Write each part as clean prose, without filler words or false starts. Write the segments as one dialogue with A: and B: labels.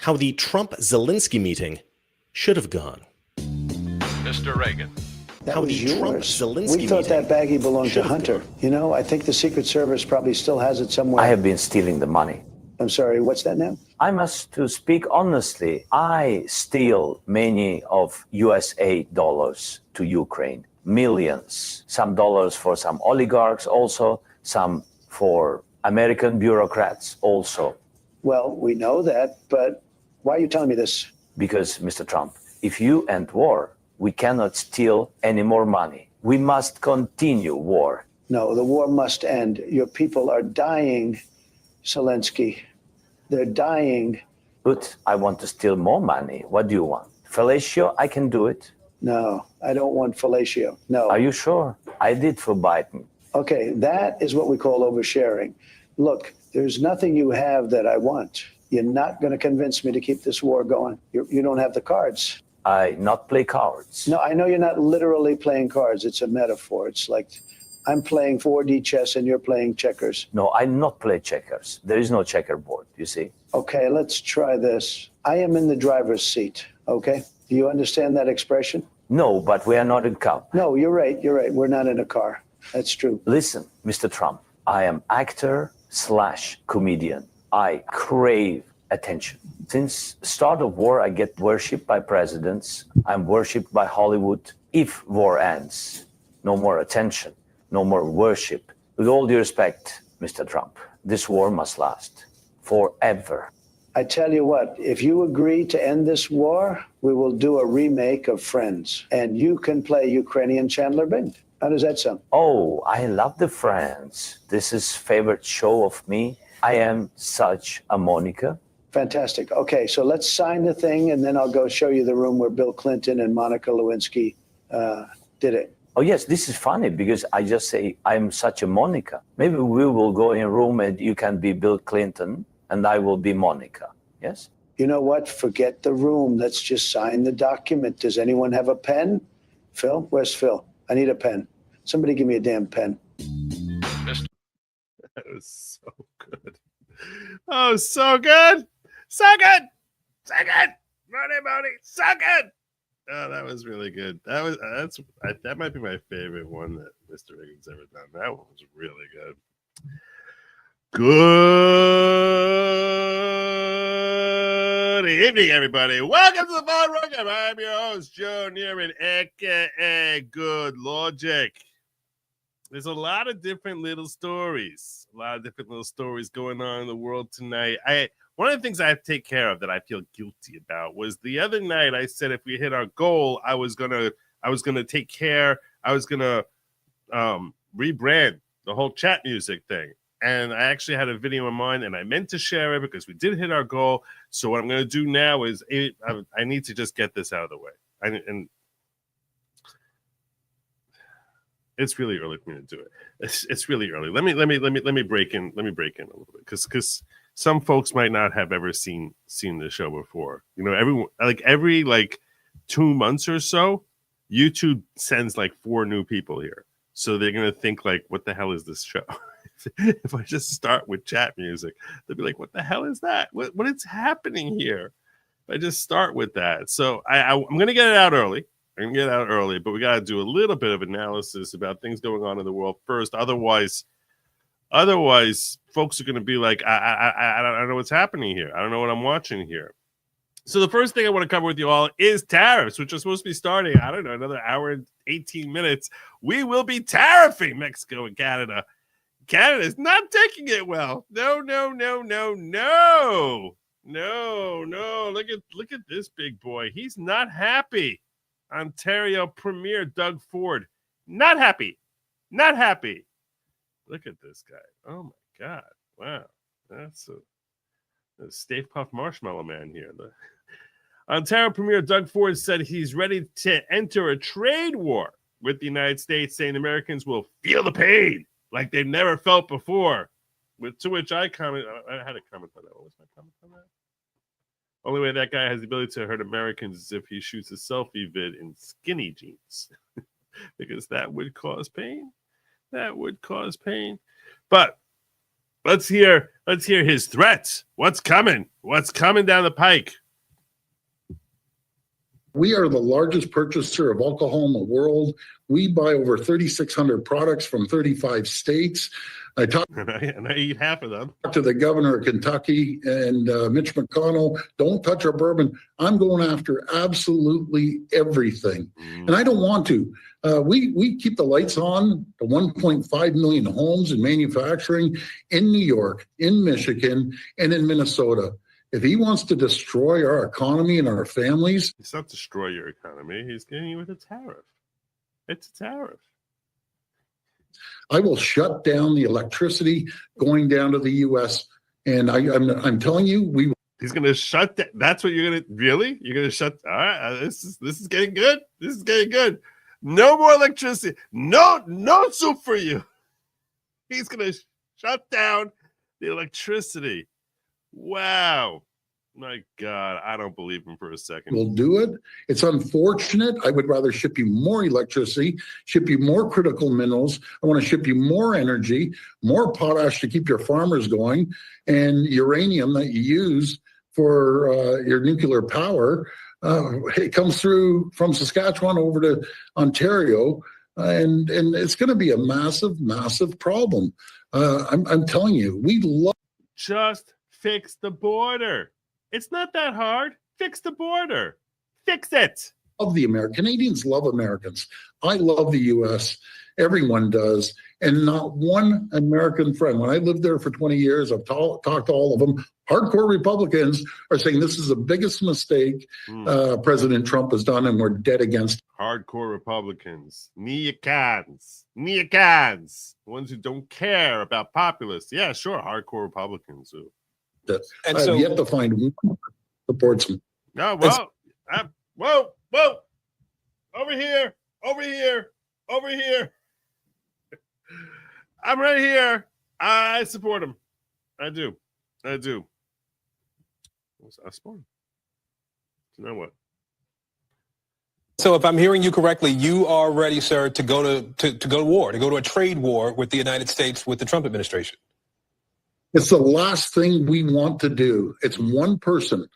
A: how the Trump-Zelensky meeting should have gone.
B: Mr. Reagan.
C: That
A: How
C: was
A: the
C: yours.
A: Trump-Zelensky
C: We thought that
A: meeting
C: baggie belonged to
A: should have
C: Hunter.
A: gone.
C: You know, I think the Secret Service probably still has it somewhere.
D: I have been stealing the money.
C: I'm sorry, what's that now?
D: I must to speak honestly. I steal many of USA dollars to Ukraine, millions, some dollars for some oligarchs also, some for American bureaucrats also.
C: Well, we know that, but why are you telling me this?
D: Because, Mr. Trump, if you end war, we cannot steal any more money. We must continue war.
C: No, the war must end. Your people are dying, Zelensky. They're dying.
D: But I want to steal more money. What do you want? Fellatio, I can do it.
C: No, I don't want fellatio. No.
D: Are you sure? I did for Biden.
C: Okay, that is what we call oversharing. Look, there's nothing you have that I want. You're not going to convince me to keep this war going. You don't have the cards.
D: I not play cards.
C: No, I know you're not literally playing cards. It's a metaphor. It's like I'm playing 4D chess and you're playing checkers.
D: No, I not play checkers. There is no checkerboard, you see.
C: Okay, let's try this. I am in the driver's seat, okay? Do you understand that expression?
D: No, but we are not in car.
C: No, you're right. You're right. We're not in a car. That's true.
D: Listen, Mr. Trump, I am actor/comedian. I crave attention. Since start of war, I get worshipped by presidents. I'm worshipped by Hollywood. If war ends, no more attention, no more worship. With all due respect, Mr. Trump, this war must last forever.
C: I tell you what, if you agree to end this war, we will do a remake of Friends, and you can play Ukrainian Chandler Bing. How does that sound?
D: Oh, I love the Friends. This is favorite show of me. I am such a Monica.
C: Fantastic. Okay, so let's sign the thing, and then I'll go show you the room where Bill Clinton and Monica Lewinsky did it.
D: Oh, yes, this is funny because I just say I'm such a Monica. Maybe we will go in a room and you can be Bill Clinton and I will be Monica. Yes?
C: You know what? Forget the room. Let's just sign the document. Does anyone have a pen? Phil? Where's Phil? I need a pen. Somebody give me a damn pen.
E: That was so good. Oh, so good. So good. So good. Money. So good. Oh, that was really good. That might be my favorite one that Mr. Reagan's ever done. That one was really good. Good evening, everybody. Welcome to the Ball Rocket. I'm your host, Joe Neerman, aka Good Lawgic. There's a lot of different little stories. Going on in the world tonight. One of the things I have to take care of that I feel guilty about was the other night I said if we hit our goal, I was gonna take care. I was gonna rebrand the whole chat music thing. And I actually had a video in mind, and I meant to share it because we did hit our goal. So what I'm going to do now is I need to just get this out of the way. And it's really early for me to do it. It's really early. Let me break in. Let me break in a little bit because some folks might not have ever seen the show before. You know, every 2 months or so, YouTube sends 4 new people here, so they're gonna think what the hell is this show? If I just start with chat music, they'll be like, what the hell is that? What is happening here? If I just start with that. So I'm going to get it out early. But we got to do a little bit of analysis about things going on in the world first. Otherwise, folks are going to be like, I don't know what's happening here. I don't know what I'm watching here. So the first thing I want to cover with you all is tariffs, which are supposed to be starting, I don't know, another hour and 18 minutes. We will be tariffing Mexico and Canada. Canada's not taking it well. No. Look at this big boy. He's not happy. Ontario Premier Doug Ford. Not happy. Look at this guy. Oh my God. Wow. That's a Stay Puft Marshmallow Man here. Ontario Premier Doug Ford said he's ready to enter a trade war with the United States, saying Americans will feel the pain like they've never felt before. To which I comment, I had a comment on that. What was my comment on that? Only way that guy has the ability to hurt Americans is if he shoots a selfie vid in skinny jeans. Because that would cause pain. But Let's hear his threats. What's coming? What's coming down the pike?
F: We are the largest purchaser of alcohol in the world. We buy over 3,600 products from 35 states. I talked
E: And I eat half of them.
F: to the governor of Kentucky and Mitch McConnell. Don't touch our bourbon. I'm going after absolutely everything. And I don't want to. We keep the lights on to 1.5 million homes in manufacturing in New York, in Michigan, and in Minnesota. If he wants to destroy our economy and our families,
E: It's not destroy your economy. He's getting you with a tariff. It's a tariff.
F: I will shut down the electricity going down to the U.S. And I'm telling you,
E: He's going to shut down. That's what you're going to really? You're going to shut. All right. This is getting good. This is getting good. No more electricity. No soup for you. He's going to shut down the electricity. Wow. My God, I don't believe him for a second.
F: will do it. It's unfortunate. I would rather ship you more electricity, ship you more critical minerals. I want to ship you more energy, more potash to keep your farmers going, and uranium that you use for your nuclear power. It comes through from Saskatchewan over to Ontario, and it's going to be a massive, massive problem. I'm telling you, we love.
E: Just fix the border. It's not that hard. Fix the border. Fix it.
F: Love the Canadians love Americans. I love the U.S. Everyone does. And not one American friend. When I lived there for 20 years, I've talked to all of them. Hardcore Republicans are saying this is the biggest mistake President Trump has done, and we're dead against it.
E: Hardcore Republicans. Neocons. Neocons. The ones who don't care about populists. Yeah, sure. Hardcore Republicans. Too.
F: And I've yet to find one that supports him.
E: No, well, whoa. Over here. I'm right here. I support him. I do. I support him. You know what?
G: So if I'm hearing you correctly, you are ready, sir, to go to war, to go to a trade war with the United States, with the Trump administration.
F: It's the last thing we want to do. It's one person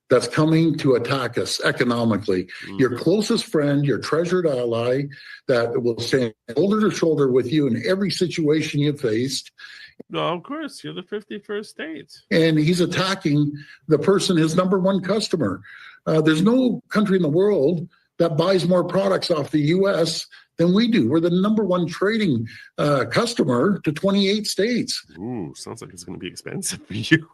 F: that's coming to attack us economically. Your closest friend, your treasured ally that will stand shoulder to shoulder with you in every situation you faced.
E: No, of course. You're the 51st state.
F: And he's attacking the person, his number one customer. There's no country in the world that buys more products off the U.S. than we do. We're the number one trading customer to 28 states.
E: Ooh, sounds like it's going to be expensive for you.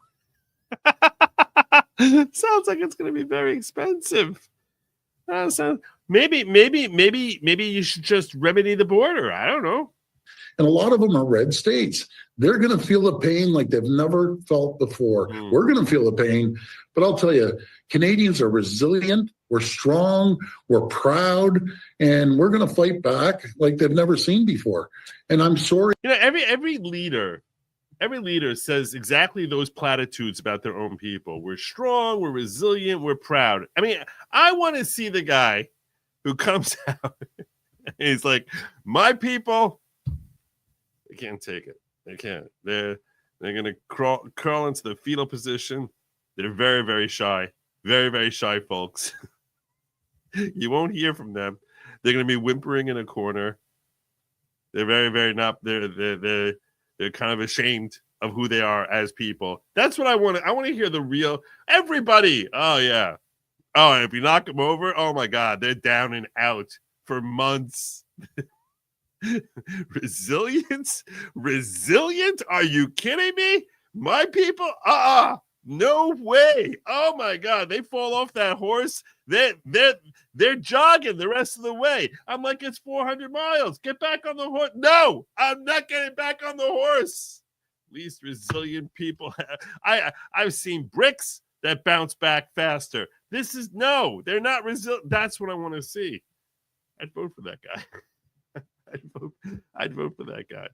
E: Sounds like it's going to be very expensive. Maybe you should just remedy the border. I don't know.
F: And a lot of them are red states. They're going to feel the pain like they've never felt before. We're going to feel the pain. But I'll tell you, Canadians are resilient. We're strong. We're proud. And we're going to fight back like they've never seen before. And I'm sorry.
E: You know, every leader says exactly those platitudes about their own people. We're strong. We're resilient. We're proud. I mean, I want to see the guy who comes out and he's like, my people, they can't take it. They can't. They're going to crawl into the fetal position. They're very, very shy. Very, very shy folks. You won't hear from them. They're going to be whimpering in a corner. They're very, very not. They're kind of ashamed of who they are as people. That's what I want. I want to hear the real everybody. Oh yeah. Oh, and if you knock them over, oh my God, they're down and out for months. Resilience? Resilient? Are you kidding me? My people? No way. Oh my God. They fall off that horse. They're jogging the rest of the way. I'm like, it's 400 miles. Get back on the horse. No, I'm not getting back on the horse. Least resilient people. I've seen bricks that bounce back faster. They're not resilient. That's what I want to see. I'd vote for that guy. I'd vote for that guy.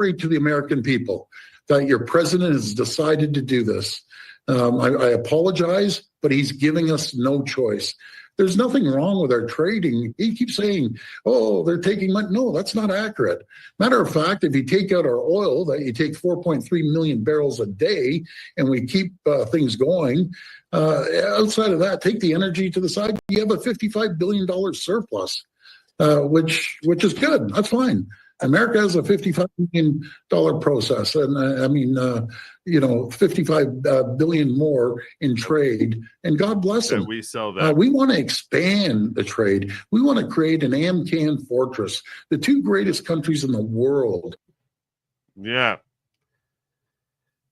F: To the American people that your president has decided to do this. I apologize, but he's giving us no choice. There's nothing wrong with our trading. He keeps saying, oh, they're taking money. No, that's not accurate. Matter of fact, if you take out our oil, that you take 4.3 million barrels a day, and we keep things going, outside of that, take the energy to the side, you have a $55 billion surplus, which is good. That's fine. America has a $55 million process, and $55 billion more in trade. And God bless them.
E: We sell that.
F: We want to expand the trade. We want to create an AMCAN fortress. The two greatest countries in the world.
E: Yeah,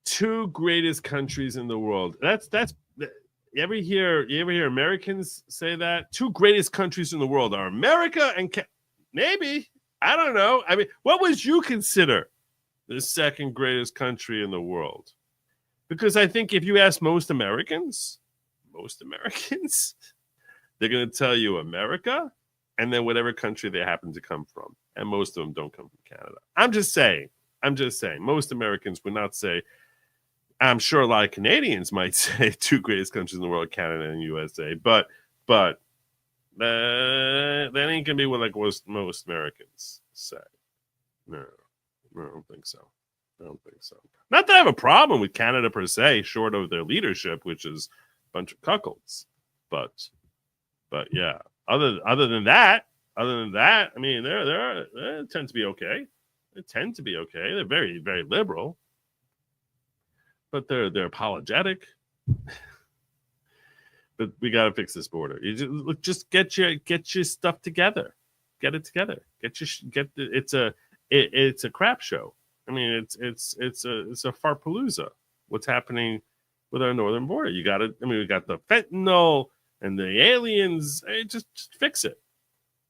E: two greatest countries in the world. That's. You ever hear Americans say that? Two greatest countries in the world are America and maybe. I don't know. I mean, what would you consider the second greatest country in the world? Because I think if you ask most Americans, they're going to tell you America and then whatever country they happen to come from. And most of them don't come from Canada. I'm just saying. Most Americans would not say, I'm sure a lot of Canadians might say two greatest countries in the world, Canada and USA. But that ain't gonna be what like most Americans say. No, I don't think so. Not that I have a problem with Canada per se, short of their leadership, which is a bunch of cuckolds. But yeah, other than that, I mean, they tend to be okay. They're very, very liberal, but they're apologetic. But we got to fix this border. You just get your stuff together. Get it together. It's a crap show. I mean, it's a farpalooza. What's happening with our northern border? We got the fentanyl and the aliens. Just fix it.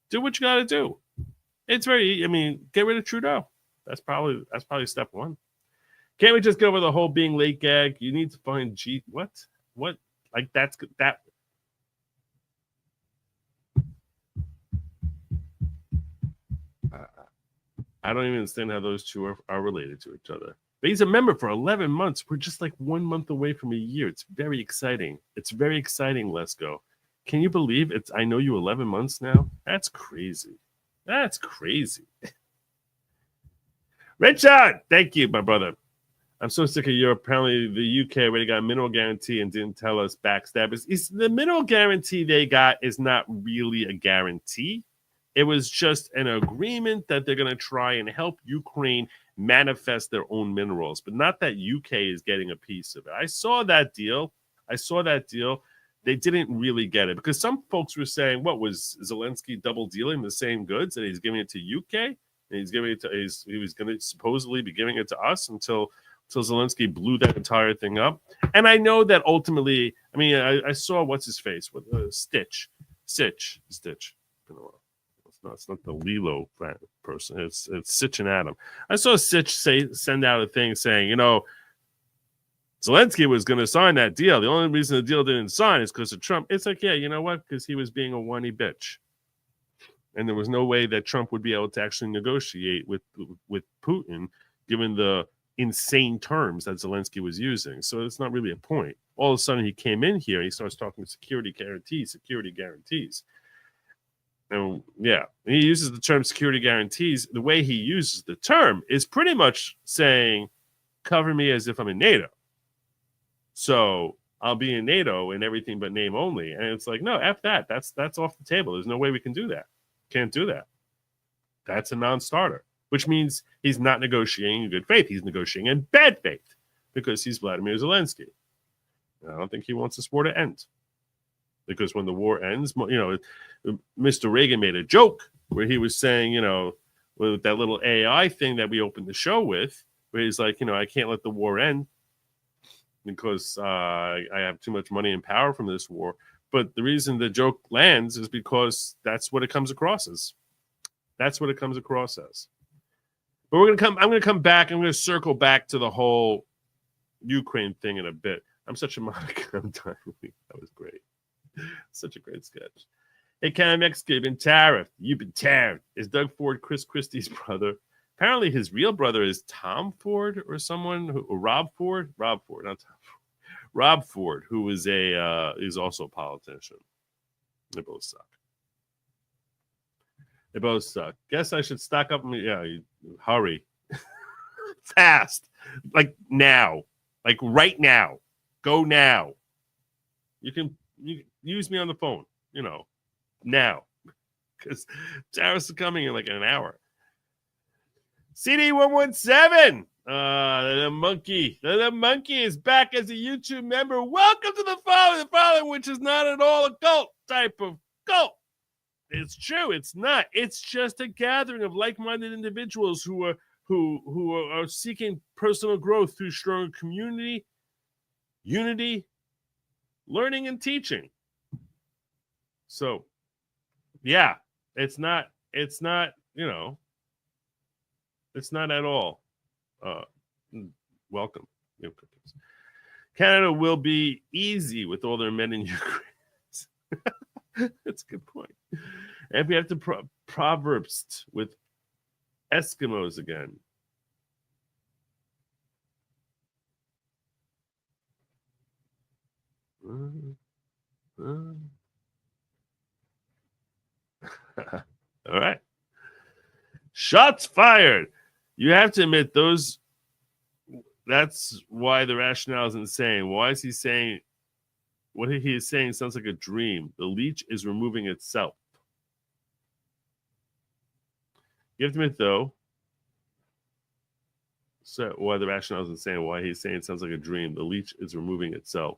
E: Do what you got to do. It's get rid of Trudeau. That's probably step one. Can't we just go over the whole being late gag? You need to find what? Like that. I don't even understand how those two are related to each other. But he's a member for 11 months. We're just like 1 month away from a year. It's very exciting. Lesko. Can you believe it's? I know you 11 months now. That's crazy. Richard, thank you, my brother. I'm so sick of Europe. Apparently, the UK already got a mineral guarantee and didn't tell us backstabbers. The mineral guarantee they got is not really a guarantee. It was just an agreement that they're going to try and help Ukraine manifest their own minerals, but not that UK is getting a piece of it. I saw that deal. They didn't really get it because some folks were saying, what was Zelensky double dealing the same goods and he's giving it to UK and he's giving it to he was going to supposedly be giving it to us until Zelensky blew that entire thing up. And I know that ultimately, I saw what's his face with Stitch. It's not the Lilo person. It's Sitch and Adam. I saw Sitch send out a thing saying, Zelensky was going to sign that deal. The only reason the deal didn't sign is because of Trump. It's like, yeah, you know what? Because he was being a whiny bitch. And there was no way that Trump would be able to actually negotiate with Putin, given the insane terms that Zelensky was using. So it's not really a point. All of a sudden, he came in here and he starts talking security guarantees. And yeah, he uses the term security guarantees. The way he uses the term is pretty much saying, cover me as if I'm in NATO. So I'll be in NATO and everything but name only. And it's like, no, F that. That's off the table. There's no way we can do that. Can't do that. That's a non-starter, which means he's not negotiating in good faith. He's negotiating in bad faith because he's Vladimir Zelensky. And I don't think he wants this war to end. Because when the war ends, Mr. Reagan made a joke where he was saying, with that little AI thing that we opened the show with, where he's like, I can't let the war end because I have too much money and power from this war. But the reason the joke lands is because that's what it comes across as. But I'm going to come back. I'm going to circle back to the whole Ukraine thing in a bit. I'm such a Monica. I'm done. That was great. Such a great sketch. Hey, KMX, you've been tariffed. You've been tariffed. Is Doug Ford Chris Christie's brother? Apparently, his real brother is Tom Ford or someone or Rob Ford, not Tom Ford. Rob Ford, who is is also a politician. They both suck. They both suck. Guess I should stock up. Hurry. Fast. Like now. Like right now. Go now. You can use me on the phone, now. Because tariffs are coming in like an hour. CD117. The monkey is back as a YouTube member. Welcome to the following, which is not at all a cult type of cult. It's true. It's not. It's just a gathering of like-minded individuals who are seeking personal growth through stronger community, unity, learning, and teaching. So, yeah, it's not it's not at all welcome. Canada will be easy with all their men in Ukraine. That's a good point. And we have to Proverbs with Eskimos again. All right. Shots fired. You have to admit those. That's why the rationale is insane. Why is he saying what he is saying sounds like a dream? The leech is removing itself. You have to admit, though, so why the rationale is insane. Why he's saying it sounds like a dream. The leech is removing itself.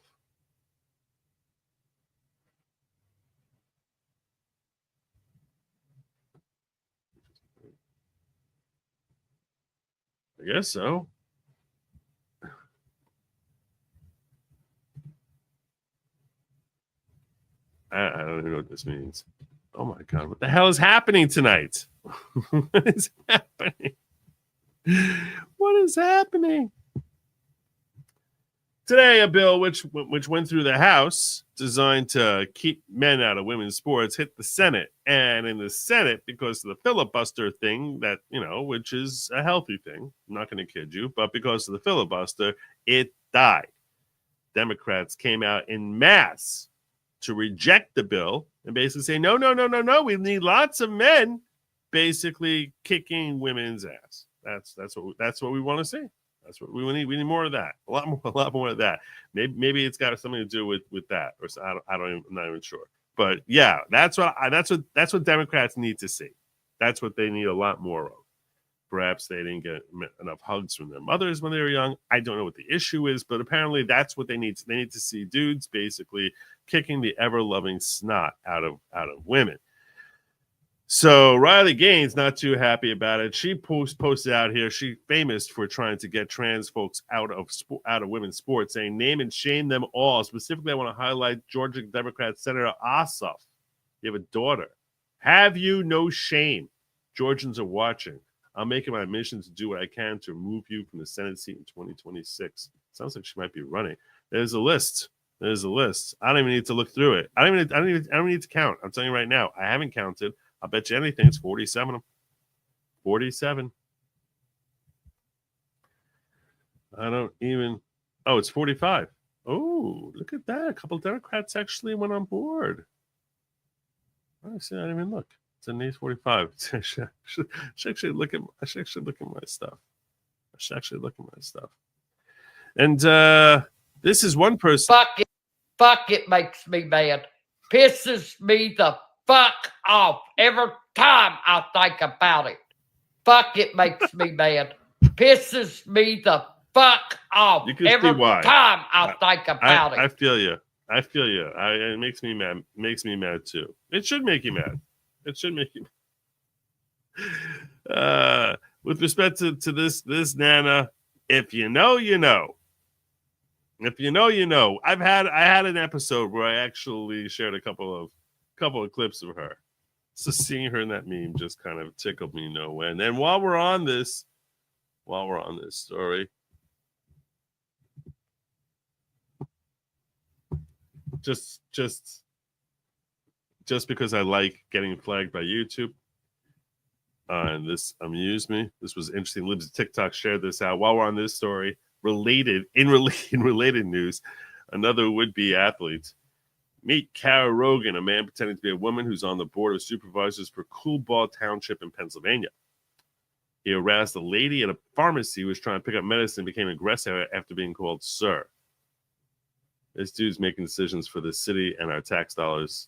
E: I guess so. I don't even know what this means. Oh my God, what the hell is happening tonight? What is happening? What is happening? Today, a bill which went through the House, designed to keep men out of women's sports, hit the Senate. And in the Senate, because of the filibuster thing, that, which is a healthy thing, I'm not going to kid you, but because of the filibuster, it died. Democrats came out in mass to reject the bill and basically say, no, we need lots of men basically kicking women's ass. That's what we want to see. That's what we need. We need more of that. A lot more of that. Maybe it's got something to do with that, or so, I'm not even sure. But yeah, that's what Democrats need to see. That's what they need a lot more of. Perhaps they didn't get enough hugs from their mothers when they were young. I don't know what the issue is, but apparently that's what they need. They need to see dudes basically kicking the ever-loving snot out of women. So Riley Gaines not too happy about it. She posted out here. She's famous for trying to get trans folks out of women's sports, saying name and shame them all. Specifically, I want to highlight Georgia Democrat Senator Ossoff. You have a daughter. Have you no shame? Georgians are watching. I'm making my mission to do what I can to remove you from the Senate seat in 2026. Sounds like she might be running. There's a list. I don't even need to look through it. I don't even need to count. I'm telling you right now. I haven't counted. I'll bet you anything it's 47. 47. I don't even. Oh, it's 45. Oh, look at that. A couple of Democrats actually went on board. I see. I didn't even look. It's in these 45. I should actually look at my stuff. And this is one person.
H: Fuck it makes me mad. Pisses me the fuck off every time I think about it. Fuck it makes me mad. Pisses me the fuck off every time I think about it.
E: I feel you. It makes me mad. Makes me mad too. It should make you mad. With respect to this Nana, if you know, you know. If you know, you know. I had an episode where I actually shared a couple of clips of her. So seeing her in that meme just kind of tickled me no way. And then while we're on this story, just because I like getting flagged by YouTube, and this amused me. This was interesting. Libs of TikTok shared this out while we're on this story. In related news, another would-be athlete Meet Kara Rogan, a man pretending to be a woman who's on the board of supervisors for Coolbaugh Township in Pennsylvania. He harassed a lady at a pharmacy who was trying to pick up medicine and became aggressive after being called sir. This dude's making decisions for the city, and our tax dollars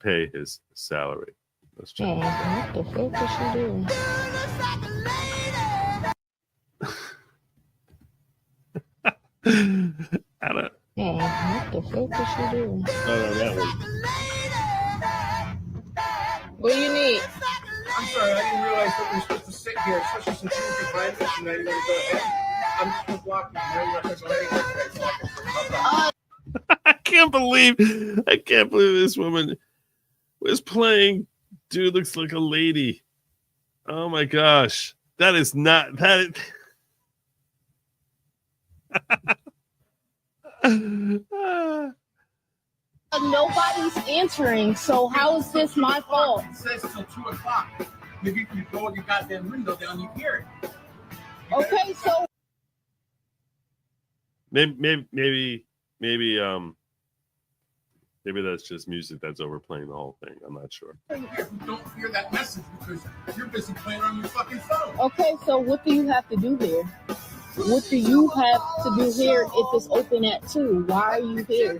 E: pay his salary. Let's check.
I: Oh, what the fuck is she doing?
E: I don't
I: Oh, what the fuck is she doing?
E: know that one.
I: What do you need?
J: I'm sorry, I didn't realize that we were supposed to sit here, especially since you were behind us and I didn't want to go ahead. I'm just going to block you. You know, you're not going to go anywhere.
E: I can't believe this woman was playing dude looks like a lady. Oh my gosh. That is not that.
K: Nobody's answering, so how is this my fault?
J: It says till 2 o'clock. Maybe if you blow your goddamn window down, you hear it.
K: Okay, so
E: Maybe that's just music that's overplaying the whole thing. I'm not sure.
J: Don't hear that message because you're busy playing on your fucking phone.
K: okay, so what do you have to do here? What do you have to do here if it's open at 2? Why are you here?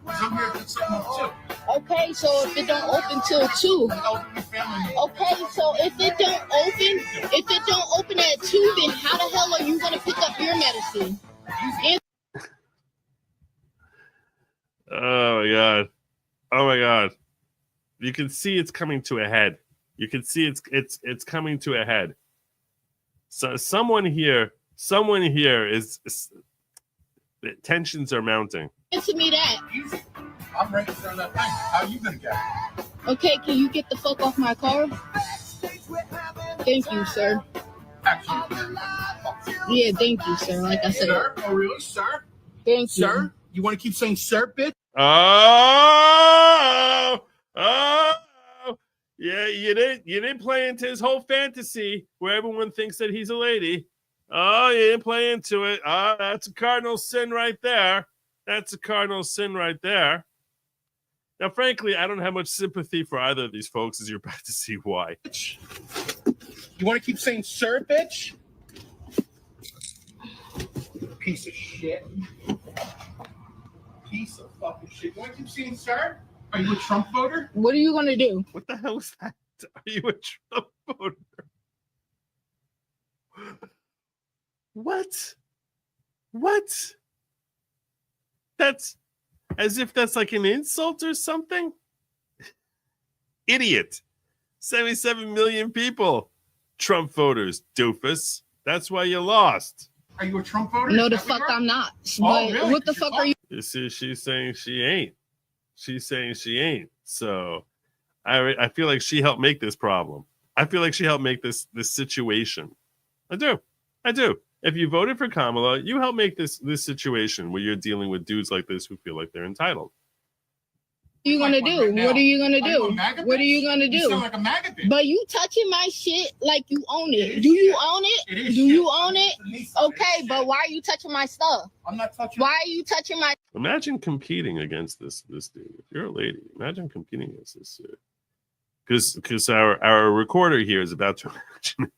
J: I'm here to do something else too.
K: Okay, so if it don't open till 2. Okay, so if it don't open at 2, then how the hell are you gonna pick up your medicine?
E: Oh my god. Oh my god. You can see it's coming to a head. You can see it's coming to a head. So someone here is the tensions are mounting.
K: Answer me that.
J: Easy. I'm ready to turn that thing. How are you gonna get it?
K: Okay, can you get the fuck off my car? Thank you, sir.
J: Actually,
K: Yeah, thank you, sir. Like I said,
J: sir? Oh really, sir?
K: thank you.
J: Sir? You want to keep saying sir, bitch?
E: Oh, yeah, you didn't play into his whole fantasy where everyone thinks that he's a lady. Oh, you didn't play into it. That's a cardinal sin right there. That's a cardinal sin right there. Now, frankly, I don't have much sympathy for either of these folks, as you're about to see why.
J: You want to keep saying sir, bitch? Piece of shit. Piece of fucking shit. You want to keep saying sir? Are you a Trump voter?
K: What are you gonna do?
E: What the hell is that? Are you a Trump voter? What? That's as if that's like an insult or something? Idiot. 77 million people. Trump voters, doofus. That's why you lost.
J: Are you a Trump voter?
K: No,
J: Is
K: the
J: that what
K: fuck
J: you are?
K: I'm not.
J: Oh,
K: But
J: really?
K: what the fuck are you?
E: You see, she's saying she ain't. She's saying she ain't. So I feel like she helped make this problem. I feel like she helped make this situation. I do. If you voted for Kamala, you helped make this situation where you're dealing with dudes like this who feel like they're entitled.
K: What are you gonna do?
J: Right now.
K: What are you gonna
J: Are you a
K: do?
J: MAGA
K: What are you
J: bitch?
K: gonna
J: You sound
K: do?
J: like a MAGA bitch.
K: But you touching my shit like you own
J: It
K: it.
J: is
K: Do you
J: shit.
K: own
J: It
K: it?
J: is
K: Do
J: shit.
K: you own it?
J: It's a Nissan.
K: Okay,
J: It is
K: but
J: shit.
K: why are you touching my stuff?
J: I'm not touching.
K: Why are you touching my?
E: Imagine competing against this dude. If you're a lady, imagine competing against this dude. Because our recorder here is about to imagine.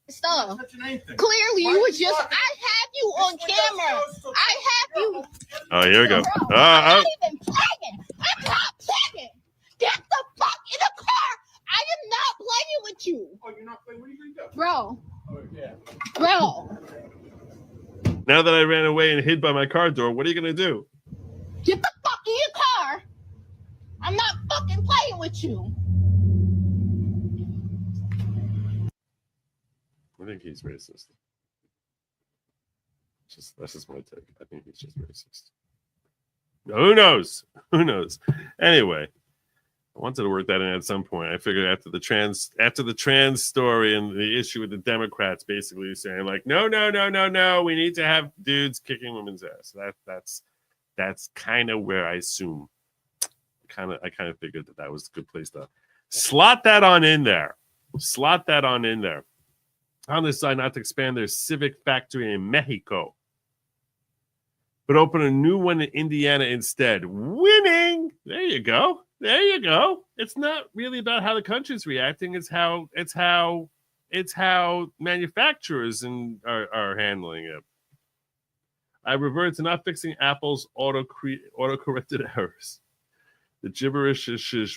K: Stuff.
J: I'm not touching anything.
K: Clearly,
J: Why
K: you
J: are
K: was
J: you
K: just.
J: talking?
K: I have you on camera. I have you.
E: Oh, here we go.
K: Bro, I'm not even playing. I'm not playing. Get the fuck in the car. I am not playing with you,
J: Oh, you're not playing. What are you gonna do?
K: bro.
J: Oh, yeah.
K: Bro,
E: Now that I ran away and hid by my car door, what are you gonna do?
K: get the fuck in your car. I'm not fucking playing with you.
E: I think he's racist. That's just my take. I think he's just racist. Who knows? Anyway, I wanted to work that in at some point. I figured after the trans story and the issue with the Democrats basically saying like, no, we need to have dudes kicking women's ass. That's kind of where I assume. I kind of figured that was a good place to slot that on in there. On this side, not to expand their civic factory in Mexico. but open a new one in Indiana instead. Winning. There you go. There you go. It's not really about how the country's reacting. It's how manufacturers are handling it. I revert to not fixing Apple's auto-corrected errors. The gibberish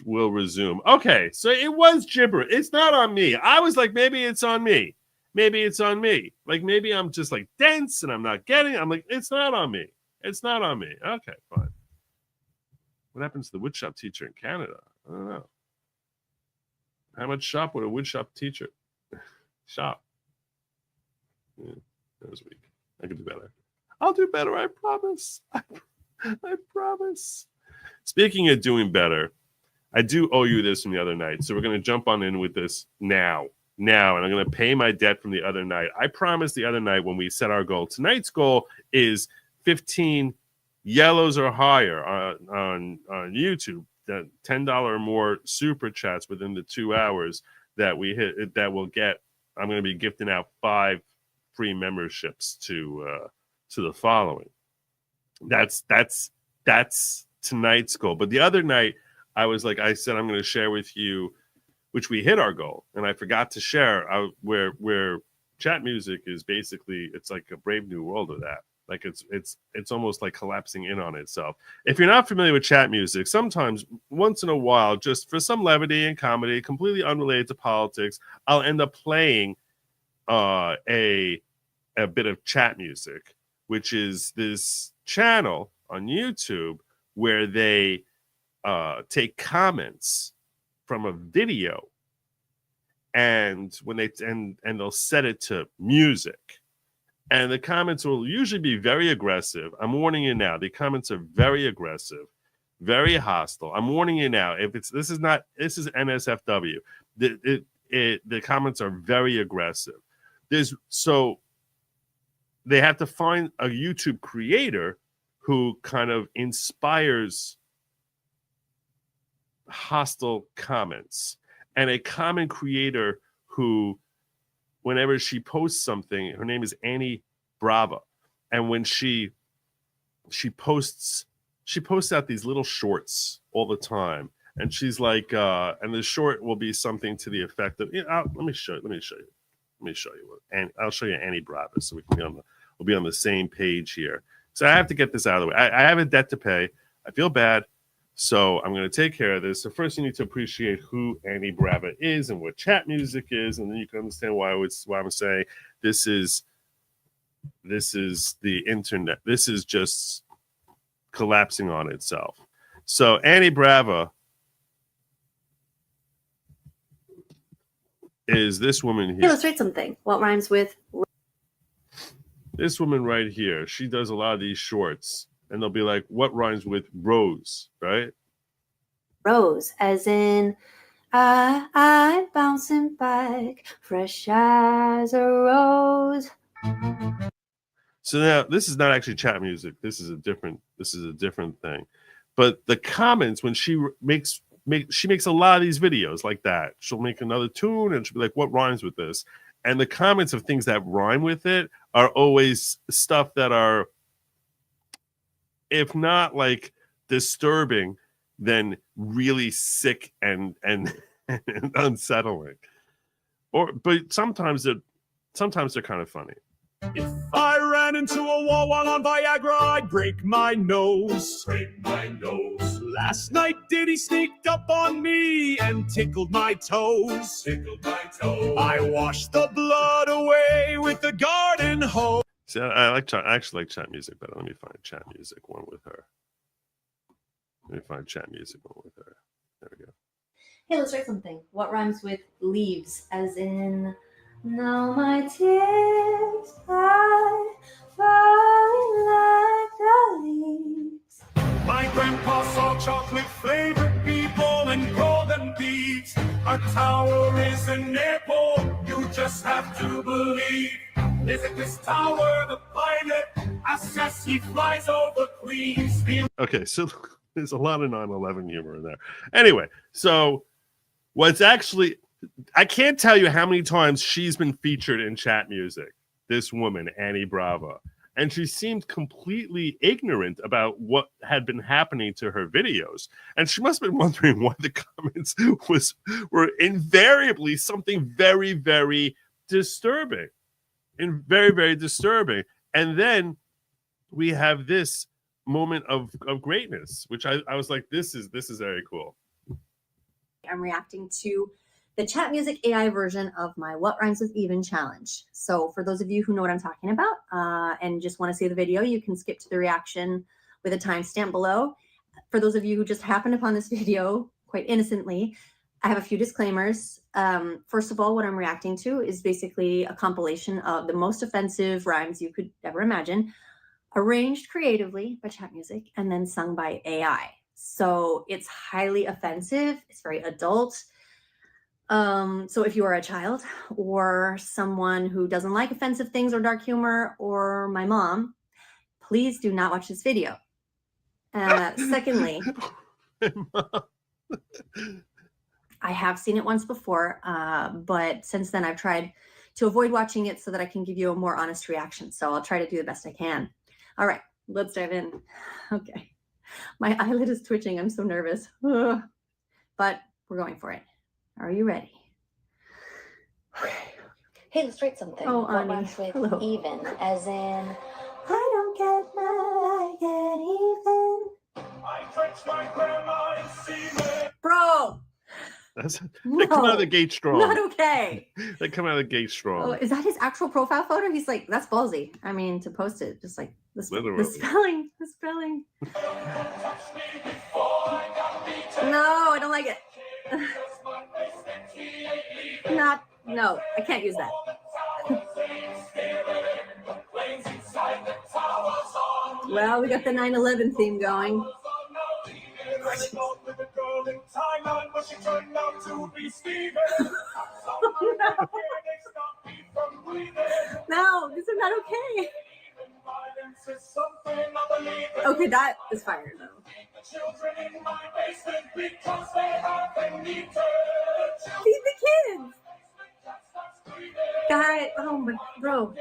E: will resume. Okay, so it was gibberish. It's not on me. I was like, maybe it's on me. Maybe it's on me. Like, maybe I'm just like dense and I'm not getting it. I'm like, it's not on me. It's not on me. Okay, fine. What happens to the woodshop teacher in Canada? I don't know. How much shop would a woodshop teacher shop? Yeah, that was weak. I could do better. I'll do better. I promise. I promise. Speaking of doing better, I do owe you this from the other night. So we're going to jump on in with this now. And I'm going to pay my debt from the other night. I promised the other night when we set our goal. Tonight's goal is 15 yellows or higher on YouTube. That $10 or more super chats within the 2 hours that we hit. That will get. I'm going to be gifting out 5 free memberships to the following. That's tonight's goal. But the other night, I said I'm going to share with you, which we hit our goal, and I forgot to share where chat music is basically, it's like a brave new world of that. Like it's almost like collapsing in on itself. If you're not familiar with chat music, sometimes once in a while, just for some levity and comedy, completely unrelated to politics, I'll end up playing a bit of chat music, which is this channel on YouTube where they take comments from a video, and when they'll set it to music, and the comments will usually be very aggressive. I'm warning you now. The comments are very aggressive, very hostile. I'm warning you now. This is NSFW. The comments are very aggressive. So they have to find a YouTube creator who kind of inspires hostile comments, and a common creator who, whenever she posts something, her name is Annie Brava, and when she posts out these little shorts all the time, and she's like, and the short will be something to the effect of, let me show you, and I'll show you Annie Brava, so we can we'll be on the same page here. So I have to get this out of the way. I have a debt to pay. I feel bad. So I'm going to take care of this. So first you need to appreciate who Annie Brava is and what chat music is, and then you can understand why I'm saying this is the internet. This is just collapsing on itself. So Annie Brava is this woman here.
L: Illustrate something. What rhymes with?
E: This woman right here. She does a lot of these shorts. And they'll be like, what rhymes with rose, right?
L: Rose, as in, I'm bouncing back, fresh as a rose.
E: So now, this is not actually chat music. This is a different thing. But the comments, when she makes a lot of these videos like that. She'll make another tune and she'll be like, what rhymes with this? And the comments of things that rhyme with it are always stuff that are, if not like disturbing, then really sick and unsettling. But sometimes they're kind of funny.
M: If I ran into a wall while on Viagra, I'd break my nose. Last night Diddy sneaked up on me and tickled my toes. I washed the blood away with the garden hose.
E: See, I actually like chat music better. Let me find chat music one with her. There we go.
L: Hey, let's write something. What rhymes with leaves? As in, now my tears are falling like the leaves.
M: My grandpa saw chocolate-flavored people and golden beads. Our tower is an airport. You just have to believe. Visit this tower, the pilot as he flies over Queens.
E: Okay, so there's a lot of 9/11 humor in there. Anyway, so what's actually, I can't tell you how many times she's been featured in chat music. This woman, Annie Brava. and she seemed completely ignorant about what had been happening to her videos. And she must have been wondering why the comments were invariably something very, very disturbing. And very, very disturbing. And then we have this moment of greatness, which I was like, this is very cool.
L: I'm reacting to the chat music AI version of my What Rhymes with Even challenge. So for those of you who know what I'm talking about and just want to see the video, you can skip to the reaction with a timestamp below. For those of you who just happened upon this video quite innocently, I have a few disclaimers. First of all, what I'm reacting to is basically a compilation of the most offensive rhymes you could ever imagine, arranged creatively by chat music and then sung by AI. So it's highly offensive. It's very adult. So if you are a child or someone who doesn't like offensive things or dark humor, or my mom, please do not watch this video. Secondly, I have seen it once before, but since then I've tried to avoid watching it so that I can give you a more honest reaction. So I'll try to do the best I can. All right, let's dive in. Okay. My eyelid is twitching. I'm so nervous. Ugh. But we're going for it. Are you ready?
N: Hey, let's write something.
L: Oh,
N: what
L: Ani.
N: rhymes with
L: Hello.
N: even, as in, I don't get mad, I get even.
M: I touched my grandma in semen.
L: Bro!
E: They come out of the gate strong.
L: Not okay.
E: They come out of the gate strong.
L: Oh, is that his actual profile photo? He's like, that's ballsy. I mean, to post it, just like the spelling. No, I don't like it. No, I can't use that. Well, we got the 9/11 theme going. No, these are not okay. Okay, that is fire though. Feed the kids. Guy, oh my, bro. No.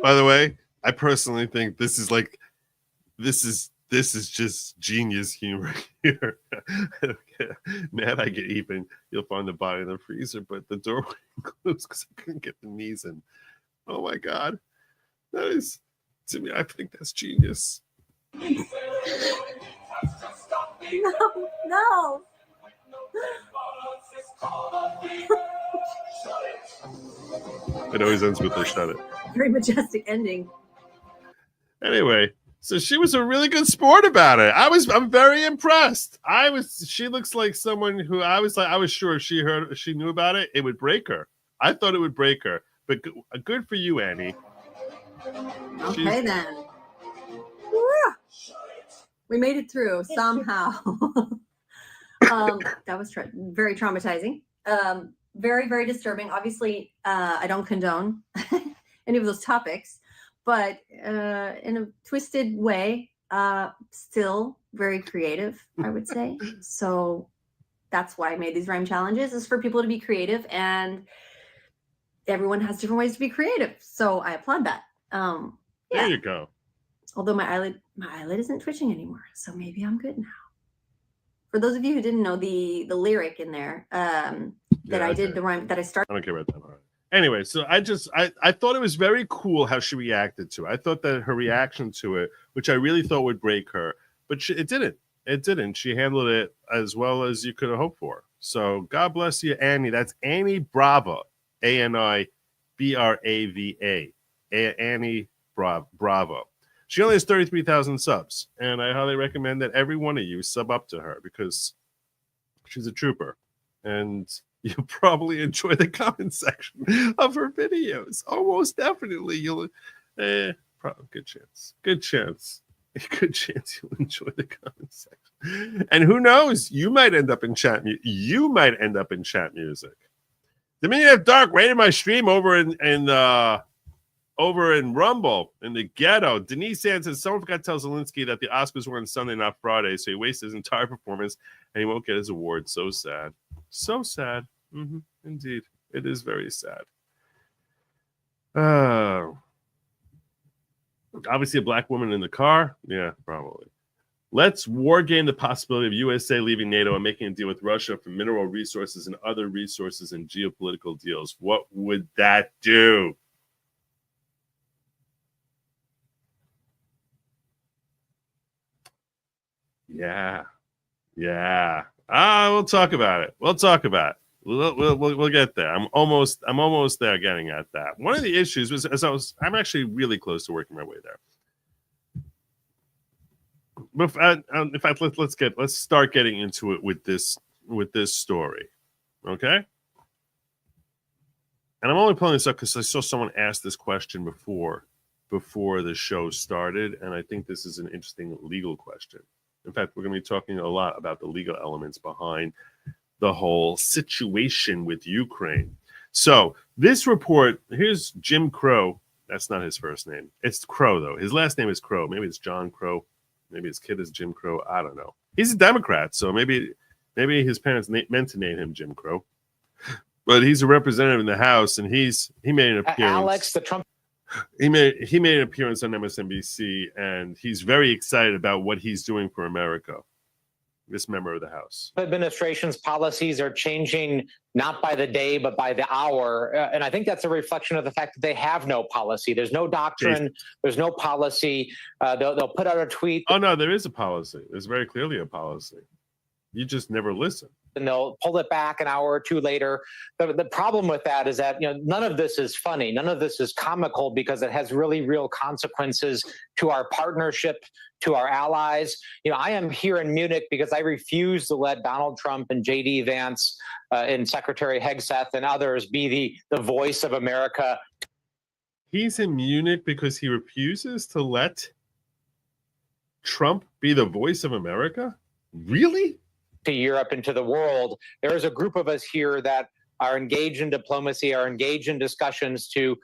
E: By the way, I personally think this is just genius humor here. Man, I get even. You'll find the body in the freezer, but the door closed because I couldn't get the knees in. Oh my god, that is, to me, I think that's genius.
L: No.
E: It always ends with a shut it.
L: Very majestic ending.
E: Anyway, so she was a really good sport about it. I'm very impressed. She looks like someone who I was sure if she knew about it, it would break her. I thought it would break her, but good for you, Annie.
L: Okay then. We made it through somehow. That was very traumatizing. Very, very disturbing. Obviously, I don't condone any of those topics, but in a twisted way, still very creative, I would say. So that's why I made these rhyme challenges, is for people to be creative, and everyone has different ways to be creative. So I applaud that. Yeah.
E: There you go.
L: Although my eyelid isn't twitching anymore, so maybe I'm good now. For those of you who didn't know the lyric in there, that I did the rhyme that I started.
E: I don't care about that. All right. Anyway, so I thought it was very cool how she reacted to it. I thought that her reaction to it, which I really thought would break her, but it didn't. It didn't. She handled it as well as you could have hoped for. So God bless you, Annie. That's Annie Brava, ANI BRAVA, Annie Bravo. She only has 33,000 subs, and I highly recommend that every one of you sub up to her because she's a trooper, and you'll probably enjoy the comment section of her videos. Almost definitely, you'll. Good chance you'll enjoy the comment section. And who knows? You might end up in chat. You might end up in chat music. The Minute of Dark rated my stream over in over in Rumble in the ghetto, Denise Sand says someone forgot to tell Zelensky that the Oscars were on Sunday, not Friday, so he wasted his entire performance and he won't get his award. So sad. So sad. Indeed. It is very sad. Obviously a black woman in the car. Yeah, probably. Let's war game the possibility of USA leaving NATO and making a deal with Russia for mineral resources and other resources and geopolitical deals. What would that do? Yeah. We'll talk about it. We'll get there. I'm almost there getting at that. One of the issues was I'm actually really close to working my way there. But in fact, let's start getting into it with this story, okay? And I'm only pulling this up because I saw someone ask this question before the show started, and I think this is an interesting legal question. In fact, we're going to be talking a lot about the legal elements behind the whole situation with Ukraine. So this report, here's Jim Crow. That's not his first name. It's Crow, though. His last name is Crow. Maybe it's John Crow. Maybe his kid is Jim Crow. I don't know. He's a Democrat, so maybe his parents meant to name him Jim Crow. But he's a representative in the House, and he made an appearance.
O: Alex, the Trump.
E: He made an appearance on MSNBC, and he's very excited about what he's doing for America. This member of the House.
O: Administration's policies are changing not by the day, but by the hour. And I think that's a reflection of the fact that they have no policy. There's no doctrine. There's no policy. They'll put out a tweet.
E: Oh, no, there is a policy. There's very clearly a policy. You just never listen.
O: And they'll pull it back an hour or two later. The problem with that is that none of this is funny. None of this is comical because it has really real consequences to our partnership, to our allies. I am here in Munich because I refuse to let Donald Trump and J.D. Vance and Secretary Hegseth and others be the voice of America.
E: He's in Munich because he refuses to let Trump be the voice of America? Really?
O: To Europe and to the world. There is a group of us here that are engaged in diplomacy, are engaged in discussions to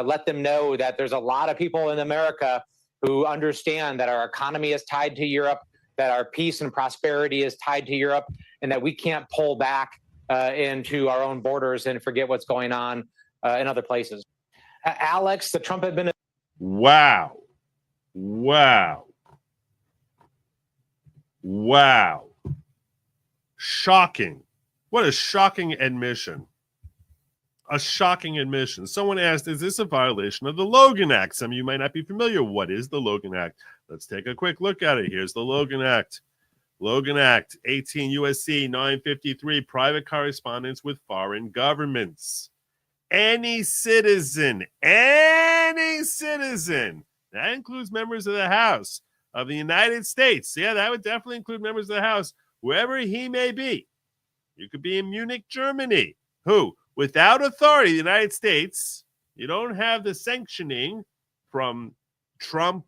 O: let them know that there's a lot of people in America who understand that our economy is tied to Europe, that our peace and prosperity is tied to Europe, and that we can't pull back into our own borders and forget what's going on in other places. Alex, the Trump administration.
E: Wow. Shocking. What a shocking admission. A shocking admission. Someone asked, is this a violation of the Logan Act? Some of you might not be familiar. What is the Logan Act? Let's take a quick look at it. Here's the Logan Act. Logan Act, 18 U.S.C. 953, private correspondence with foreign governments. Any citizen, that includes members of the House of the United States. Yeah, that would definitely include members of the House, whoever he may be. You could be in Munich, Germany, who, without authority, the United States, you don't have the sanctioning from Trump,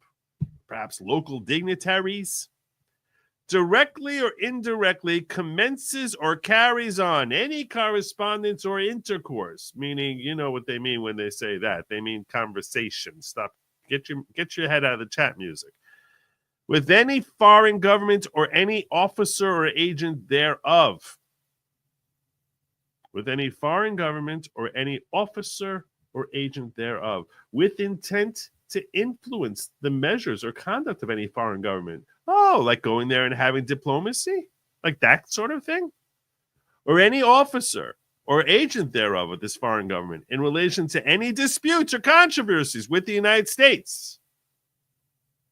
E: perhaps local dignitaries, directly or indirectly commences or carries on any correspondence or intercourse, meaning, you know what they mean when they say that. They mean conversation. Stop. Get your head out of the chat music. With any foreign government or any officer or agent thereof. With any foreign government or any officer or agent thereof. With intent to influence the measures or conduct of any foreign government. Oh, like going there and having diplomacy? Like that sort of thing? Or any officer or agent thereof of this foreign government in relation to any disputes or controversies with the United States.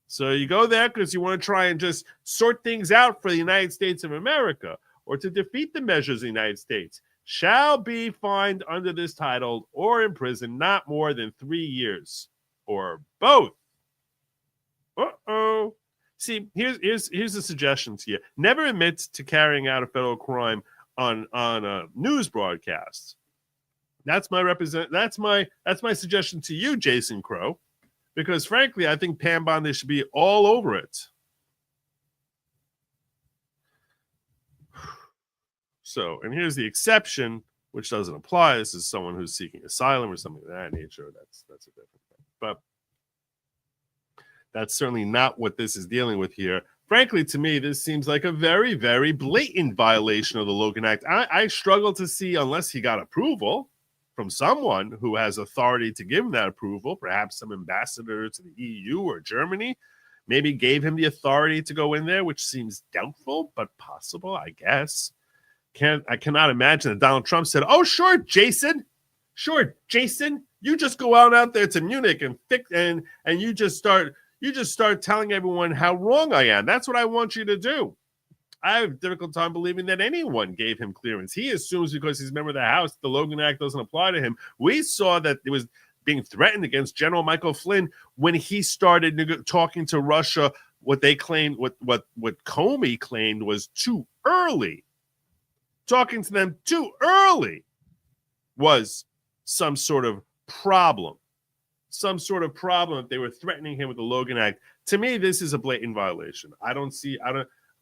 E: So you go there because you want to try and just sort things out for the United States of America or to defeat the measures of the United States shall be fined under this title or imprisoned not more than 3 years or both. Uh-oh. See, here's a suggestion to you. Never admit to carrying out a federal crime on a news broadcast. That's my suggestion to you, Jason Crow. Because frankly, I think Pam Bondi should be all over it. So, and here's the exception, which doesn't apply. This is someone who's seeking asylum or something of that nature. That's a different thing. but that's certainly not what this is dealing with here. Frankly, to me, this seems like a very, very blatant violation of the Logan Act. I struggle to see, unless he got approval from someone who has authority to give him that approval, perhaps some ambassador to the EU or Germany, maybe gave him the authority to go in there, which seems doubtful, but possible, I guess. I cannot imagine that Donald Trump said, "Oh, sure, Jason, you just go out there to Munich and you just start telling everyone how wrong I am. That's what I want you to do." I have a difficult time believing that anyone gave him clearance. He assumes because he's a member of the House, the Logan Act doesn't apply to him. We saw that it was being threatened against General Michael Flynn when he started talking to Russia. What they claimed, what Comey claimed, was too early. Talking to them too early was some sort of problem. If they were threatening him with the Logan Act. To me, this is a blatant violation.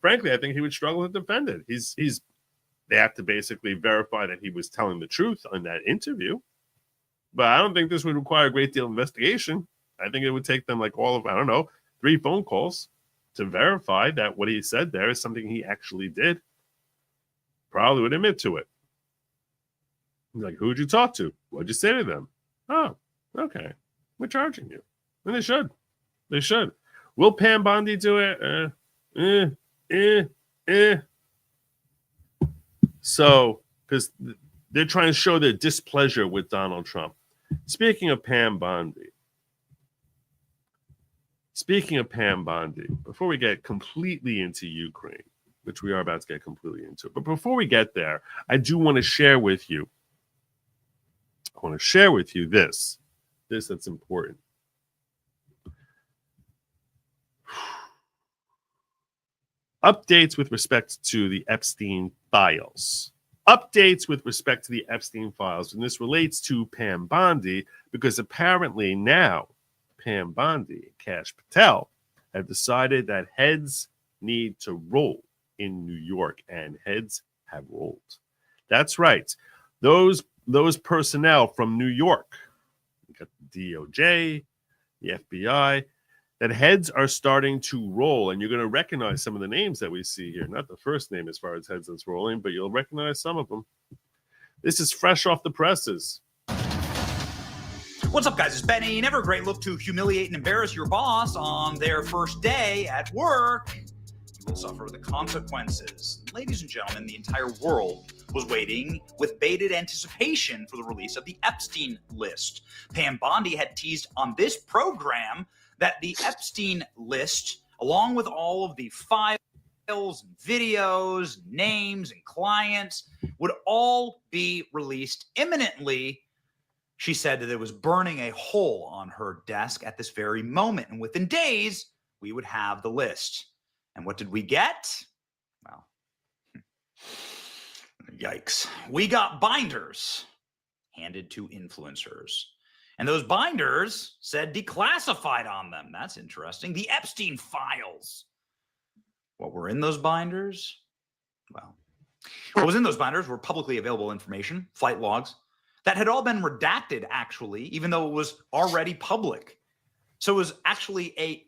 E: Frankly, I think he would struggle to defend it. They have to basically verify that he was telling the truth on that interview. But I don't think this would require a great deal of investigation. I think it would take them 3 phone calls to verify that what he said there is something he actually did. Probably would admit to it. He's like, "Who'd you talk to? What'd you say to them?" "Oh, okay. We're charging you." And they should. Will Pam Bondi do it? So, because they're trying to show their displeasure with Donald Trump. Speaking of Pam Bondi, before we get completely into Ukraine, which we are about to get completely into, but before we get there, I do want to share with you. This that's important. Updates with respect to the Epstein files. And this relates to Pam Bondi because apparently now Pam Bondi and Kash Patel have decided that heads need to roll in New York, and heads have rolled. That's right. Those personnel from New York, you got the DOJ, the FBI, that heads are starting to roll, and you're going to recognize some of the names that we see here. Not the first name as far as heads that's rolling, but you'll recognize some of them. This is fresh off the presses.
P: What's up, guys? It's Benny. Never a great look to humiliate and embarrass your boss on their first day at work. You will suffer the consequences. Ladies and gentlemen, the entire world was waiting with bated anticipation for the release of the Epstein list. Pam Bondi had teased on this program that the Epstein list, along with all of the files and videos, names and clients, would all be released imminently. She said that it was burning a hole on her desk at this very moment, and within days, we would have the list. And what did we get? Well, yikes. We got binders handed to influencers. And those binders said declassified on them. That's interesting. The Epstein files. What were in those binders? Well, what was in those binders were publicly available information, flight logs, that had all been redacted, actually, even though it was already public. So it was actually a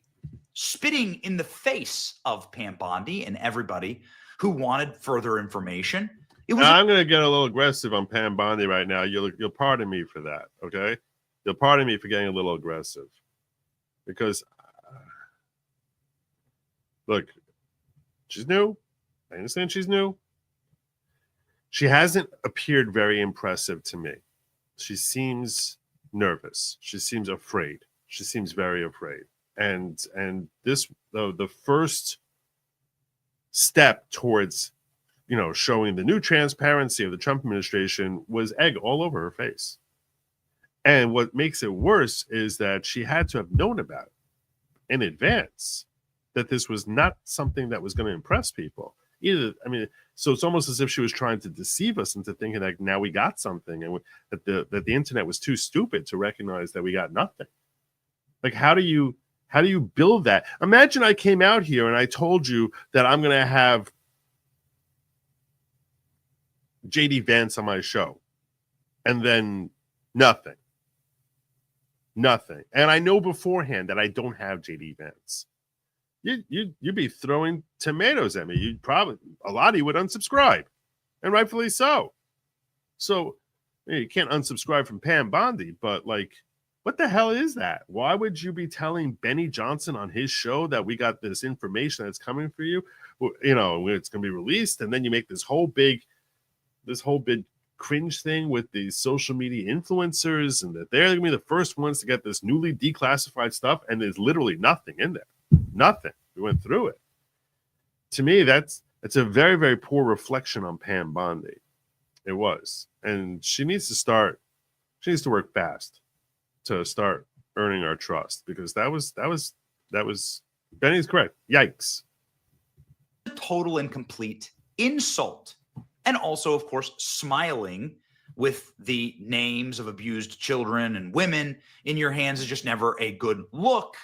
P: spitting in the face of Pam Bondi and everybody who wanted further information.
E: I'm going to get a little aggressive on Pam Bondi right now. You'll pardon me for that, okay? You'll pardon me for getting a little aggressive. Because, look, she's new. I understand she's new. She hasn't appeared very impressive to me. She seems nervous. She seems afraid. She seems very afraid. And this, the first step towards, showing the new transparency of the Trump administration was egg all over her face. And what makes it worse is that she had to have known about it in advance, that this was not something that was going to impress people. So it's almost as if she was trying to deceive us into thinking that now we got something, and that the internet was too stupid to recognize that we got nothing. Like, how do you build that? Imagine I came out here and I told you that I'm going to have JD Vance on my show, and then nothing. Nothing. And I know beforehand that I don't have JD Vance. You'd be throwing tomatoes at me. You'd probably, a lot of you would unsubscribe, and rightfully so. So you can't unsubscribe from Pam Bondi, but like, what the hell is that? Why would you be telling Benny Johnson on his show that we got this information that's coming for you? You know, it's going to be released, and then you make this whole big cringe thing with these social media influencers, and that they're going to be the first ones to get this newly declassified stuff, and there's literally nothing in there. Nothing. We went through it. To me, that's a very, very poor reflection on Pam Bondi. It was, and she needs to work fast to start earning our trust, because that was Benny's correct. Yikes.
P: Total and complete insult. And also, of course, smiling with the names of abused children and women in your hands is just never a good look.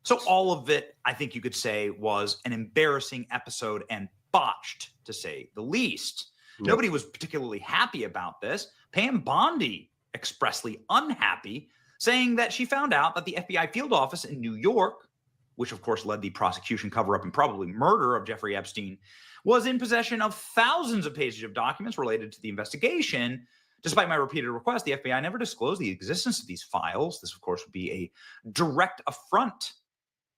P: So all of it, I think you could say, was an embarrassing episode and botched, to say the least. Yep. Nobody was particularly happy about this. Pam Bondi expressly unhappy, saying that she found out that the FBI field office in New York, which of course led the prosecution, cover-up, and probably murder of Jeffrey Epstein, was in possession of thousands of pages of documents related to the investigation. Despite my repeated request, the FBI never disclosed the existence of these files. This, of course, would be a direct affront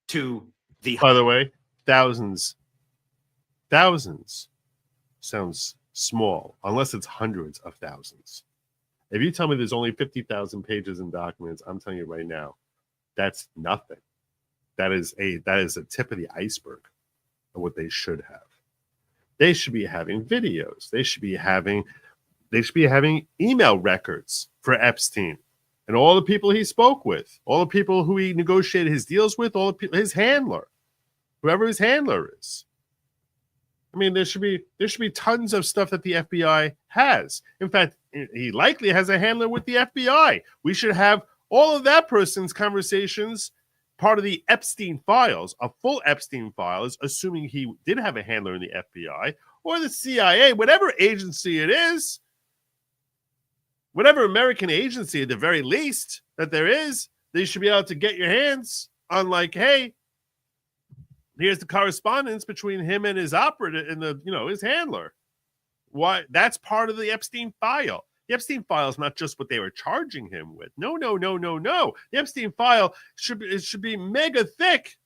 P: to the...
E: By the way, thousands sounds small, unless it's hundreds of thousands. If you tell me there's only 50,000 pages in documents, I'm telling you right now, that's nothing. That is a tip of the iceberg of what they should have. They should be having videos. They should be having email records for Epstein and all the people he spoke with, all the people who he negotiated his deals with, all the people, his handler, whoever his handler is. I mean, there should be tons of stuff that the FBI has. In fact, he likely has a handler with the FBI. We should have all of that person's conversations part of the Epstein files. A full Epstein file is assuming he did have a handler in the FBI or the CIA, whatever agency it is, whatever American agency at the very least that there is, they should be able to get your hands on, like, hey, here's the correspondence between him and his operative and his handler. Why? That's part of the Epstein file. The Epstein file is not just what they were charging him with. No. The Epstein file should be mega thick.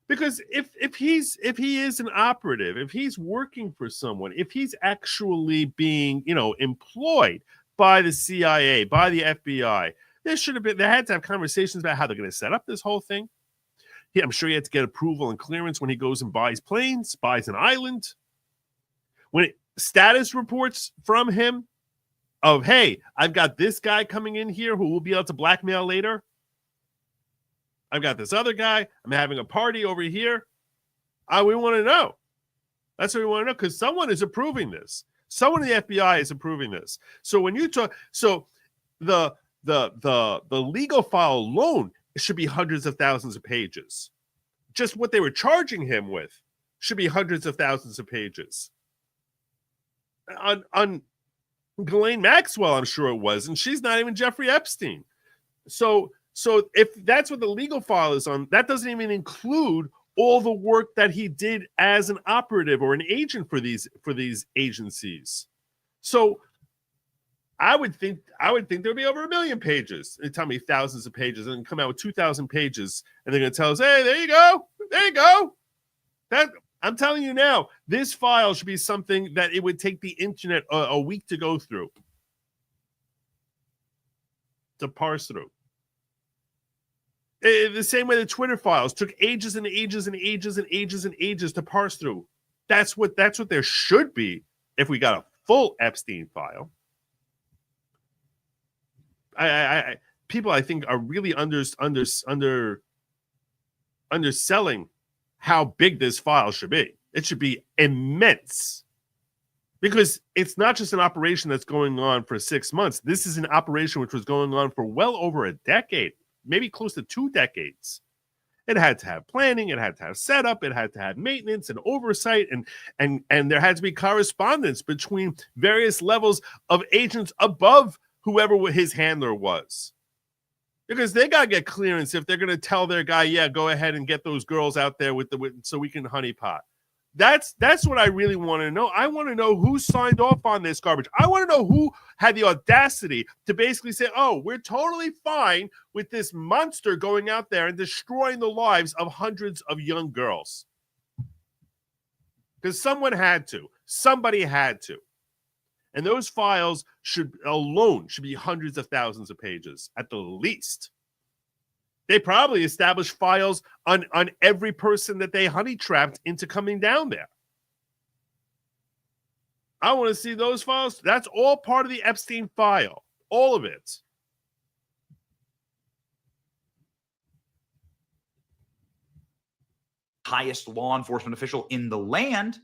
E: Because if he is an operative, if he's working for someone, if he's actually being, employed by the CIA, by the FBI, they had to have conversations about how they're going to set up this whole thing. I'm sure he had to get approval and clearance when he goes and buys planes, buys an island. Status reports from him of, hey, I've got this guy coming in here who will be able to blackmail later. I've got this other guy. I'm having a party over here. We want to know. That's what we want to know, because someone is approving this. Someone in the FBI is approving this. So when you talk, the legal file alone should be hundreds of thousands of pages. Just what they were charging him with should be hundreds of thousands of pages. On Ghislaine Maxwell, I'm sure it was, and she's not even Jeffrey Epstein. So if that's what the legal file is on, that doesn't even include all the work that he did as an operative or an agent for these agencies. So I would think there'd be over 1 million pages. They tell me thousands of pages and come out with 2,000 pages, and they're going to tell us, hey, there you go. That, I'm telling you now, this file should be something that it would take the internet a week to go through, to parse through. The same way the Twitter files took ages and ages and ages and ages and ages to parse through. That's what there should be if we got a full Epstein file. People, I think, are really underselling how big this file should be. It should be immense, because it's not just an operation that's going on for 6 months. This is an operation which was going on for well over a decade, maybe close to 2 decades. It had to have planning, it had to have setup, it had to have maintenance and oversight, and there had to be correspondence between various levels of agents above whoever his handler was. Because they got to get clearance if they're going to tell their guy, yeah, go ahead and get those girls out there so we can honeypot. That's what I really want to know. I want to know who signed off on this garbage. I want to know who had the audacity to basically say, oh, we're totally fine with this monster going out there and destroying the lives of hundreds of young girls. Because someone had to. Somebody had to. And those files should be hundreds of thousands of pages at the least. They probably established files on every person that they honey trapped into coming down there. I want to see those files. That's all part of the Epstein file. All of it.
P: Highest law enforcement official in the land.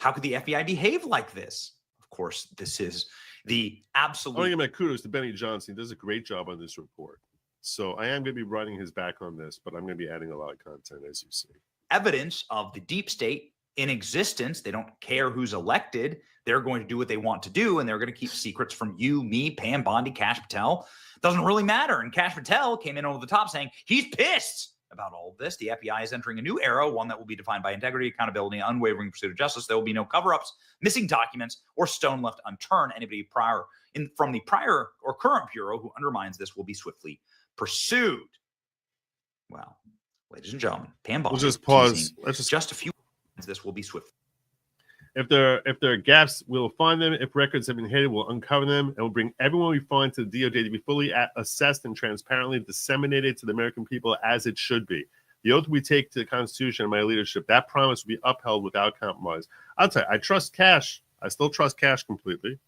P: How could the FBI behave like this? Of course, this is the absolute.
E: I want to give my kudos to Benny Johnson. He does a great job on this report. So I am going to be running his back on this, but I'm going to be adding a lot of content, as you see.
P: Evidence of the deep state in existence. They don't care who's elected. They're going to do what they want to do, and they're going to keep secrets from you, me, Pam Bondi, Kash Patel. Doesn't really matter. And Kash Patel came in over the top saying he's pissed about all of this. The FBI is entering a new era, one that will be defined by integrity, accountability, and unwavering pursuit of justice. There will be no cover-ups, missing documents, or stone left unturned. Anybody from the prior or current bureau who undermines this will be swiftly pursued. Well, ladies and gentlemen, Pam Bondi.
E: We'll just pause.
P: Let's just a few. This will be swift.
E: If there are gaps, we'll find them. If records have been hidden, we'll uncover them, and we'll bring everyone we find to the DOJ to be fully assessed and transparently disseminated to the American people as it should be. The oath we take to the Constitution and my leadership, that promise will be upheld without compromise. I'll tell you, I trust Kash. I still trust Kash completely.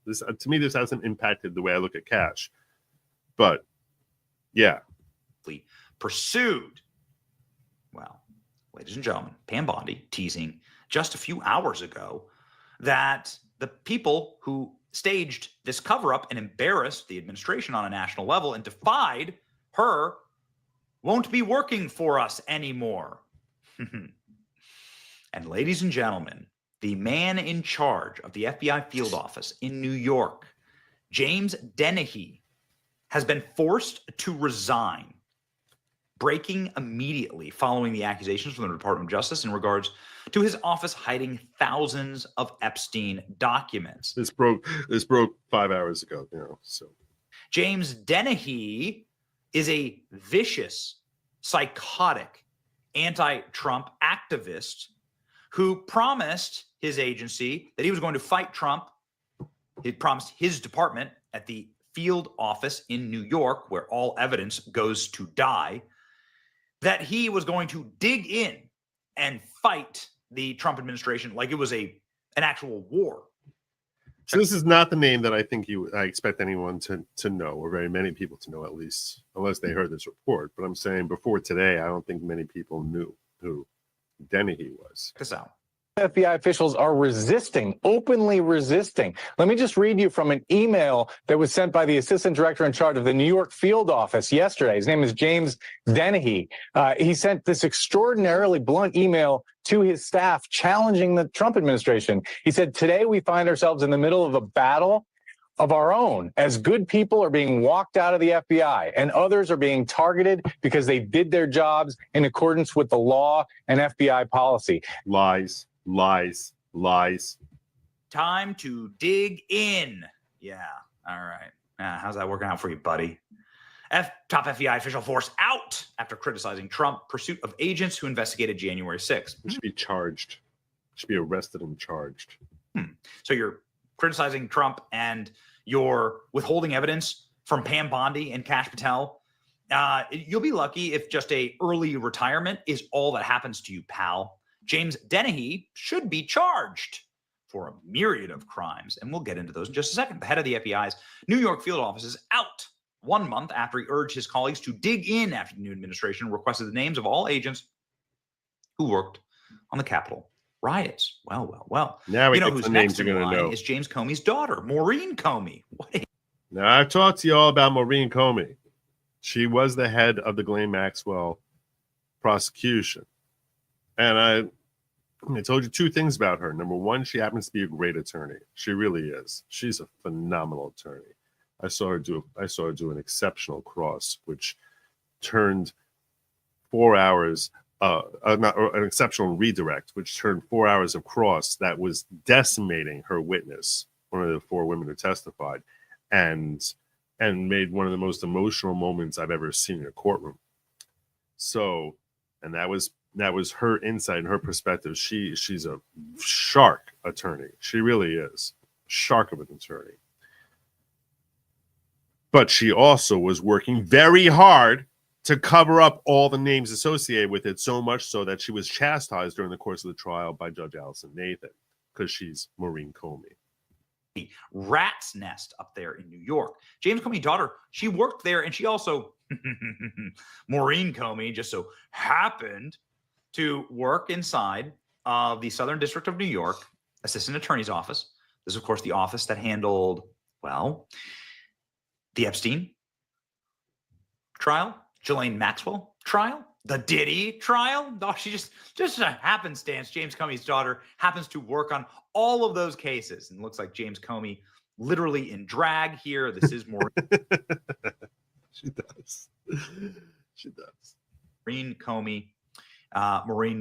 E: This, to me, this hasn't impacted the way I look at Kash. But, yeah.
P: Pursued. Well, ladies and gentlemen, Pam Bondi teasing just a few hours ago that the people who staged this cover-up and embarrassed the administration on a national level and defied her won't be working for us anymore. And ladies and gentlemen, the man in charge of the FBI field office in New York, James Dennehy, has been forced to resign, breaking immediately following the accusations from the Department of Justice in regards to his office hiding thousands of Epstein documents.
E: This broke 5 hours ago, so.
P: James Dennehy is a vicious, psychotic, anti-Trump activist who promised his agency that he was going to fight Trump. He promised his department at the field office in New York, where all evidence goes to die, that he was going to dig in and fight the Trump administration like it was an actual war.
E: So this is not the name that I think I expect anyone to know, or very many people to know, at least, unless they heard this report. But I'm saying before today, I don't think many people knew who Dennehy was.
P: Check this out.
Q: FBI officials are openly resisting. Let me just read you from an email that was sent by the assistant director in charge of the New York field office yesterday. His name is James Dennehy. He sent this extraordinarily blunt email to his staff challenging the Trump administration. He said, "Today we find ourselves in the middle of a battle of our own, as good people are being walked out of the FBI and others are being targeted because they did their jobs in accordance with the law and FBI policy."
E: Lies.
P: Time to dig in. Yeah. All right. How's that working out for you, buddy? Top FBI official force out after criticizing Trump pursuit of agents who investigated January 6th.
E: Should be charged. Should be arrested and charged.
P: So you're criticizing Trump and you're withholding evidence from Pam Bondi and Kash Patel. You'll be lucky if just a early retirement is all that happens to you, pal. James Dennehy should be charged for a myriad of crimes, and we'll get into those in just a second. The head of the FBI's New York field office is out 1 month after he urged his colleagues to dig in after the new administration and requested the names of all agents who worked on the Capitol riots. Well.
E: Now we
P: know
E: get
P: who's
E: the
P: next
E: names
P: in
E: you're going to
P: line
E: know.
P: is James Comey's daughter, Maureen Comey.
E: Now, I've talked to you all about Maureen Comey. She was the head of the Ghislaine Maxwell prosecution. And I told you two things about her. Number one, she happens to be a great attorney. She really is. She's a phenomenal attorney. I saw her do an exceptional cross, which turned 4 hours, an exceptional redirect, which turned 4 hours of cross that was decimating her witness, one of the 4 women who testified, and made one of the most emotional moments I've ever seen in a courtroom. So, and that was her insight and her perspective. She's a shark attorney. She really is. Shark of an attorney. But she also was working very hard to cover up all the names associated with it, so much so that she was chastised during the course of the trial by Judge Allison Nathan, because she's Maureen Comey.
P: Rat's nest up there in New York. James Comey's daughter, she worked there, and she also, Maureen Comey, just so happened to work inside of the Southern District of New York Assistant Attorney's Office. This is, of course, the office that handled, well, the Epstein trial, Ghislaine Maxwell trial, the Diddy trial. Oh, she just a happenstance. James Comey's daughter happens to work on all of those cases. And it looks like James Comey literally in drag here. This is more.
E: She does. She does.
P: Maureen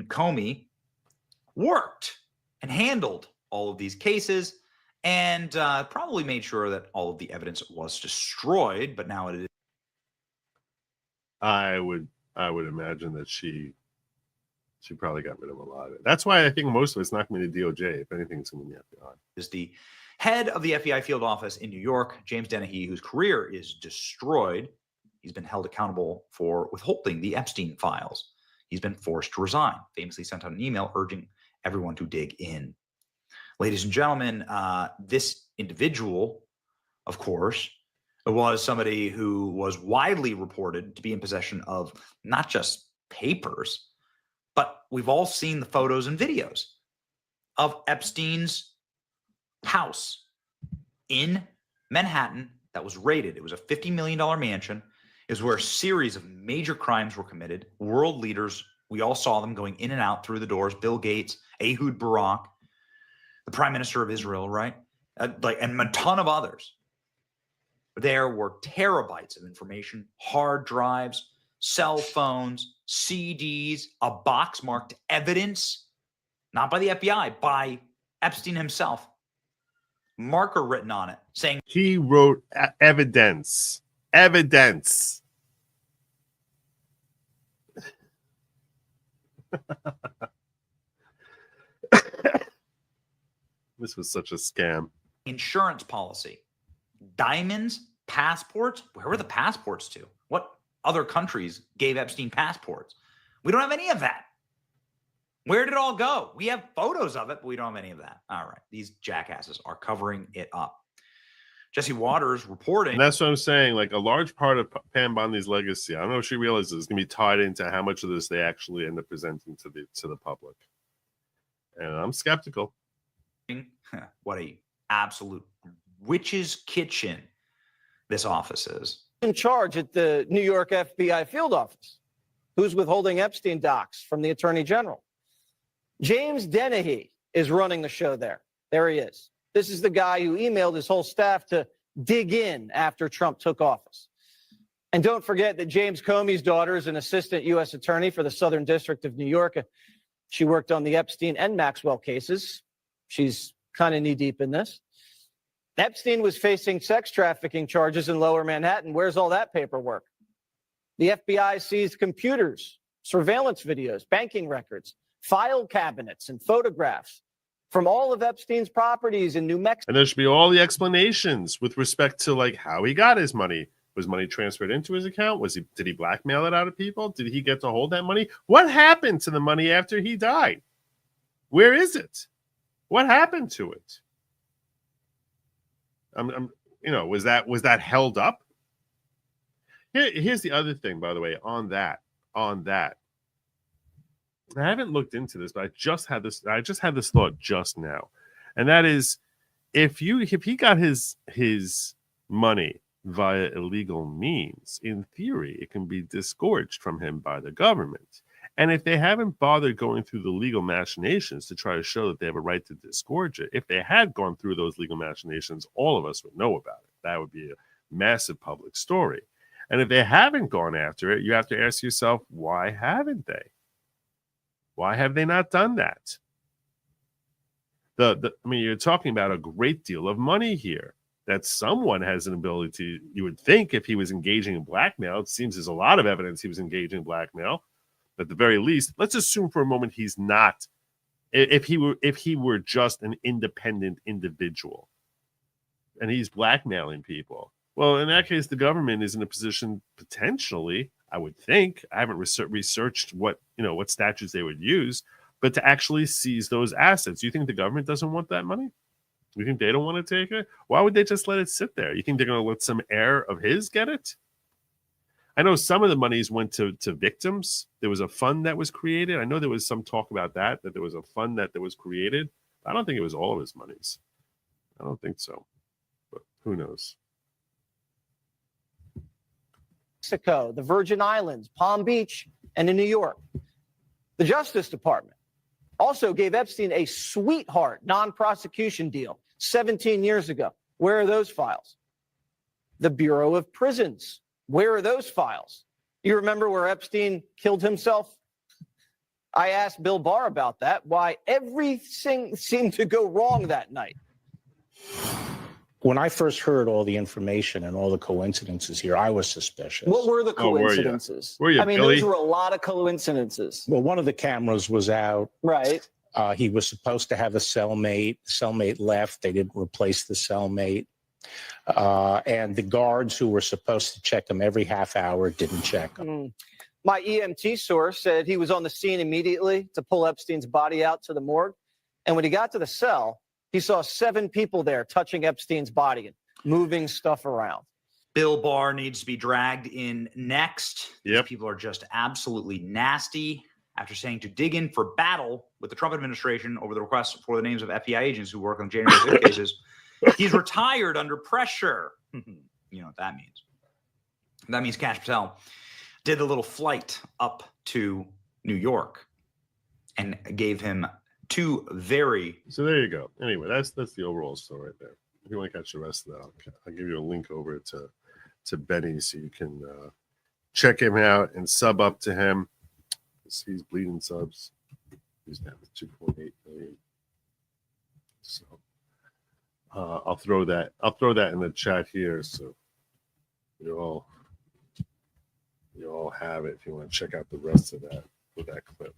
P: Comey worked and handled all of these cases and probably made sure that all of the evidence was destroyed. But now it is.
E: I would imagine that she probably got rid of a lot of it. That's why I think most of it's not going to be the DOJ. If anything, it's going to be the FBI.
P: Is the head of the FBI field office in New York, James Dennehy, whose career is destroyed. He's been held accountable for withholding the Epstein files. He's been forced to resign, famously sent out an email urging everyone to dig in. Ladies and gentlemen, this individual, of course, was somebody who was widely reported to be in possession of not just papers, but we've all seen the photos and videos of Epstein's house in Manhattan that was raided. It was a $50 million mansion. It was where a series of major crimes were committed. World leaders, we all saw them going in and out through the doors. Bill Gates, Ehud Barak, the Prime Minister of Israel, right? And a ton of others. There were terabytes of information, hard drives, cell phones, CDs, a box marked evidence, not by the FBI, by Epstein himself. Marker written on it saying
E: he wrote evidence. Evidence. This was such a scam.
P: Insurance policy. Diamonds, passports. Where were the passports to? What other countries gave Epstein passports? We don't have any of that. Where did it all go? We have photos of it, but we don't have any of that. All right. These jackasses are covering it up. Jesse Waters reporting.
E: And that's what I'm saying. Like a large part of Pam Bondi's legacy, I don't know if she realizes, is going to be tied into how much of this they actually end up presenting to the public. And I'm skeptical.
P: What a absolute witch's kitchen this office is.
R: In charge at the New York FBI field office, who's withholding Epstein docs from the Attorney General. James Dennehy is running the show there. There he is. This is the guy who emailed his whole staff to dig in after Trump took office. And don't forget that James Comey's daughter is an assistant U.S. attorney for the Southern District of New York. She worked on the Epstein and Maxwell cases. She's kind of knee-deep in this. Epstein was facing sex trafficking charges in Lower Manhattan. Where's all that paperwork? The FBI seized computers, surveillance videos, banking records, file cabinets, and photographs from all of Epstein's properties in New Mexico.
E: And there should be all the explanations with respect to like how he got his money. Was money transferred into his account? Did he blackmail it out of people? Did he get to hold that money? What happened to the money after he died? Where is it? What happened to it? Was that held up? Here's the other thing, by the way, on that. I haven't looked into this, but I just had this thought just now. And that is, if he got his money via illegal means, in theory, it can be disgorged from him by the government. And if they haven't bothered going through the legal machinations to try to show that they have a right to disgorge it, if they had gone through those legal machinations, all of us would know about it. That would be massive public story. And if they haven't gone after it, you have to ask yourself, why haven't they? Why have they not done that? I mean, you're talking about a great deal of money here that someone has an ability to, you would think if he was engaging in blackmail, it seems there's a lot of evidence he was engaging in blackmail. At the very least, let's assume for a moment he's not. If he were just an independent individual and he's blackmailing people, well, in that case, the government is in a position potentially, I would think, I haven't researched what statutes they would use, but to actually seize those assets. You think the government doesn't want that money? You think they don't want to take it? Why would they just let it sit there? You think they're going to let some heir of his get it? I know some of the monies went to victims. There was a fund that was created. I know there was some talk about that there was a fund that was created. I don't think it was all of his monies. I don't think so, but who knows?
R: Mexico, the Virgin Islands, Palm Beach, and in New York. The Justice Department also gave Epstein a sweetheart non-prosecution deal 17 years ago. Where are those files? The Bureau of Prisons. Where are those files? You remember where Epstein killed himself? I asked Bill Barr about that, why everything seemed to go wrong that night.
S: When I first heard all the information and all the coincidences here, I was suspicious.
R: What were the coincidences?
E: Were you,
R: I mean,
E: Billy?
R: those were a lot of coincidences.
S: Well, one of the cameras was out.
R: Right.
S: He was supposed to have a cellmate. The cellmate left. They didn't replace the cellmate. And the guards who were supposed to check him every half hour didn't check him.
R: My EMT source said he was on the scene immediately to pull Epstein's body out to the morgue. And when he got to the cell, he saw 7 people there touching Epstein's body and moving stuff around.
P: Bill Barr needs to be dragged in next.
E: Yep.
P: These people are just absolutely nasty. After saying to dig in for battle with the Trump administration over the request for the names of FBI agents who work on January 6 cases, he's retired under pressure. You know what that means. That means Kash Patel did the little flight up to New York and gave him 2 very...
E: So there you go. Anyway, that's the overall story right there. If you want to catch the rest of that, I'll give you a link over to Benny so you can check him out and sub up to him. He's bleeding subs. He's down to 2.8 million. So I'll throw that in the chat here so you all have it if you want to check out the rest of that with that clip.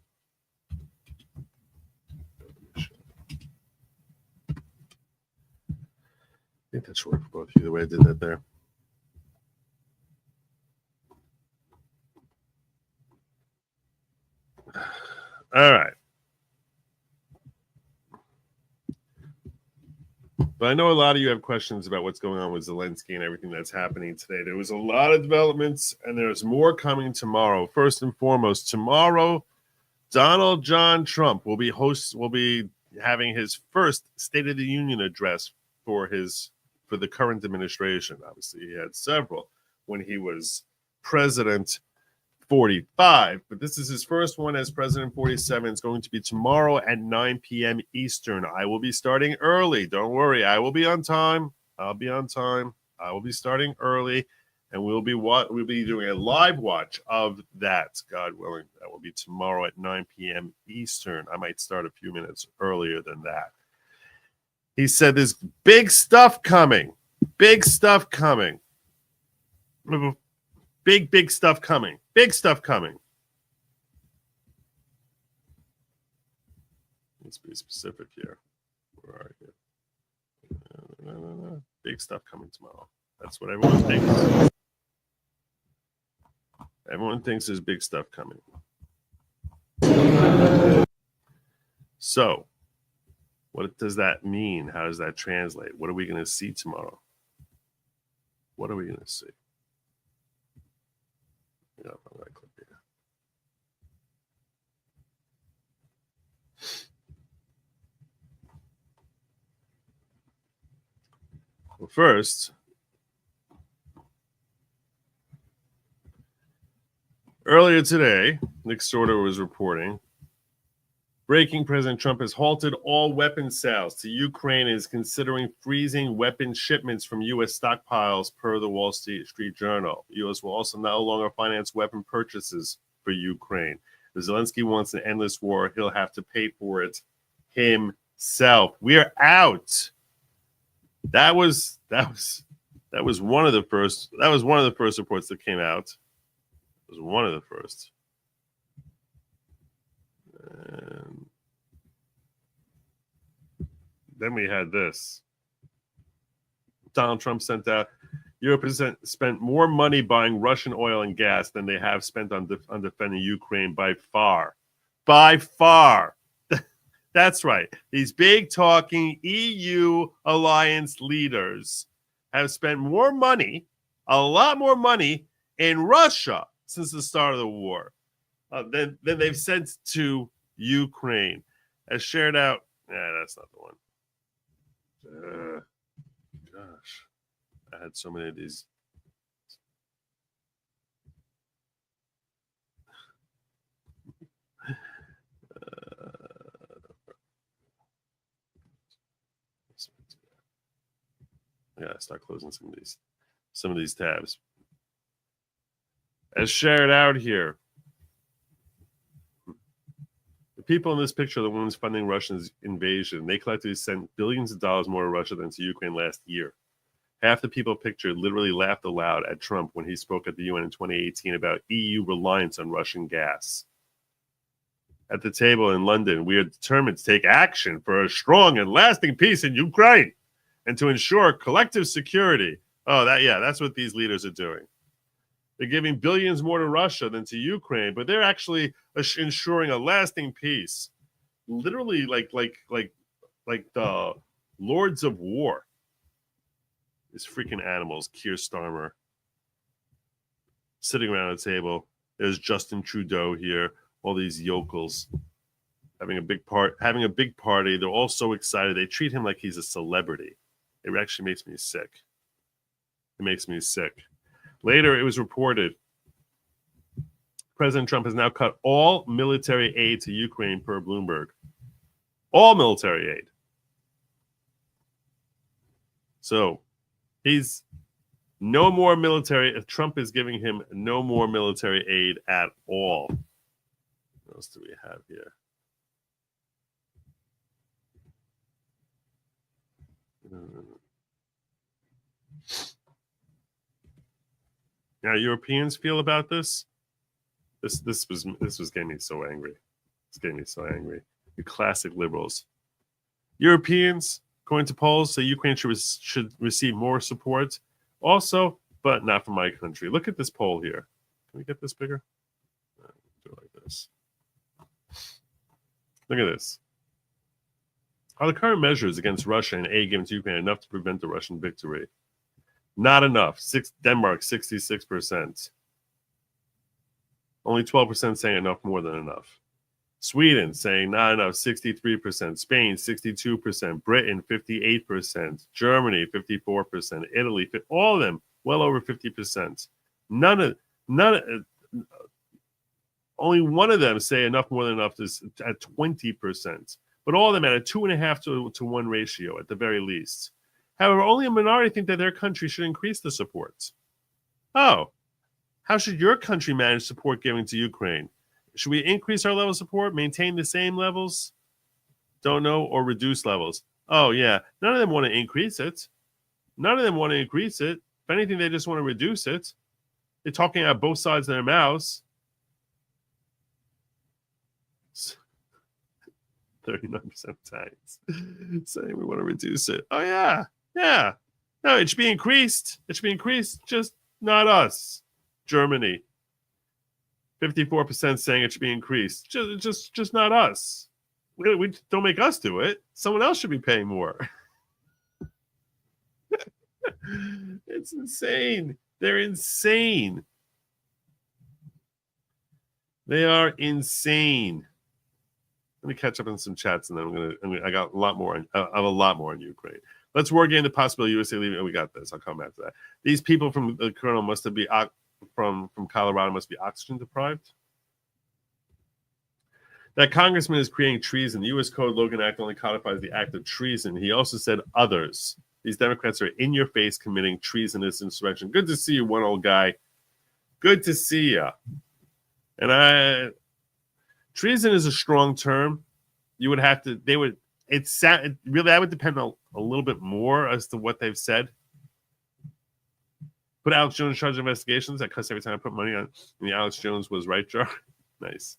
E: I think that should work for both of you the way I did that there. All right. But I know a lot of you have questions about what's going on with Zelensky and everything that's happening today. There was a lot of developments, and there's more coming tomorrow. First and foremost, tomorrow, Donald John Trump will be having his first State of the Union address for the current administration. Obviously, he had several when he was president 45, but this is his first one as president 47. It's going to be tomorrow at 9 p.m. Eastern. I will be starting early. Don't worry, I will be on time. I'll be on time. I will be starting early, and we'll be doing a live watch of that, God willing. That will be tomorrow at 9 p.m. Eastern. I might start a few minutes earlier than that. He said there's big stuff coming. Big stuff coming. Big stuff coming. Big stuff coming. Let's be specific here. Where are you? No. Big stuff coming tomorrow. That's what everyone thinks. Everyone thinks there's big stuff coming. So, what does that mean? How does that translate? What are we going to see tomorrow? What are we going to see? Yeah, I'm going to click here. Well, first, earlier today, Nick Sordo was reporting Breaking: President Trump has halted all weapon sales to Ukraine and is considering freezing weapon shipments from U.S. stockpiles, per the Wall Street Journal. The U.S. will also no longer finance weapon purchases for Ukraine. If Zelensky wants an endless war, he'll have to pay for it himself. We are out. That was one of the first. That was one of the first reports that came out. It was one of the first. And then we had this. Donald Trump sent out, Europe has spent more money buying Russian oil and gas than they have spent on defending Ukraine by far. By far. That's right. These big talking EU alliance leaders have spent more money, a lot more money, in Russia since the start of the war than they've sent to Ukraine. As shared out, that's not the one. Gosh, I had so many of these. I gotta start closing some of these tabs. As shared out here, the people in this picture are the ones funding Russia's invasion. They collectively sent billions of dollars more to Russia than to Ukraine last year. Half the people pictured literally laughed aloud at Trump when he spoke at the UN in 2018 about EU reliance on Russian gas. At the table in London, we are determined to take action for a strong and lasting peace in Ukraine and to ensure collective security. Oh, that's what these leaders are doing. They're giving billions more to Russia than to Ukraine, but they're actually ensuring a lasting peace. Literally, like the lords of war. These freaking animals. Keir Starmer sitting around a table. There's Justin Trudeau here. All these yokels having a big party. They're all so excited. They treat him like he's a celebrity. It actually makes me sick. It makes me sick. Later, it was reported President Trump has now cut all military aid to Ukraine, per Bloomberg. All military aid. So he's no more military. Trump is giving him no more military aid at all. What else do we have here? Now, Europeans feel about this. This was getting me so angry. It's getting me so angry. You classic liberals. Europeans, according to polls, say Ukraine should receive more support. Also, but not from my country. Look at this poll here. Can we get this bigger? Do it like this. Look at this. Are the current measures against Russia and aid given to Ukraine enough to prevent the Russian victory? Not enough. Denmark, 66%. Only 12% saying enough, more than enough. Sweden saying not enough, 63%. Spain, 62%. Britain, 58%. Germany, 54%. Italy, all of them, well over 50%. Only one of them say enough, more than enough is at 20%. But all of them at a 2.5 to 1 ratio at the very least. However, only a minority think that their country should increase the support. Oh, how should your country manage support giving to Ukraine? Should we increase our level of support, maintain the same levels? Don't know, or reduce levels? Oh, yeah. None of them want to increase it. None of them want to increase it. If anything, they just want to reduce it. They're talking out both sides of their mouths. 39% of Italians saying we want to reduce it. Oh, yeah. Yeah. No, it should be increased. It should be increased, just not us. Germany. 54% saying it should be increased. Just not us. We don't make us do it. Someone else should be paying more. It's insane. They're insane. They are insane. Let me catch up on some chats, and then I got a lot more. I have a lot more on Ukraine. Let's war game the possibility USA leaving. Oh, we got this. I'll come back to that. These people from the Colonel must be from Colorado must be oxygen deprived. That congressman is creating treason. The U.S. Code Logan Act only codifies the act of treason. He also said others. These Democrats are in your face committing treasonous insurrection. Good to see you, one old guy. Good to see you. And treason is a strong term. You would have to, really, I would depend on a little bit more as to what they've said. Put Alex Jones in charge of investigations. That cuts every time I put money on the Alex Jones was right jar. Nice.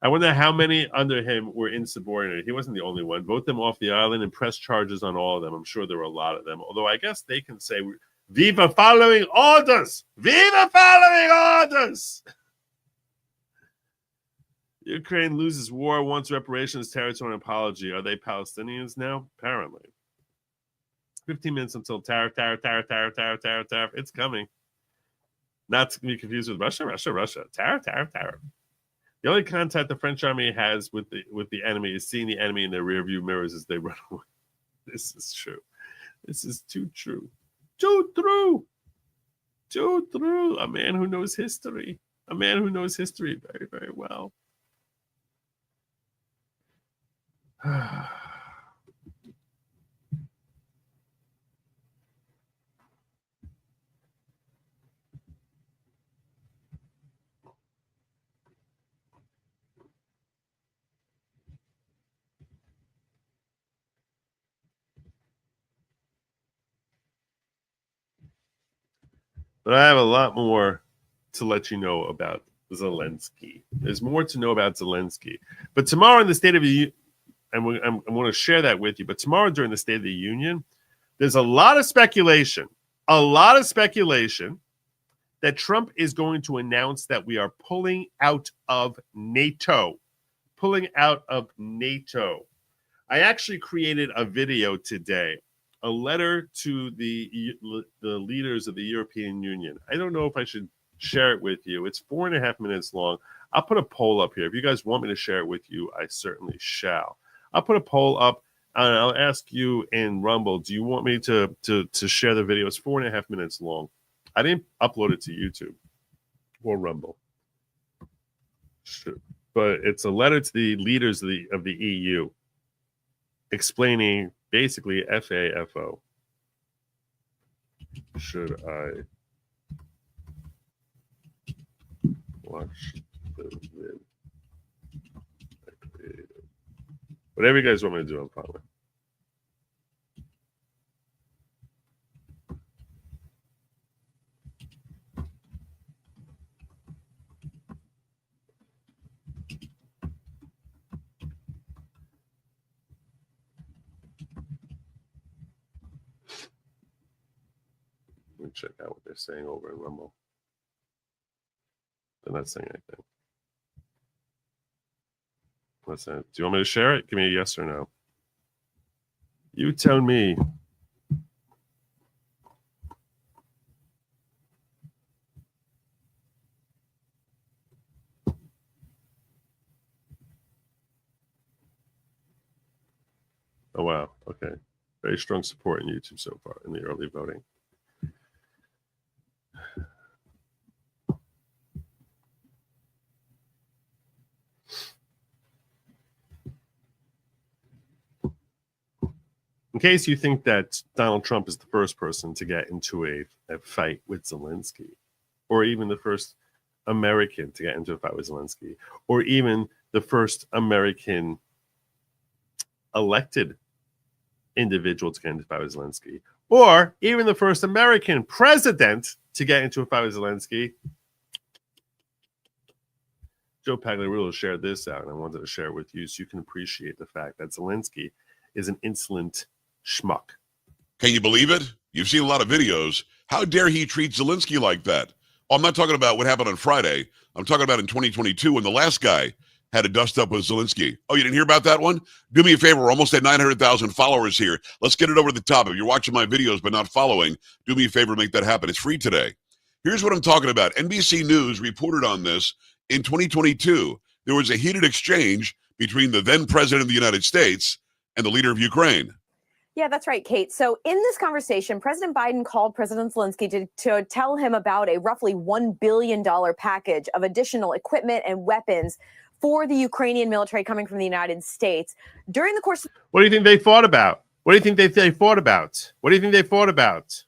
E: I wonder how many under him were insubordinate. He wasn't the only one. Vote them off the island and press charges on all of them. I'm sure there were a lot of them. Although I guess they can say, Viva following orders! Viva following orders! Ukraine loses war, wants reparations, territory, and apology. Are they Palestinians now? Apparently. 15 minutes until tariff. It's coming. Not to be confused with Russia. Tariff. The only contact the French army has with the enemy is seeing the enemy in their rearview mirrors as they run away. This is true. This is too true. Too true. A man who knows history. A man who knows history very, very well. But I have a lot more to let you know about Zelensky. There's more to know about Zelensky. But tomorrow in the State of the Union, I'm going to share that with you. But tomorrow during the State of the Union, there's a lot of speculation that Trump is going to announce that we are pulling out of NATO. I actually created a video today, a letter to the leaders of the European Union. I don't know if I should share it with you. It's 4.5 minutes long. I'll put a poll up here. If you guys want me to share it with you, I certainly shall. I'll put a poll up and I'll ask you in Rumble, do you want me to share the video? It's 4.5 minutes long. I didn't upload it to YouTube or Rumble. But it's a letter to the leaders of the EU explaining basically FAFO. Should I watch the vid? Whatever you guys want me to do, I'm fine with. Let me check out what they're saying over in Rumble. They're not saying anything. Listen, do you want me to share it? Give me a yes or no. You tell me. Oh, wow. Okay. Very strong support in YouTube so far in the early voting. In case you think that Donald Trump is the first person to get into a fight with Zelensky, or even the first American to get into a fight with Zelensky, or even the first American elected individual to get into a fight with Zelensky, or even the first American president to get into a fight with Zelensky, Joe Pagliarulo shared this out, and I wanted to share it with you so you can appreciate the fact that Zelensky is an insolent schmuck.
T: Can you believe it? You've seen a lot of videos. How dare he treat Zelensky like that? Oh, I'm not talking about what happened on Friday. I'm talking about in 2022 when the last guy had a dust up with Zelensky. Oh, you didn't hear about that one? Do me a favor. We're almost at 900,000 followers here. Let's get it over the top. If you're watching my videos but not following, do me a favor, make that happen. It's free today. Here's what I'm talking about. NBC News reported on this in 2022. There was a heated exchange between the then president of the United States and the leader of Ukraine.
U: Yeah, that's right, Kate. So in this conversation, President Biden called President Zelensky to tell him about a roughly $1 billion package of additional equipment and weapons for the Ukrainian military coming from the United States. During the course of—
E: What do you think they fought about? What do you think they fought about? What do you think they fought about?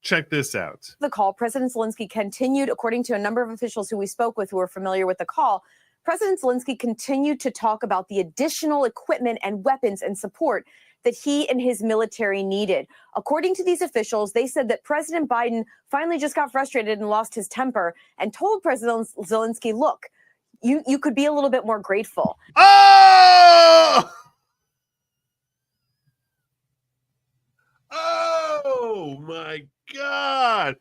E: Check this out.
U: The call, President Zelensky continued, according to a number of officials who we spoke with who are familiar with the call, President Zelensky continued to talk about the additional equipment and weapons and support that he and his military needed. According to these officials, they said that President Biden finally just got frustrated and lost his temper and told President Zelensky, look, you could be a little bit more grateful.
E: Oh! Oh my God.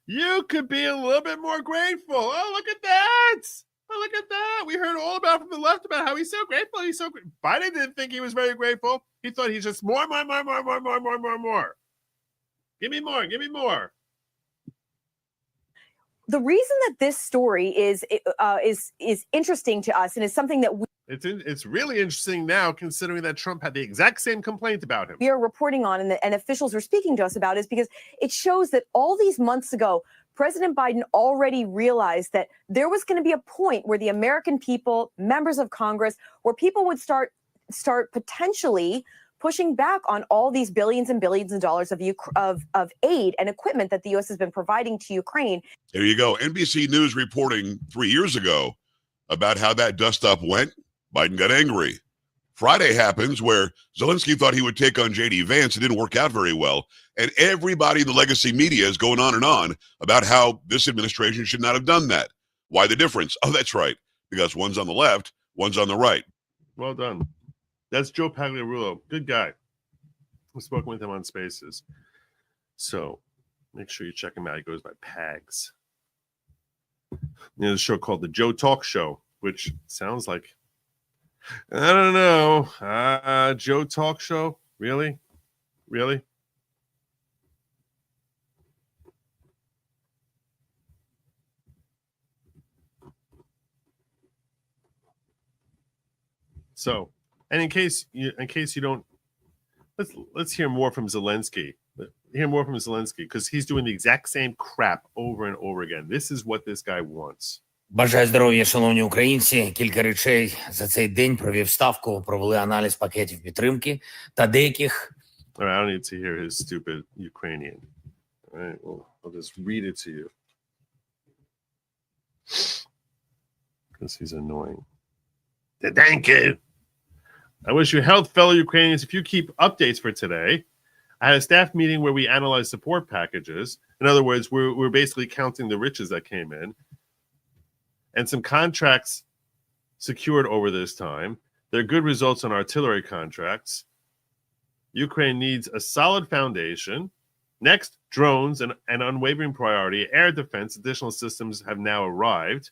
E: You could be a little bit more grateful. Oh, look at that. Oh, look at that. We heard all about from the left about how he's so grateful. He's so grateful. Biden didn't think he was very grateful. He thought he's just more. Give me more. Give me more.
U: The reason that this story is interesting to us and is something that
E: It's really interesting now, considering that Trump had the exact same complaint about him.
U: we are reporting on and officials are speaking to us about is because it shows that all these months ago, President Biden already realized that there was going to be a point where the American people, members of Congress, where people would start potentially pushing back on all these billions and billions of dollars of aid and equipment that the U.S. has been providing to Ukraine.
T: There you go. NBC News reporting 3 years ago about how that dust-up went. Biden got angry. Friday happens where Zelensky thought he would take on J.D. Vance. It didn't work out very well. And everybody in the legacy media is going on and on about how this administration should not have done that. Why the difference? Oh, that's right. Because one's on the left, one's on the right.
E: Well done. That's Joe Pagliarulo. Good guy. I've spoken with him on Spaces. So make sure you check him out. He goes by Pags. There's a show called The Joe Talk Show, which sounds like, I don't know. Joe Talk Show? Really? Really? So, and in case you don't, let's hear more from Zelensky. Hear more from Zelensky because he's doing the exact same crap over and over again. This is what this guy wants.
B: Бажаю здоров'я, шановні українці. Кілька речей за цей день провів ставку, провели аналіз пакетів підтримки та деяких.
E: All right, I don't need to hear his stupid Ukrainian. All right, well, I'll just read it to you because he's annoying. Thank you. I wish you health, fellow Ukrainians. If you keep updates for today, I had a staff meeting where we analyzed support packages. In other words, we're basically counting the riches that came in and some contracts secured over this time. There are good results on artillery contracts. Ukraine needs a solid foundation. Next, drones and unwavering priority. Air defense, additional systems have now arrived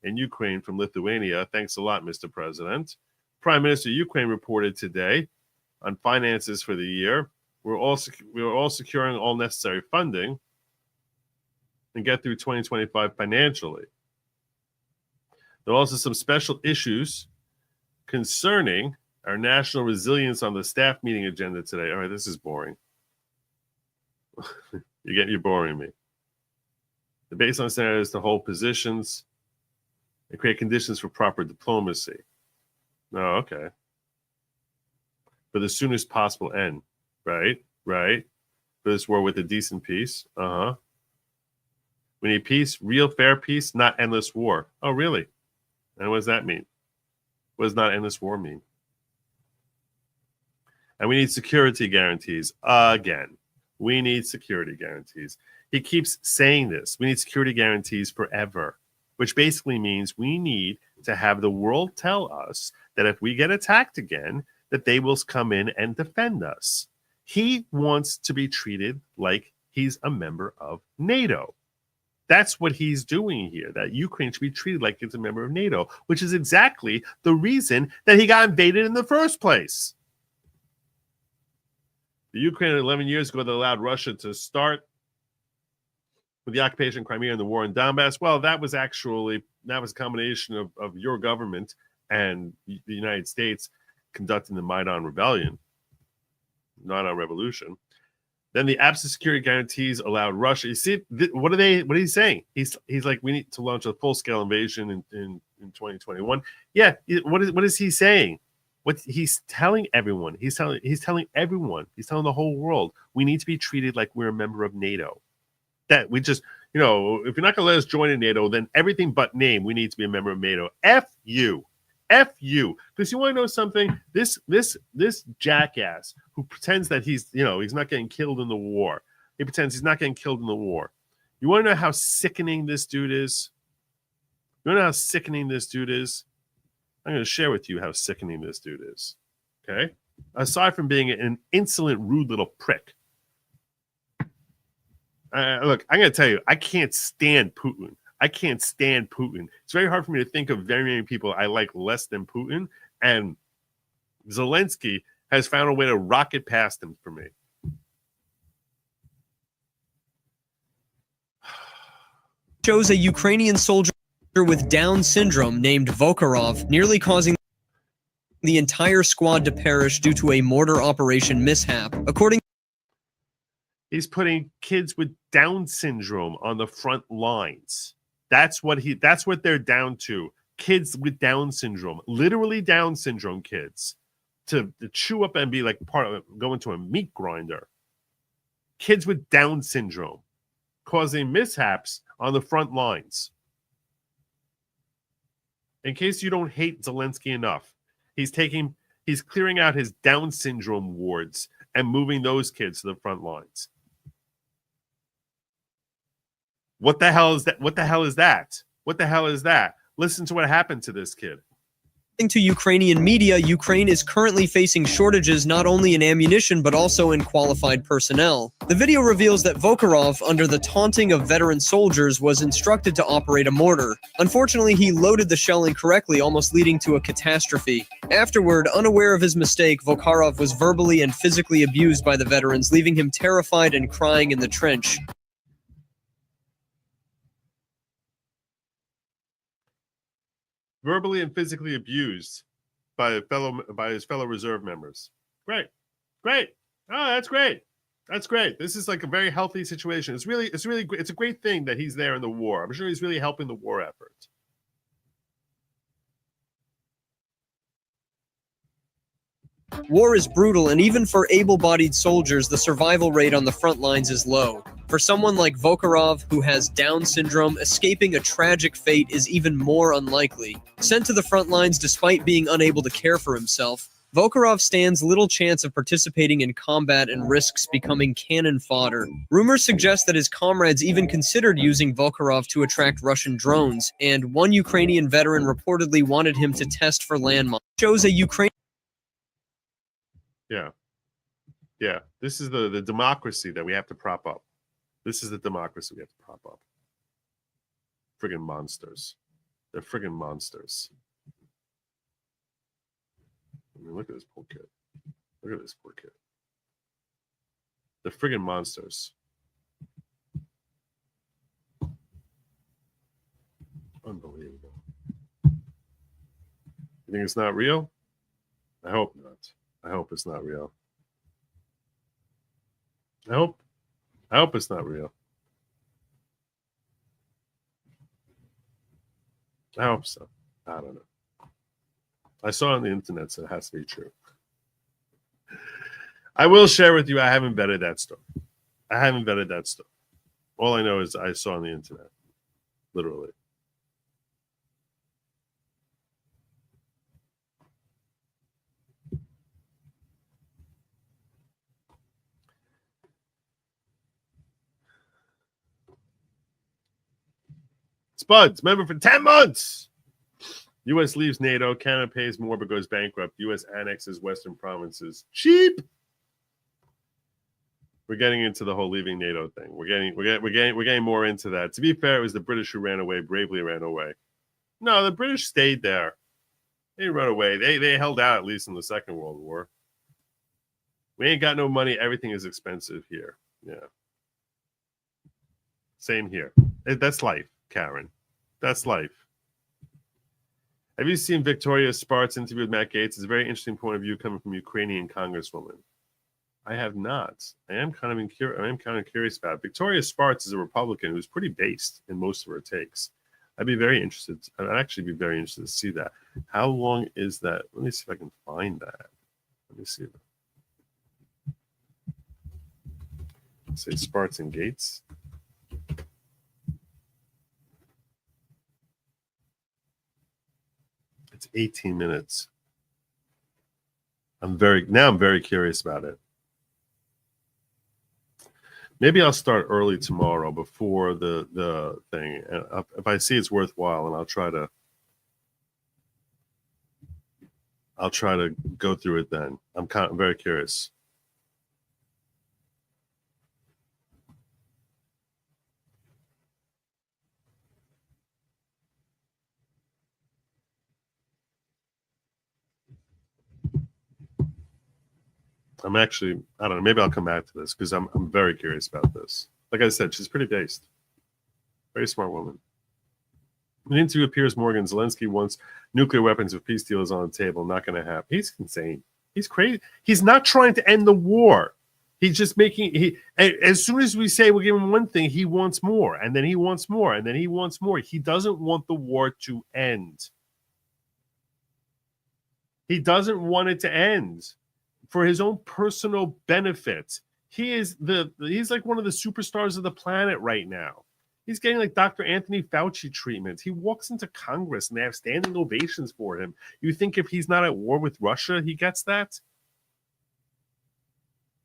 E: in Ukraine from Lithuania. Thanks a lot, Mr. President. Prime Minister of Ukraine reported today on finances for the year. We're all securing all necessary funding and get through 2025 financially. There are also some special issues concerning our national resilience on the staff meeting agenda today. All right, this is boring. You're boring me. The baseline scenario is to hold positions and create conditions for proper diplomacy. Oh, okay. For the soonest possible end, right? For this war with a decent peace. We need peace, real fair peace, not endless war. Oh, really? And what does that mean? What does not endless war mean? And we need security guarantees. Again, we need security guarantees. He keeps saying this. We need security guarantees forever, which basically means we need to have the world tell us that if we get attacked again, that they will come in and defend us. He wants to be treated like he's a member of NATO. That's what he's doing here, that Ukraine should be treated like it's a member of NATO, which is exactly the reason that he got invaded in the first place. The Ukraine 11 years ago that allowed Russia to start with the occupation of Crimea and the war in Donbass. Well, that was a combination of your government and the United States conducting the Maidan Rebellion, Maidan Revolution. Then the absent security guarantees allowed Russia. You see, what are they? What are he saying? He's like, we need to launch a full scale invasion in 2021. Yeah. What is he saying? What he's telling everyone? He's telling everyone. He's telling the whole world. We need to be treated like we're a member of NATO. That we just, if you're not going to let us join in NATO, then everything but name, we need to be a member of NATO. F you. Because you want to know something? This jackass who pretends that he's not getting killed in the war. He pretends he's not getting killed in the war. You want to know how sickening this dude is? You want to know how sickening this dude is? I'm going to share with you how sickening this dude is. Okay? Aside from being an insolent, rude little prick. Look, I'm going to tell you, I can't stand Putin. It's very hard for me to think of very many people I like less than Putin. And Zelensky has found a way to rocket past him for me.
A: Shows a Ukrainian soldier with Down syndrome named Vokarov nearly causing the entire squad to perish due to a mortar operation mishap.
E: He's putting kids with Down syndrome on the front lines. That's what they're down to. Kids with Down syndrome, literally Down syndrome kids, to chew up and be like go into a meat grinder. Kids with Down syndrome causing mishaps on the front lines. In case you don't hate Zelensky enough, he's clearing out his Down syndrome wards and moving those kids to the front lines. What the hell is that? What the hell is that? Listen to what happened to this kid.
A: According to Ukrainian media, Ukraine is currently facing shortages not only in ammunition but also in qualified personnel. The video reveals that Vokarov, under the taunting of veteran soldiers, was instructed to operate a mortar. Unfortunately, he loaded the shell incorrectly, almost leading to a catastrophe. Afterward, unaware of his mistake, Vokarov was verbally and physically abused by the veterans, leaving him terrified and crying in the trench.
E: Verbally and physically abused by his fellow reserve members. Great. Oh, that's great. This is like a very healthy situation. It's a great thing that he's there in the war. I'm sure he's really helping the war effort.
A: War is brutal, and even for able-bodied soldiers, the survival rate on the front lines is low. For someone like Vokarov, who has Down syndrome, escaping a tragic fate is even more unlikely. Sent to the front lines despite being unable to care for himself, Vokarov stands little chance of participating in combat and risks becoming cannon fodder. Rumors suggest that his comrades even considered using Vokarov to attract Russian drones, and one Ukrainian veteran reportedly wanted him to test for landmines. Shows a Ukrainian
E: Yeah. This is the democracy that we have to prop up. Friggin' monsters. They're friggin' monsters. I mean, look at this poor kid. They're friggin' monsters. Unbelievable. You think it's not real? I hope not. I hope it's not real. I hope it's not real. I hope so. I don't know. I saw it on the internet, so it has to be true. I will share with you, I haven't vetted that story. All I know is I saw on the internet. Literally. Spuds, member for 10 months. U.S. leaves NATO. Canada pays more but goes bankrupt. U.S. annexes Western provinces. Cheap. We're getting into the whole leaving NATO thing. We're getting more into that. To be fair, it was the British who ran away, bravely ran away. No, the British stayed there. They didn't run away. They held out, at least in the Second World War. We ain't got no money. Everything is expensive here. Yeah. Same here. That's life, Karen. That's life. Have you seen Victoria Spartz interview with Matt Gaetz? It's a very interesting point of view coming from Ukrainian congresswoman. I have not. I am kind of curious about it. Victoria Spartz is a Republican who's pretty based in most of her takes. I'd actually be very interested to see that. How long is that? Let me see if I can find that. Let me see. Say Spartz and Gates. It's 18 minutes. I'm very curious about it. Maybe I'll start early tomorrow before the thing. If I see it's worthwhile, and I'll try to go through it then. I'm very curious. I don't know, maybe I'll come back to this because I'm very curious about this. Like I said, she's pretty based. Very smart woman. In an interview with Piers Morgan, Zelensky wants nuclear weapons if peace deal is on the table. Not going to happen. He's insane. He's crazy. He's not trying to end the war. He's just as soon as we say we'll give him one thing, he wants more. And then he wants more. And then he wants more. He doesn't want the war to end. He doesn't want it to end for his own personal benefit. He's like one of the superstars of the planet right now. He's getting like Dr. Anthony Fauci treatment. He walks into Congress and they have standing ovations for him. You think if he's not at war with Russia, he gets that?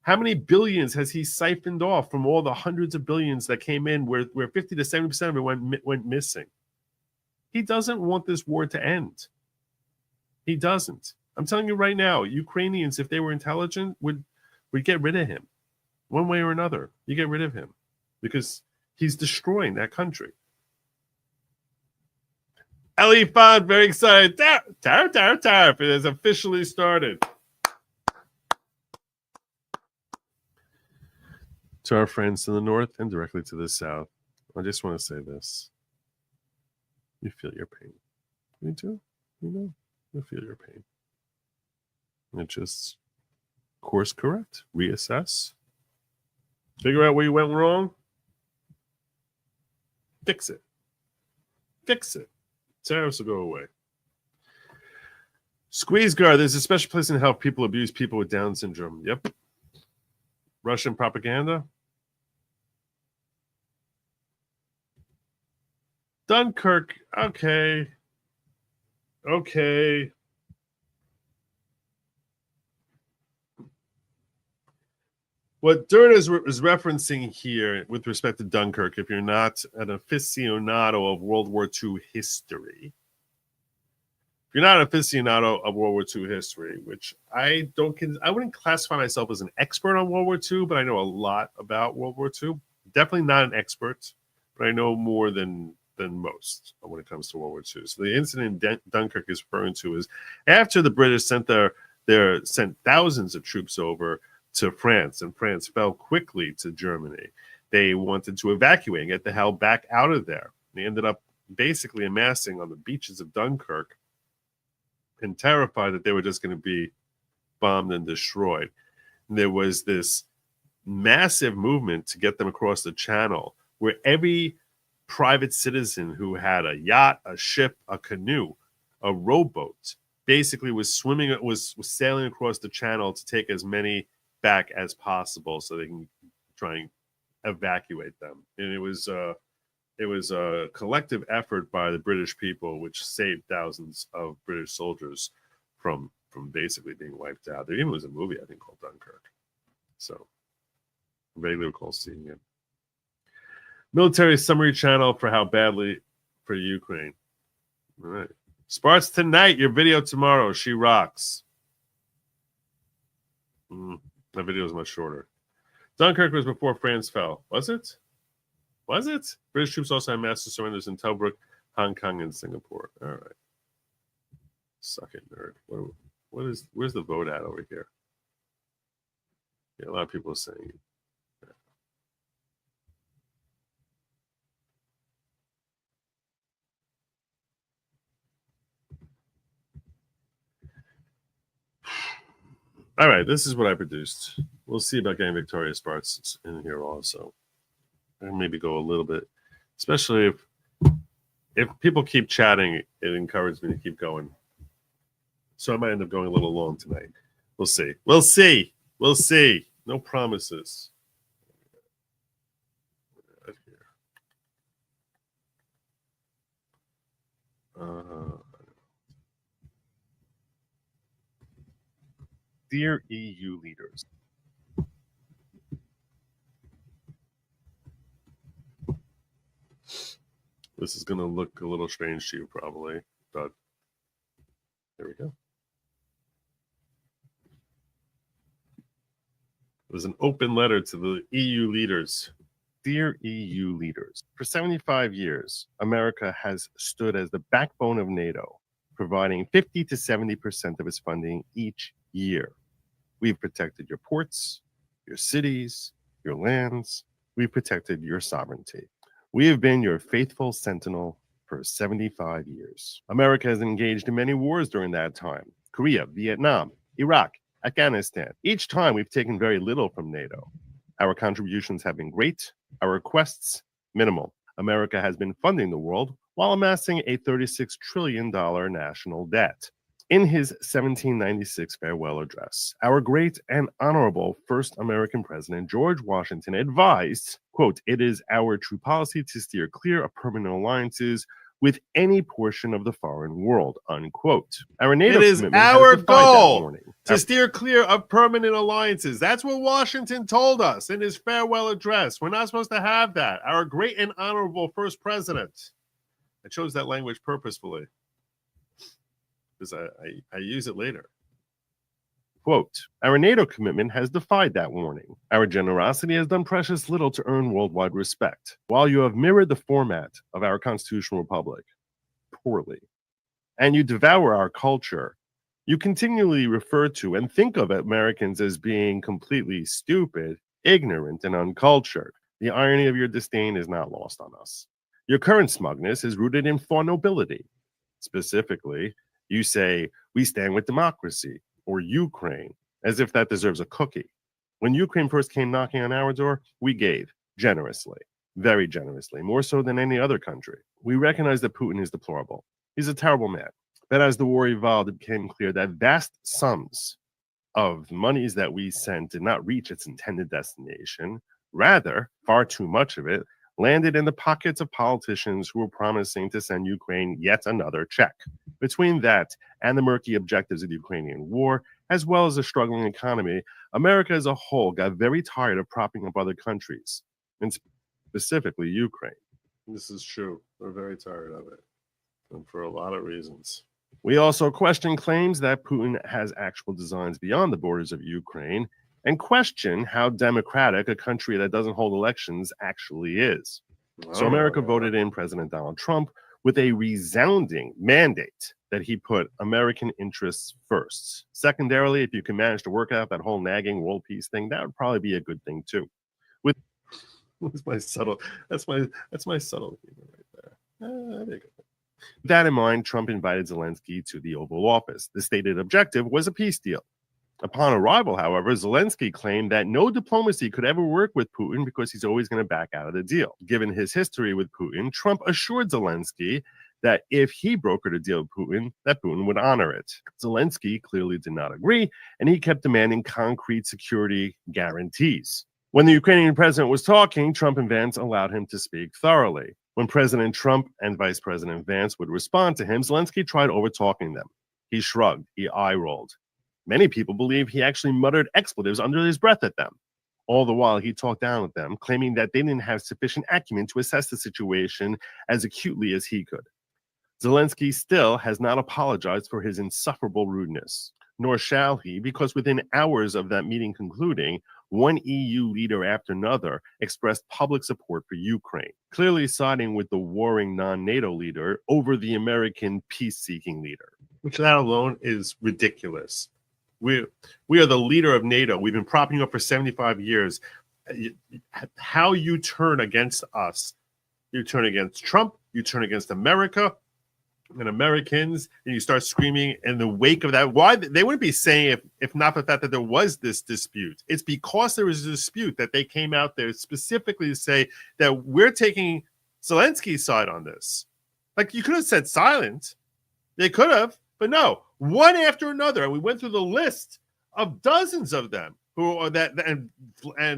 E: How many billions has he siphoned off from all the hundreds of billions that came in where 50 to 70% of it went missing? He doesn't want this war to end. He doesn't. I'm telling you right now, Ukrainians, if they were intelligent, would get rid of him. One way or another, you get rid of him because he's destroying that country. Ellie Font, very excited. Tariff. It has officially started. To our friends to the north and directly to the south, I just want to say this. You feel your pain. Me too. You feel your pain. And just course correct, reassess, figure out where you went wrong, fix it. Tariffs will go away. Squeeze guard, there's a special place in help people abuse people with Down syndrome. Yep. Russian propaganda. Dunkirk, okay. What Dirt is referencing here with respect to Dunkirk, if you're not an aficionado of World War II history, which I wouldn't classify myself as an expert on World War II, but I know a lot about World War II. Definitely not an expert, but I know more than most when it comes to World War II. So the incident in Dunkirk is referring to is after the British sent thousands of troops over to France, and France fell quickly to Germany. They wanted to evacuate and get the hell back out of there. They ended up basically amassing on the beaches of Dunkirk and terrified that they were just going to be bombed and destroyed. And there was this massive movement to get them across the channel where every private citizen who had a yacht, a ship, a canoe, a rowboat basically was sailing across the channel to take as many back as possible so they can try and evacuate them. And it was a collective effort by the British people, which saved thousands of British soldiers from basically being wiped out. There even was a movie, I think, called Dunkirk. So I vaguely recall seeing it. Military summary channel for how badly for Ukraine. All right. Spartz tonight, your video tomorrow. She rocks. That video is much shorter. Dunkirk was before France fell. Was it? British troops also had massive surrenders in Tobruk, Hong Kong, and Singapore. All right. Suck it, nerd. Where's the vote at over here? Yeah, a lot of people are saying it. All right, this is what I produced. We'll see about getting Victoria Spartz in here also. And maybe go a little bit, especially if people keep chatting, it encourages me to keep going. So I might end up going a little long tonight. We'll see. We'll see. We'll see. No promises. Dear EU leaders. This is going to look a little strange to you probably, but there we go. It was an open letter to the EU leaders. Dear EU leaders, for 75 years, America has stood as the backbone of NATO, providing 50 to 70% of its funding each year. We've protected your ports, your cities, your lands. We've protected your sovereignty. We have been your faithful sentinel for 75 years. America has engaged in many wars during that time: Korea, Vietnam, Iraq, Afghanistan. Each time we've taken very little from NATO. Our contributions have been great, our requests minimal. America has been funding the world while amassing a $36 trillion national debt. In his 1796 farewell address, our great and honorable first American president, George Washington, advised, quote, "It is our true policy to steer clear of permanent alliances with any portion of the foreign world," unquote. Our NATO it is commitment has our defied that goal warning. to steer clear of permanent alliances. That's what Washington told us in his farewell address. We're not supposed to have that. Our great and honorable first president. I chose that language purposefully because I use it later. Quote, "Our NATO commitment has defied that warning. Our generosity has done precious little to earn worldwide respect. While you have mirrored the format of our constitutional republic poorly, and you devour our culture, you continually refer to and think of Americans as being completely stupid, ignorant, and uncultured. The irony of your disdain is not lost on us. Your current smugness is rooted in faux nobility. Specifically, you say, 'We stand with democracy,' or Ukraine, as if that deserves a cookie. When Ukraine first came knocking on our door, we gave generously, very generously, more so than any other country. We recognize that Putin is deplorable. He's a terrible man. But as the war evolved, it became clear that vast sums of monies that we sent did not reach its intended destination. Rather, far too much of it landed in the pockets of politicians who were promising to send Ukraine yet another check. Between that and the murky objectives of the Ukrainian war, as well as a struggling economy, America as a whole got very tired of propping up other countries, and specifically Ukraine. This is true. We're very tired of it, and for a lot of reasons. We also question claims that Putin has actual designs beyond the borders of Ukraine, and question how democratic a country that doesn't hold elections actually is. So America voted in President Donald Trump with a resounding mandate that he put American interests first. Secondarily, if you can manage to work out that whole nagging world peace thing, that would probably be a good thing too. With that's my subtle humor right there. There you go. With that in mind, Trump invited Zelensky to the Oval Office. The stated objective was a peace deal. Upon arrival, however, Zelensky claimed that no diplomacy could ever work with Putin because he's always going to back out of the deal. Given his history with Putin, Trump assured Zelensky that if he brokered a deal with Putin, that Putin would honor it. Zelensky clearly did not agree, and he kept demanding concrete security guarantees. When the Ukrainian president was talking, Trump and Vance allowed him to speak thoroughly. When President Trump and Vice President Vance would respond to him, Zelensky tried over-talking them. He shrugged, he eye-rolled. Many people believe he actually muttered expletives under his breath at them. All the while, he talked down at them, claiming that they didn't have sufficient acumen to assess the situation as acutely as he could. Zelensky still has not apologized for his insufferable rudeness, nor shall he, because within hours of that meeting concluding, one EU leader after another expressed public support for Ukraine, clearly siding with the warring non-NATO leader over the American peace-seeking leader. Which that alone is ridiculous. We are the leader of NATO. We've been propping you up for 75 years. How you turn against us, you turn against Trump, you turn against America, and Americans, and you start screaming in the wake of that. Why they wouldn't be saying if not for the fact that there was this dispute. It's because there was a dispute that they came out there specifically to say that we're taking Zelensky's side on this. Like, you could have said silent. They could have, but no, one after another. And we went through the list of dozens of them who are that, and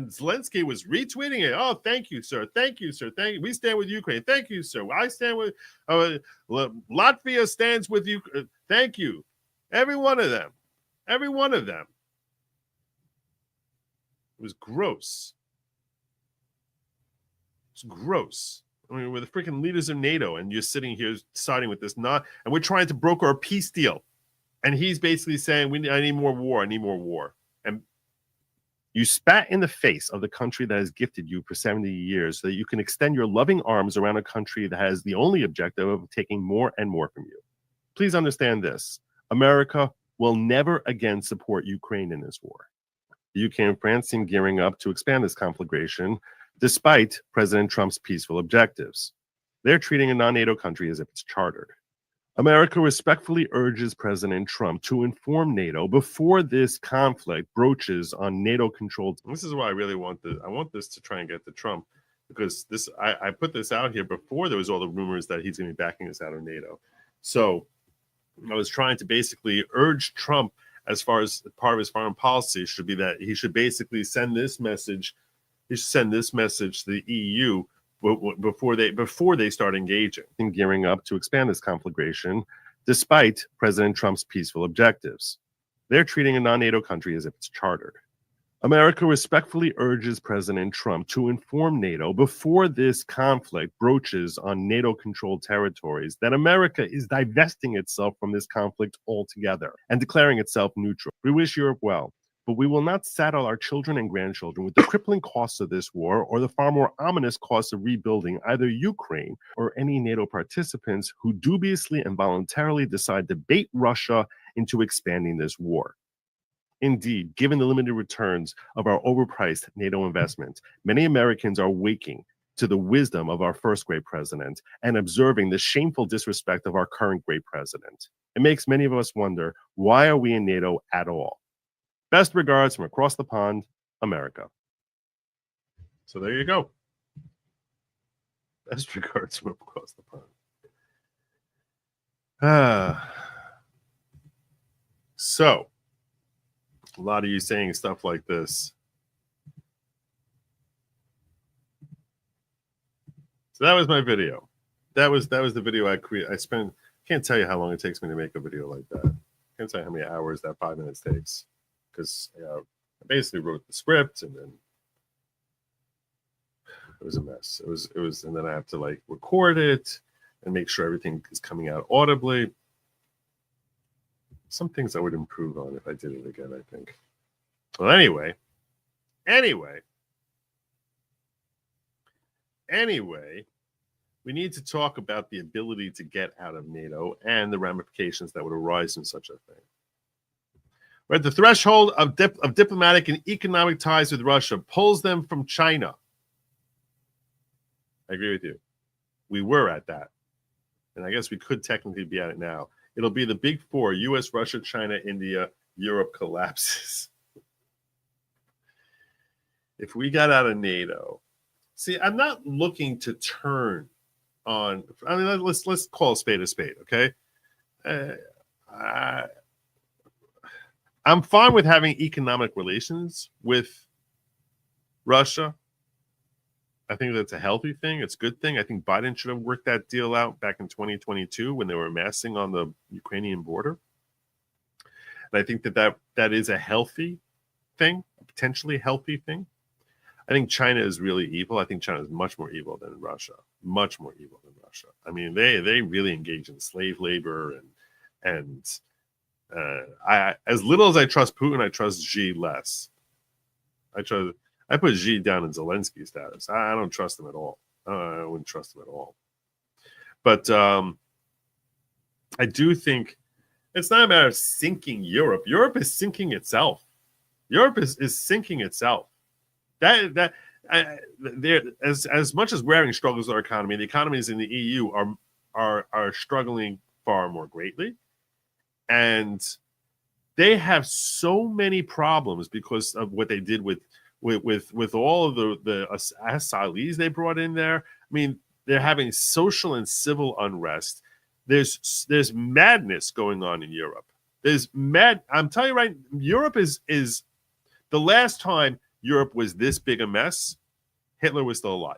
E: Zelensky was retweeting it. Oh, thank you, sir. Thank you, sir. Thank you. We stand with Ukraine. Thank you, sir. I stand with Latvia stands with you. Thank you. Every one of them. Every one of them. It was gross. It's gross. I mean, we're the freaking leaders of NATO, and you're sitting here siding with this and we're trying to broker a peace deal. And he's basically saying, I need more war. I need more war. And you spat in the face of the country that has gifted you for 70 years so that you can extend your loving arms around a country that has the only objective of taking more and more from you. Please understand this. America will never again support Ukraine in this war. The UK and France seem gearing up to expand this conflagration despite President Trump's peaceful objectives. They're treating a non-NATO country as if it's chartered. America respectfully urges President Trump to inform NATO before this conflict broaches on NATO-controlled. This is why I really want this. I want this to try and get to Trump, because this I put this out here before there was all the rumors that he's going to be backing us out of NATO. So I was trying to basically urge Trump, as far as part of his foreign policy should be, that he should basically send this message. He should send this message to the EU before they start engaging and gearing up to expand this conflagration, despite President Trump's peaceful objectives. They're treating a non-NATO country as if it's chartered. America respectfully urges President Trump to inform NATO before this conflict broaches on NATO-controlled territories that America is divesting itself from this conflict altogether and declaring itself neutral. We wish Europe well, but we will not saddle our children and grandchildren with the crippling costs of this war or the far more ominous costs of rebuilding either Ukraine or any NATO participants who dubiously and voluntarily decide to bait Russia into expanding this war. Indeed, given the limited returns of our overpriced NATO investment, many Americans are waking to the wisdom of our first great president and observing the shameful disrespect of our current great president. It makes many of us wonder, why are we in NATO at all? Best regards from across the pond, America. So there you go. Best regards from across the pond. So, a lot of you saying stuff like this. So that was my video. That was the video I created. Can't tell you how long it takes me to make a video like that. Can't tell you how many hours that 5 minutes takes. Because I basically wrote the script, and then it was a mess. It was, and then I have to like record it and make sure everything is coming out audibly. Some things I would improve on if I did it again, I think. Well, anyway, we need to talk about the ability to get out of NATO and the ramifications that would arise from such a thing. We're at the threshold of diplomatic and economic ties with Russia, pulls them from China. I agree with you. We were at that. And I guess we could technically be at it now. It'll be the big four: US, Russia, China, India. Europe collapses. If we got out of NATO, see, I'm not looking to turn on. I mean, let's call a spade, okay? I'm fine with having economic relations with Russia. I think that's a healthy thing. It's a good thing. I think Biden should have worked that deal out back in 2022 when they were amassing on the Ukrainian border. And I think that is a healthy thing, a potentially healthy thing. I think China is really evil. I think China is much more evil than Russia. Much more evil than Russia. I mean, they really engage in slave labor and I, as little as I trust Putin, I trust Xi less. I put Xi down in Zelensky status. I don't trust him at all. I wouldn't trust him at all. But I do think it's not a matter of sinking Europe. Europe is sinking itself. Europe is sinking itself. As much as we're having struggles with our economy, the economies in the EU are struggling far more greatly. And they have so many problems because of what they did with all of the asylees they brought in there. I mean, they're having social and civil unrest. There's madness going on in Europe. I'm telling you right, Europe is the last time Europe was this big a mess, Hitler was still alive.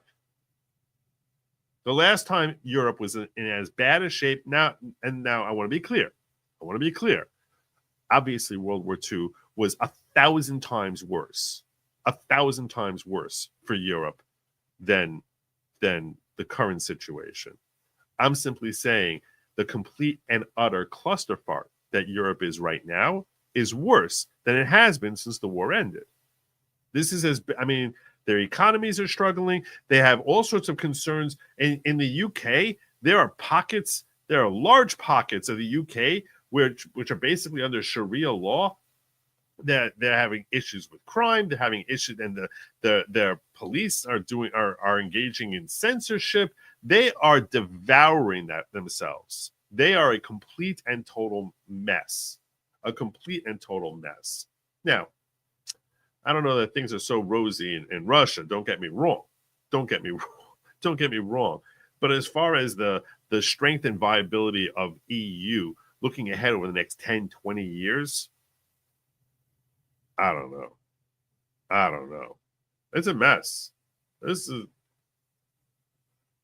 E: The last time Europe was in as bad a shape now I want to be clear. Obviously, World War II was 1,000 times worse. 1,000 times worse for Europe than the current situation. I'm simply saying the complete and utter clusterfuck that Europe is right now is worse than it has been since the war ended. Their economies are struggling. They have all sorts of concerns. In the UK, there are large pockets of the UK which are basically under Sharia law. They're having issues with crime. They're having issues, and their police are engaging in censorship. They are devouring that themselves. They are a complete and total mess. Now, I don't know that things are so rosy in Russia. Don't get me wrong. But as far as the strength and viability of EU looking ahead over the next 10, 20 years, I don't know. It's a mess.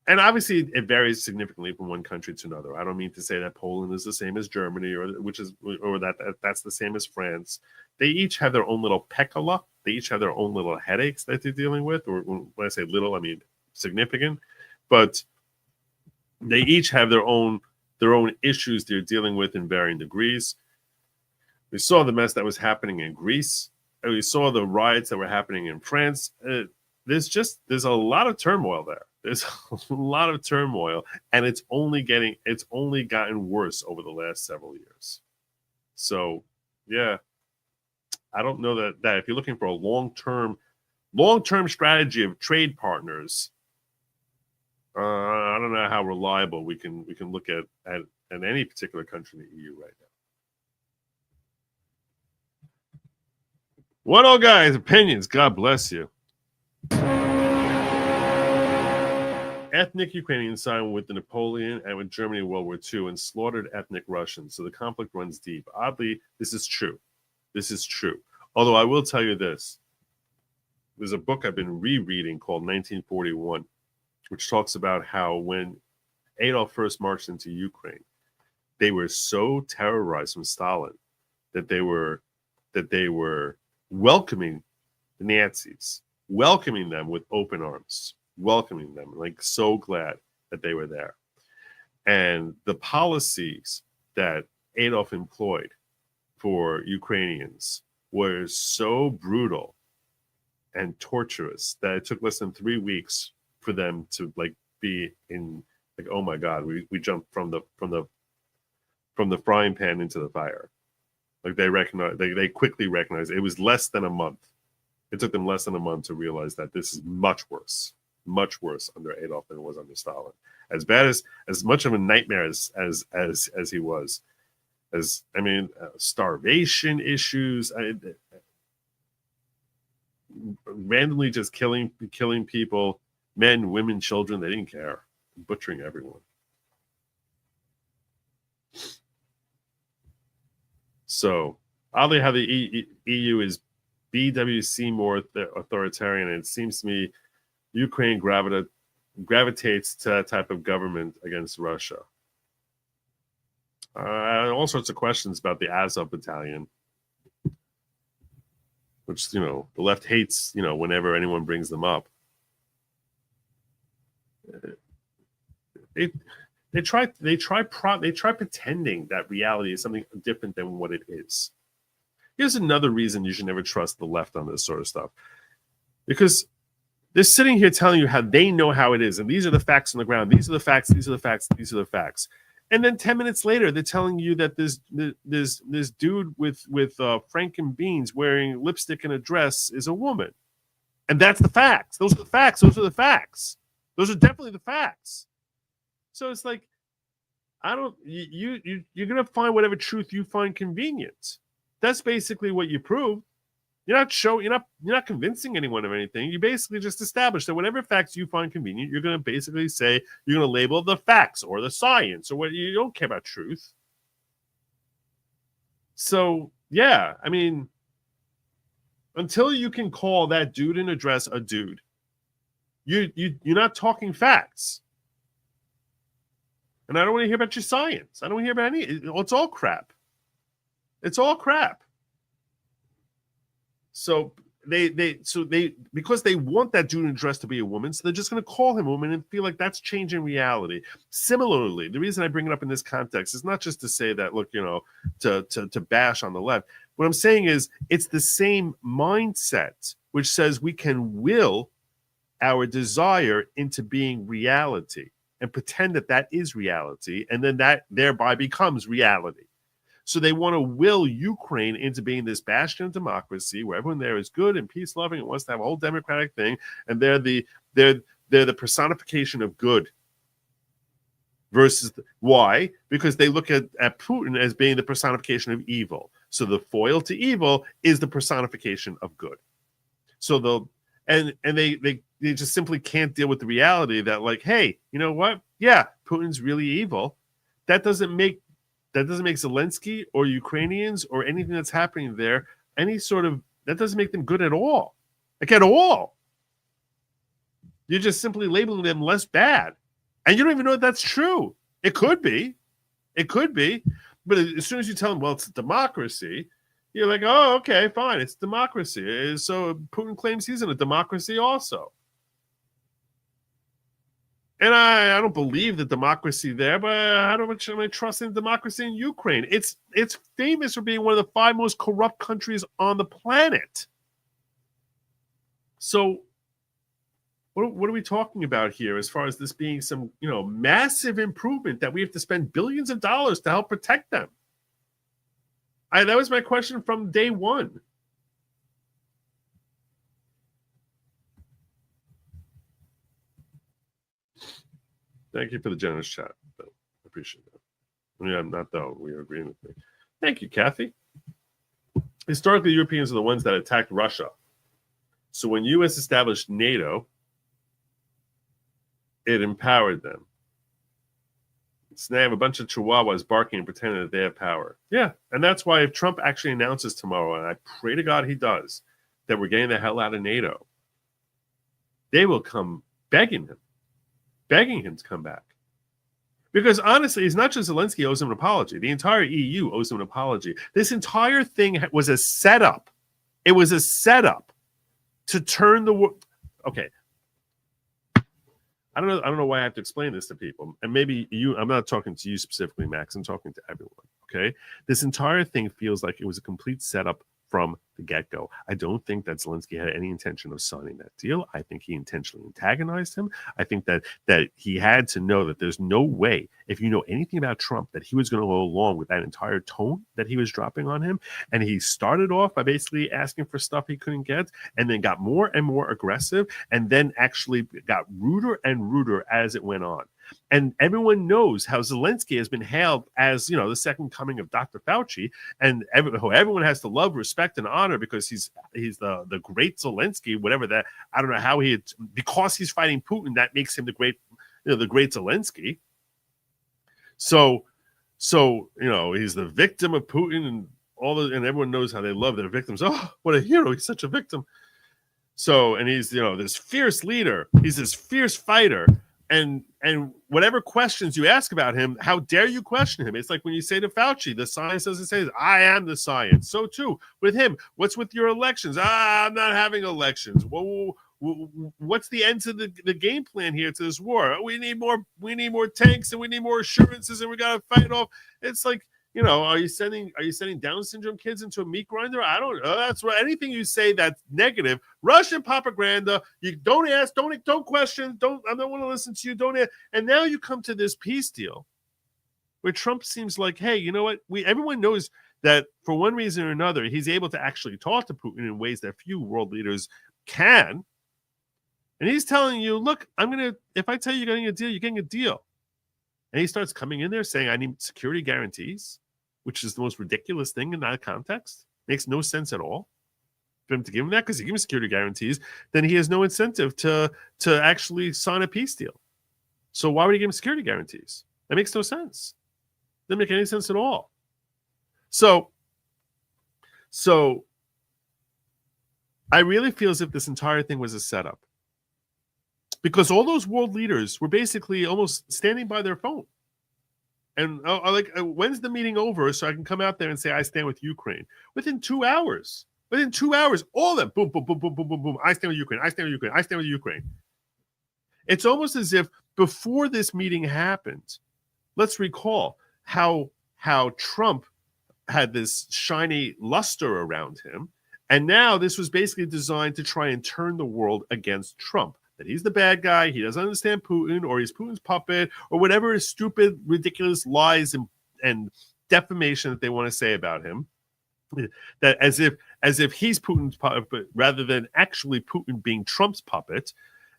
E: And obviously it varies significantly from one country to another. I don't mean to say that Poland is the same as Germany or that's the same as France. They each have their own little pekala. They each have their own little headaches that they're dealing with. Or when I say little, I mean significant. But they each have their own issues they're dealing with in varying degrees. We saw the mess that was happening in Greece. And we saw the riots that were happening in France. There's a lot of turmoil there. There's a lot of turmoil, and it's only gotten worse over the last several years. So, yeah, I don't know that if you're looking for a long-term strategy of trade partners, I don't know how reliable we can look at any particular country in the EU right now. What all guys' opinions? God bless you. Ethnic Ukrainians sided with the Napoleon and with Germany in World War II and slaughtered ethnic Russians. So the conflict runs deep. Oddly, this is true. Although I will tell you this. There's a book I've been rereading called 1941, which talks about how when Adolf first marched into Ukraine, they were so terrorized from Stalin that they were welcoming the Nazis, welcoming them with open arms, welcoming them, like so glad that they were there. And the policies that Adolf employed for Ukrainians were so brutal and torturous that it took less than 3 weeks for them to be in oh my God, we jumped from the frying pan into the fire. They quickly recognized it was less than a month. It took them less than a month to realize that this is much worse under Adolf than it was under Stalin. As bad as much of a nightmare as he was, starvation issues, randomly just killing people, men, women, children. They didn't care, butchering everyone. So oddly, how the EU is BWC more authoritarian, and it seems to me Ukraine gravitates to that type of government against Russia. All sorts of questions about the Azov battalion, which the left hates whenever anyone brings them up. They try pretending that reality is something different than what it is. Here's another reason you should never trust the left on this sort of stuff, because they're sitting here telling you how they know how it is, and these are the facts on the ground. These are the facts. These are the facts. These are the facts. And then 10 minutes later, they're telling you that this dude with Franken beans wearing lipstick and a dress is a woman, and that's the facts. Those are the facts. Those are the facts. Those are definitely the facts. So it's like you're gonna find whatever truth you find convenient. That's basically what you prove. You're not convincing anyone of anything. You basically just establish that whatever facts you find convenient, you're gonna basically say you're gonna label the facts or the science or what. You don't care about truth. So yeah, I mean, until you can call that dude in a dress a dude, you're not talking facts. And I don't want to hear about your science. I don't want to hear about it's all crap. It's all crap. So they because they want that dude in a dress to be a woman, so they're just going to call him a woman and feel like that's changing reality. Similarly, the reason I bring it up in this context is not just to say that, look, to bash on the left. What I'm saying is it's the same mindset which says we can will our desire into being reality and pretend that that is reality, and then that thereby becomes reality. So they want to will Ukraine into being this bastion of democracy where everyone there is good and peace loving and wants to have a whole democratic thing, and they're the personification of good. Versus why? Because they look at Putin as being the personification of evil. So the foil to evil is the personification of good. So they just simply can't deal with the reality that, like, hey, you know what? Yeah, Putin's really evil. That doesn't make Zelensky or Ukrainians or anything that's happening there that doesn't make them good at all. Like, at all. You're just simply labeling them less bad. And you don't even know if that's true. It could be. But as soon as you tell them, well, it's a democracy, you're like, oh, okay, fine, it's democracy. So Putin claims he's in a democracy also. And I don't believe the democracy there, but how much am I trusting democracy in Ukraine? It's famous for being one of the 5 most corrupt countries on the planet. So what are we talking about here as far as this being some, massive improvement that we have to spend billions of dollars to help protect them? That was my question from day one. Thank you for the generous chat. I appreciate that. Yeah, I'm not though. We are agreeing with me. Thank you, Kathy. Historically, Europeans are the ones that attacked Russia. So when U.S. established NATO, it empowered them. So they have a bunch of chihuahuas barking and pretending that they have power. Yeah, and that's why if Trump actually announces tomorrow, and I pray to God he does, that we're getting the hell out of NATO, they will come begging him to come back. Because honestly, it's not just Zelensky owes him an apology. The entire EU owes him an apology. This entire thing was a setup. It was a setup to turn the world. Okay. I don't know why I have to explain this to people. And maybe I'm not talking to you specifically, Max. I'm talking to everyone. Okay. This entire thing feels like it was a complete setup from the get-go. I don't think that Zelensky had any intention of signing that deal. I think he intentionally antagonized him. I think that he had to know that there's no way, if you know anything about Trump, that he was going to go along with that entire tone that he was dropping on him. And he started off by basically asking for stuff he couldn't get, and then got more and more aggressive, and then actually got ruder and ruder as it went on. And everyone knows how Zelensky has been hailed as, the second coming of Dr. Fauci, and everyone has to love, respect, and honor because he's the great Zelensky, whatever that. I don't know because he's fighting Putin, that makes him the great Zelensky. So he's the victim of Putin and everyone knows how they love their victims. Oh, what a hero! He's such a victim. So, and he's this fierce leader. He's this fierce fighter. And whatever questions you ask about him, how dare you question him? It's like when you say to Fauci, the science doesn't say this. I am the science. So too with him. What's with your elections? I'm not having elections. Whoa, what's the end to the game plan here to this war? We need more tanks and we need more assurances and we got to fight off. It's like, are you sending Down syndrome kids into a meat grinder? I don't know. That's right. Anything you say that's negative, Russian propaganda. You don't ask, don't question, I don't want to listen to you. Don't ask. And now you come to this peace deal where Trump seems like, hey, you know what? Everyone knows that for one reason or another, he's able to actually talk to Putin in ways that few world leaders can. And he's telling you, look, if I tell you you're getting a deal, you're getting a deal. And he starts coming in there saying, I need security guarantees, which is the most ridiculous thing in that context. Makes no sense at all for him to give him that, because he gives him security guarantees, then he has no incentive to actually sign a peace deal. So why would he give him security guarantees? That makes no sense. Doesn't make any sense at all. So I really feel as if this entire thing was a setup, because all those world leaders were basically almost standing by their phone. And when's the meeting over so I can come out there and say, I stand with Ukraine? Within 2 hours, all of them, boom, boom, boom, boom, boom, boom, boom. I stand with Ukraine. I stand with Ukraine. I stand with Ukraine. It's almost as if before this meeting happened, let's recall how Trump had this shiny luster around him. And now this was basically designed to try and turn the world against Trump. That he's the bad guy, he doesn't understand Putin, or he's Putin's puppet, or whatever stupid, ridiculous lies and defamation that they want to say about him. That as if he's Putin's puppet rather than actually Putin being Trump's puppet,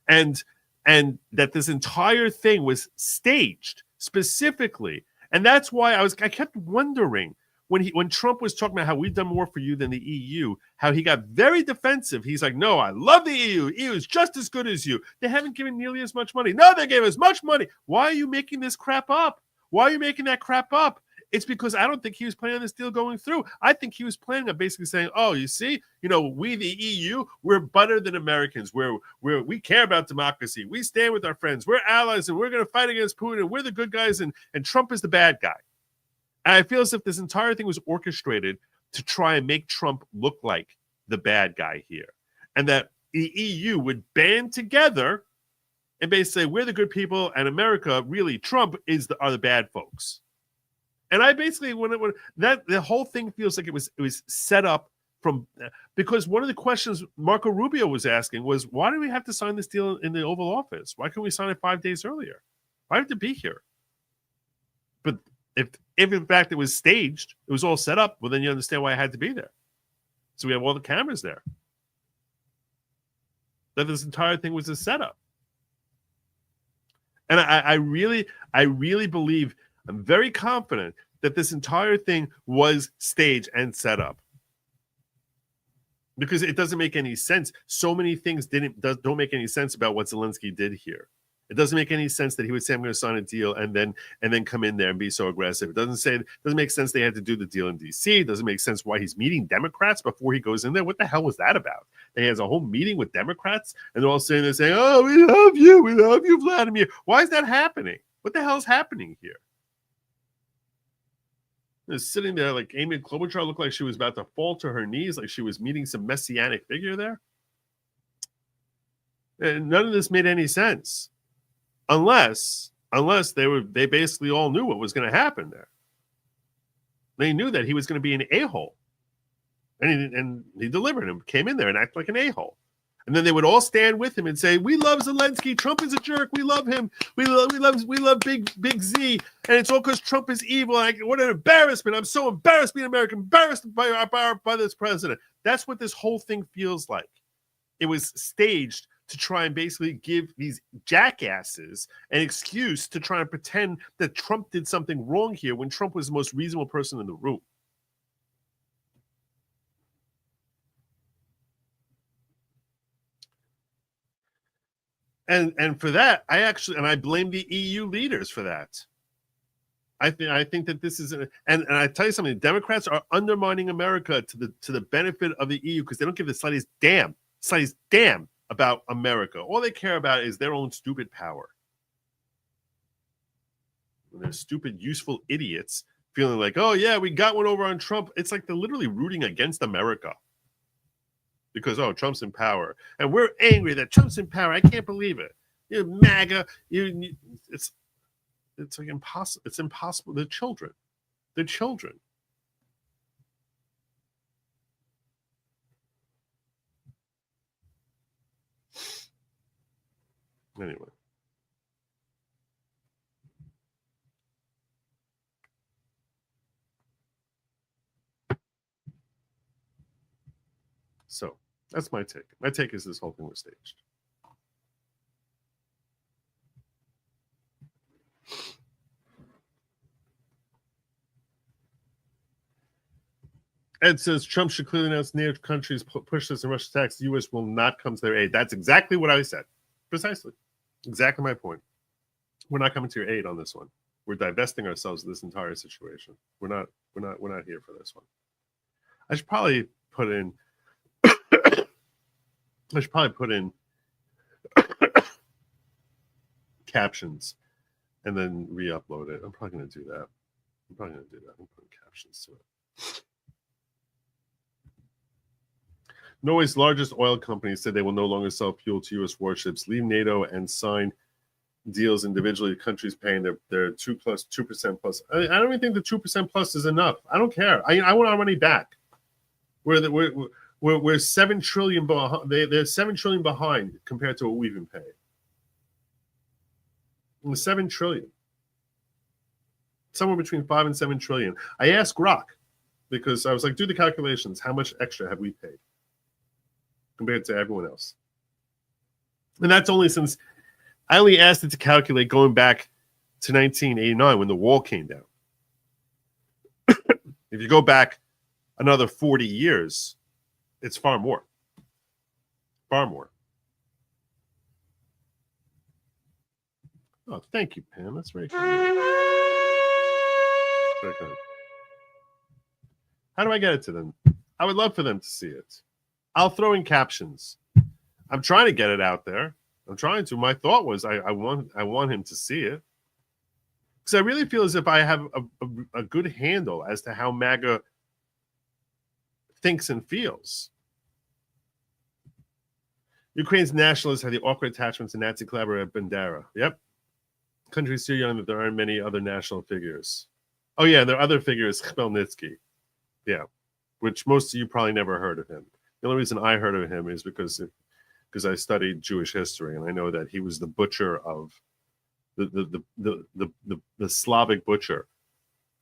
E: and that this entire thing was staged specifically. And that's why I kept wondering when Trump was talking about how we've done more for you than the EU, how he got very defensive. He's like, no, I love the EU. EU is just as good as you. They haven't given nearly as much money. No, they gave us much money. Why are you making this crap up? Why are you making that crap up? It's because I don't think he was planning on this deal going through. I think he was planning on basically saying, oh, you see, we, the EU, we're better than Americans. We care about democracy. We stand with our friends. We're allies, and we're going to fight against Putin, and we're the good guys, and Trump is the bad guy. And I feel as if this entire thing was orchestrated to try and make Trump look like the bad guy here. And that the EU would band together and basically say, we're the good people, and America, really, Trump are the bad folks. And I basically, the whole thing feels like it was set up from, because one of the questions Marco Rubio was asking was, why do we have to sign this deal in the Oval Office? Why can't we sign it 5 days earlier? Why have to be here? But if in fact it was staged, it was all set up, well, then you understand why I had to be there. So we have all the cameras there. That this entire thing was a setup. And I really believe, I'm very confident that this entire thing was staged and set up. Because it doesn't make any sense. So many things don't make any sense about what Zelensky did here. It doesn't make any sense that he would say, I'm going to sign a deal and then come in there and be so aggressive. It doesn't make sense they had to do the deal in D.C. It doesn't make sense why he's meeting Democrats before he goes in there. What the hell was that about? He has a whole meeting with Democrats, and they're all saying, oh, we love you, Vladimir. Why is that happening? What the hell is happening here? Sitting there like Amy Klobuchar looked like she was about to fall to her knees, like she was meeting some messianic figure there. And none of this made any sense. Unless they basically all knew what was going to happen there. They knew that he was going to be an a-hole. And he delivered him, came in there and acted like an a-hole. And then they would all stand with him and say, we love Zelensky. Trump is a jerk. We love him. We love Big Z. And it's all because Trump is evil. What an embarrassment. I'm so embarrassed being American, embarrassed by this president. That's what this whole thing feels like. It was staged to try and basically give these jackasses an excuse to try and pretend that Trump did something wrong here when Trump was the most reasonable person in the room. And for that, I blame the EU leaders for that. I think that this is, and I tell you something, Democrats are undermining America to the benefit of the EU because they don't give the slightest damn about America. All they care about is their own stupid power. And they're stupid, useful idiots feeling like, oh yeah, we got one over on Trump. It's like they're literally rooting against America. Because, Trump's in power. And we're angry that Trump's in power. I can't believe it. MAGA. It's like impossible. It's impossible. They're children. Anyway. So that's my take. My take is this whole thing was staged. Ed says Trump should clearly announce NATO countries push this and Russia attacks. The U.S. will not come to their aid. That's exactly what I said. Precisely. Exactly my point. We're not coming to your aid on this one. We're divesting ourselves of this entire situation. We're not here for this one. I should probably put in captions and then re-upload it. I'm probably going to do that. I'm putting captions to it. Norway's largest oil company said they will no longer sell fuel to U.S. warships, leave NATO, and sign deals individually. Countries paying their 2% plus. I don't even think the 2% plus is enough. I don't care. I want our money back. We're $7 trillion behind. They're $7 trillion behind compared to what we've been paying. $7 trillion. Somewhere between 5 and 7 trillion. I asked Grok because I was like, do the calculations. How much extra have we paid compared to everyone else? And that's only since I only asked it to calculate going back to 1989 when the wall came down. If you go back another 40 years, it's far more. Far more. Oh, thank you, Pam. That's very kind. Very kind. How do I get it to them? I would love for them to see it. I'll throw in captions. I'm trying to get it out there. I'm trying to. My thought was I want him to see it. Because I really feel as if I have a good handle as to how MAGA thinks and feels. Ukraine's nationalists have the awkward attachment to Nazi collaborator Bandera. Yep. Country's too young that there aren't many other national figures. Oh, yeah, there are other figures, Khmelnytsky. Yeah, which most of you probably never heard of him. The only reason I heard of him is because I studied Jewish history, and I know that he was the butcher of the Slavic butcher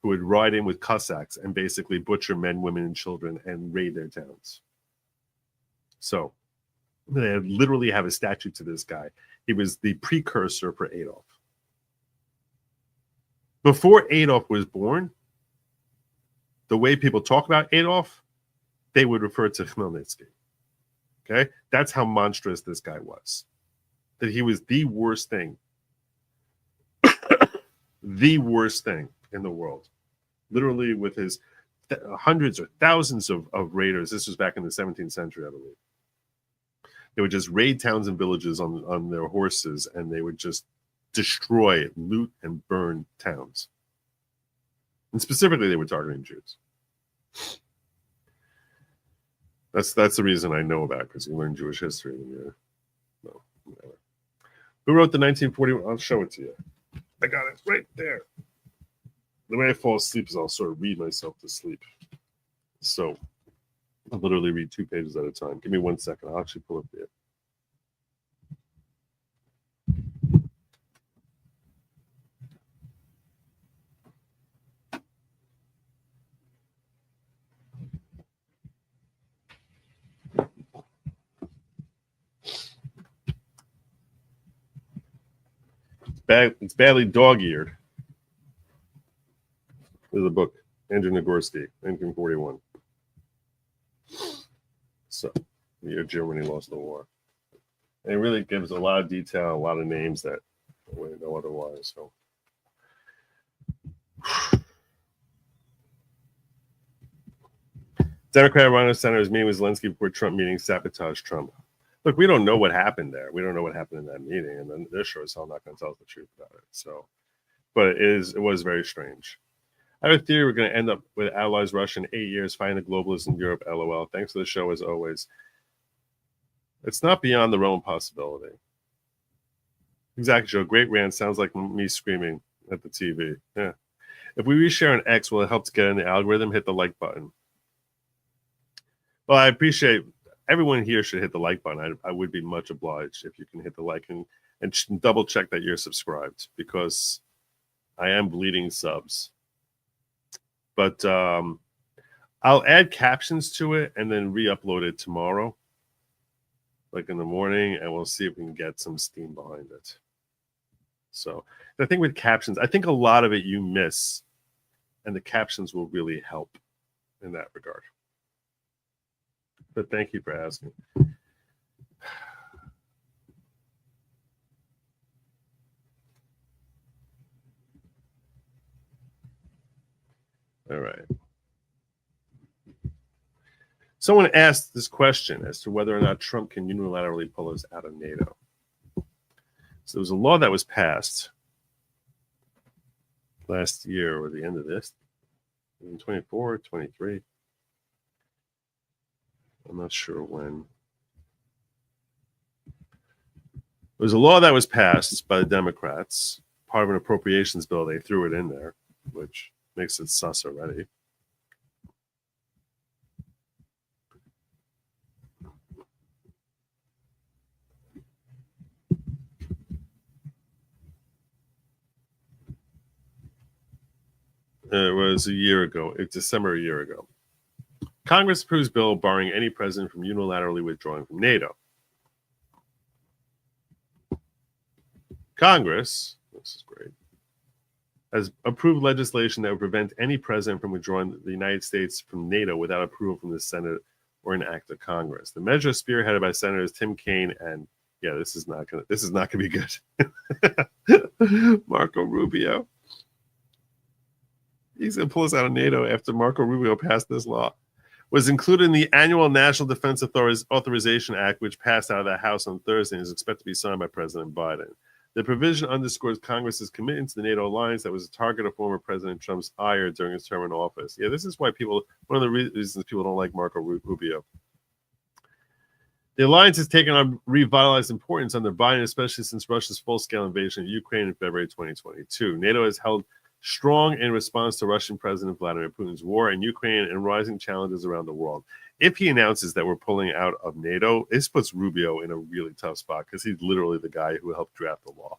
E: who would ride in with Cossacks and basically butcher men, women, and children and raid their towns. So they literally have a statue to this guy. He was the precursor for Adolf. Before Adolf was born, the way people talk about Adolf, they would refer to Khmelnytsky. Okay? That's how monstrous this guy was. That he was the worst thing. The worst thing in the world. Literally with his hundreds or thousands of raiders. This was back in the 17th century, I believe. They would just raid towns and villages on their horses, and they would just destroy, loot, and burn towns. And specifically, they were targeting Jews. That's the reason I know about it, because you learn Jewish history when you're whatever. Who wrote the 1941? I'll show it to you. I got it right there. The way I fall asleep is I'll sort of read myself to sleep. So I'll literally read 2 pages at a time. Give me 1 second. I'll actually pull up the It's badly dog-eared. There's a book, Andrew Nagorski, 1941. So, the year Germany lost the war. And it really gives a lot of detail, a lot of names that we know otherwise. So, Democrat Rhino Center is meeting with Zelensky before Trump meeting sabotage Trump. Look, we don't know what happened there. We don't know what happened in that meeting, and then they're sure as hell not going to tell us the truth about it. So, but it was very strange. I have a theory we're going to end up with allies Russia in 8 years, fighting the globalists in Europe. LOL. Thanks for the show as always. It's not beyond the realm of possibility. Exactly, Joe. Great rant. Sounds like me screaming at the TV. Yeah. If we reshare an X, will it help to get in the algorithm? Hit the like button. Well, I appreciate. Everyone here should hit the like button. I would be much obliged if you can hit the like and double check that you're subscribed, because I am bleeding subs. But I'll add captions to it and then re-upload it tomorrow, like in the morning, and we'll see if we can get some steam behind it. So the thing with captions, I think a lot of it you miss, and the captions will really help in that regard. But thank you for asking. All right. Someone asked this question as to whether or not Trump can unilaterally pull us out of NATO. So there was a law that was passed last year or the end of this, in 24, 23. I'm not sure when. There was a law that was passed by the Democrats, part of an appropriations bill. They threw it in there, which makes it sus already. It was a year ago, December a year ago. Congress approves bill barring any president from unilaterally withdrawing from NATO. Congress, this is great, has approved legislation that would prevent any president from withdrawing the United States from NATO without approval from the Senate or an act of Congress. The measure is spearheaded by Senators Tim Kaine and this is not gonna be good. Marco Rubio. He's gonna pull us out of NATO after Marco Rubio passed this law. Was included in the annual National Defense Authorization Act, which passed out of the House on Thursday and is expected to be signed by President Biden. The provision underscores Congress's commitment to the NATO alliance that was a target of former President Trump's ire during his term in office. Yeah, this is why one of the reasons people don't like Marco Rubio. The alliance has taken on revitalized importance under Biden, especially since Russia's full-scale invasion of Ukraine in February 2022. NATO has held strong in response to Russian President Vladimir Putin's war in Ukraine and rising challenges around the world. If he announces that we're pulling out of NATO, this puts Rubio in a really tough spot because he's literally the guy who helped draft the law.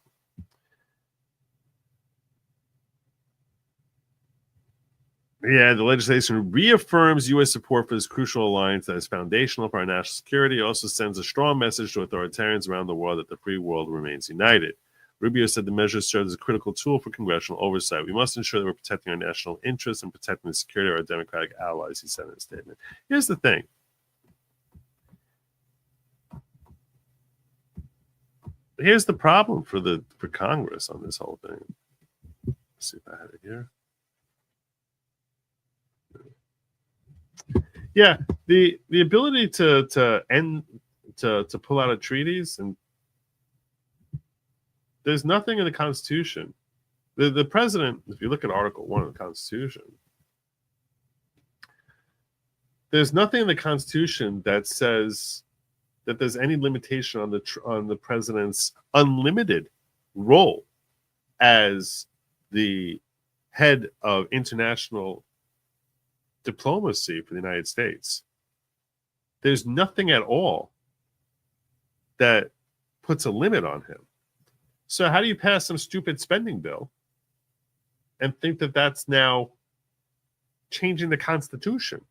E: Yeah, the legislation reaffirms U.S. support for this crucial alliance that is foundational for our national security. It also sends a strong message to authoritarians around the world that the free world remains united. Rubio said the measure serves as a critical tool for congressional oversight. We must ensure that we're protecting our national interests and protecting the security of our democratic allies, he said in a statement. Here's the thing. Here's the problem for Congress on this whole thing. Let's see if I have it here. Yeah, the ability to pull out of treaties, and there's nothing in the Constitution. The president, if you look at Article 1 of the Constitution, there's nothing in the Constitution that says that there's any limitation on the president's unlimited role as the head of international diplomacy for the United States. There's nothing at all that puts a limit on him. So how do you pass some stupid spending bill and think that that's now changing the Constitution?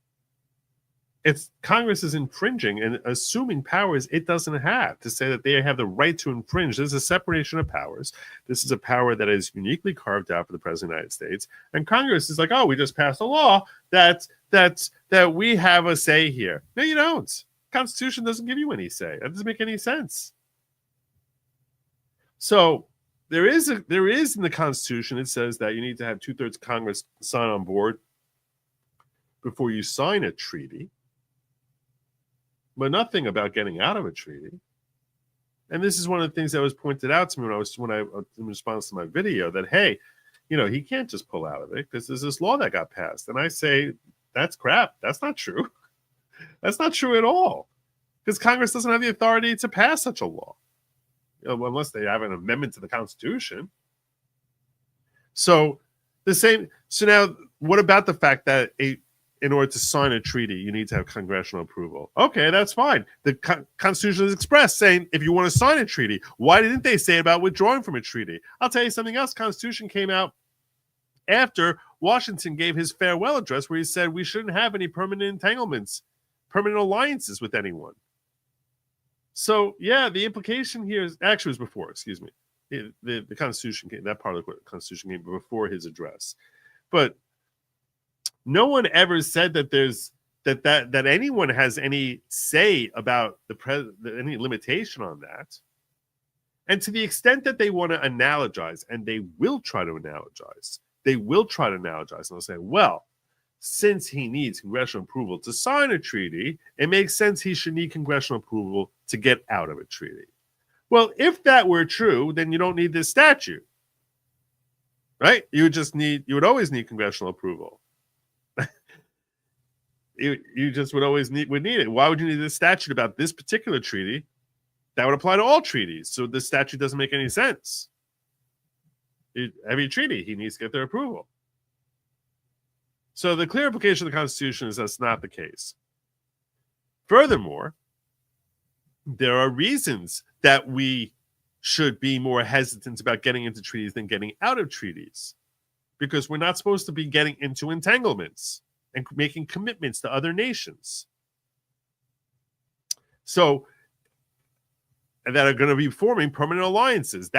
E: Congress is infringing and assuming powers it doesn't have to say that they have the right to infringe. There's a separation of powers. This is a power that is uniquely carved out for the President of the United States. And Congress is like, oh, we just passed a law that we have a say here. No, you don't. The Constitution doesn't give you any say. That doesn't make any sense. So there is in the Constitution, it says that you need to have 2/3 Congress sign on board before you sign a treaty, but nothing about getting out of a treaty. And this is one of the things that was pointed out to me when I in response to my video, that hey, he can't just pull out of it because there's this law that got passed. And I say that's crap. That's not true. That's not true at all, because Congress doesn't have the authority to pass such a law. Unless they have an amendment to the Constitution. So now what about the fact that in order to sign a treaty, you need to have congressional approval? Okay, that's fine. The Constitution is expressed saying if you want to sign a treaty, why didn't they say about withdrawing from a treaty? I'll tell you something else. Constitution came out after Washington gave his farewell address where he said we shouldn't have any permanent entanglements, permanent alliances with anyone. So, yeah, the implication here is actually was before, excuse me. The Constitution came, that part of the Constitution came before his address. But no one ever said that there's that anyone has any say about any limitation on that. And to the extent that they want to analogize, and they will try to analogize, and they'll say, well, since he needs congressional approval to sign a treaty, it makes sense he should need congressional approval to get out of a treaty. Well, if that were true, then you don't need this statute, right? You would always need congressional approval. You just would need it. Why would you need this statute about this particular treaty? That would apply to all treaties. So this statute doesn't make any sense. Every treaty, he needs to get their approval. So the clear implication of the Constitution is that's not the case. Furthermore, there are reasons that we should be more hesitant about getting into treaties than getting out of treaties, because we're not supposed to be getting into entanglements and making commitments to other nations. So that are going to be forming permanent alliances.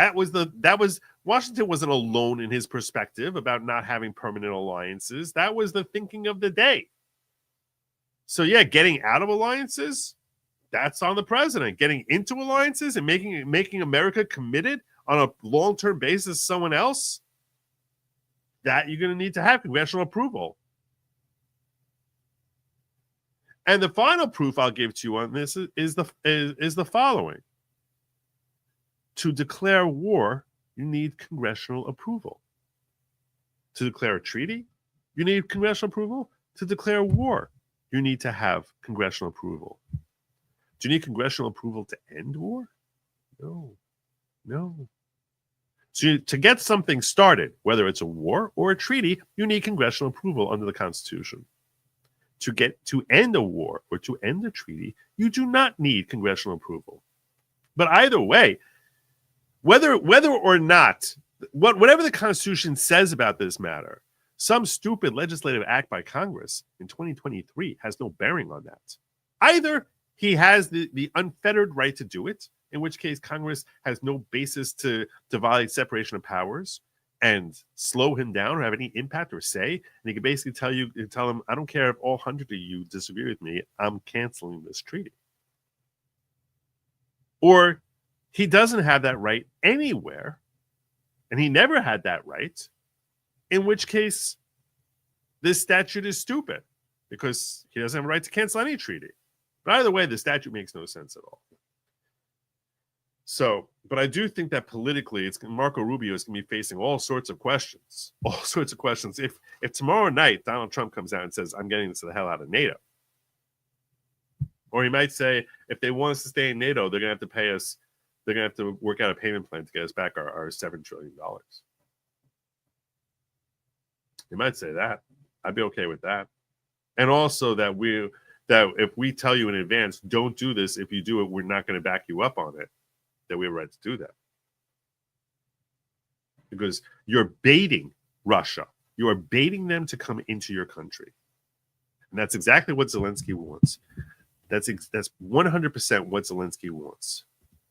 E: Washington wasn't alone in his perspective about not having permanent alliances. That was the thinking of the day. So yeah, getting out of alliances, that's on the president. Getting into alliances and making America committed on a long-term basis to someone else, that you're going to need to have congressional approval. And the final proof I'll give to you on this is the following. To declare war, you need congressional approval. To declare a treaty, you need congressional approval. To declare war, you need to have congressional approval. Do you need congressional approval to end war? No. So to get something started, whether it's a war or a treaty, you need congressional approval under the Constitution. To end a war or to end a treaty, you do not need congressional approval. But either way, whether or not, whatever the Constitution says about this matter, some stupid legislative act by Congress in 2023 has no bearing on that. Either he has the unfettered right to do it, in which case Congress has no basis to violate separation of powers and slow him down or have any impact or say, and he can basically tell him, I don't care if all 100 of you disagree with me, I'm canceling this treaty. Or he doesn't have that right anywhere, and he never had that right, in which case this statute is stupid because he doesn't have a right to cancel any treaty. But either way, the statute makes no sense at all. So, but I do think that politically, Marco Rubio is going to be facing all sorts of questions. If tomorrow night Donald Trump comes out and says, I'm getting this the hell out of NATO, or he might say, if they want us to stay in NATO, they're going to have to pay us. They're going to have to work out a payment plan to get us back our $7 trillion. He might say that. I'd be okay with that. And also that if we tell you in advance, don't do this. If you do it, we're not going to back you up on it. That we have a right to do that. Because you're baiting Russia. You are baiting them to come into your country. And that's exactly what Zelensky wants. That's 100% what Zelensky wants.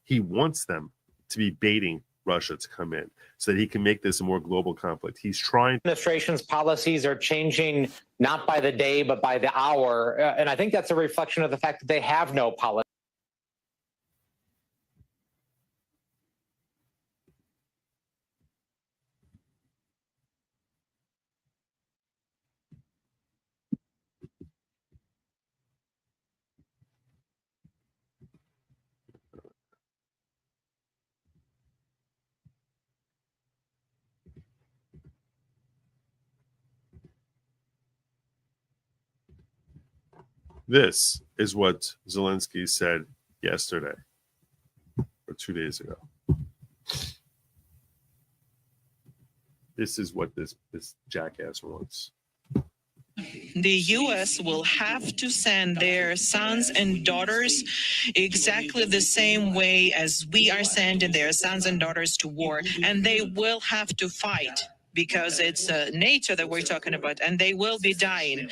E: He wants them to be baiting Russia to come in so that he can make this a more global conflict. He's trying.
O: Administration's policies are changing not by the day, but by the hour. And I think that's a reflection of the fact that they have no policy.
E: This is what Zelensky said yesterday or 2 days ago. This is what this jackass wants.
D: The U.S. will have to send their sons and daughters exactly the same way as we are sending their sons and daughters to war. And they will have to fight because it's NATO that we're talking about, and they will be dying.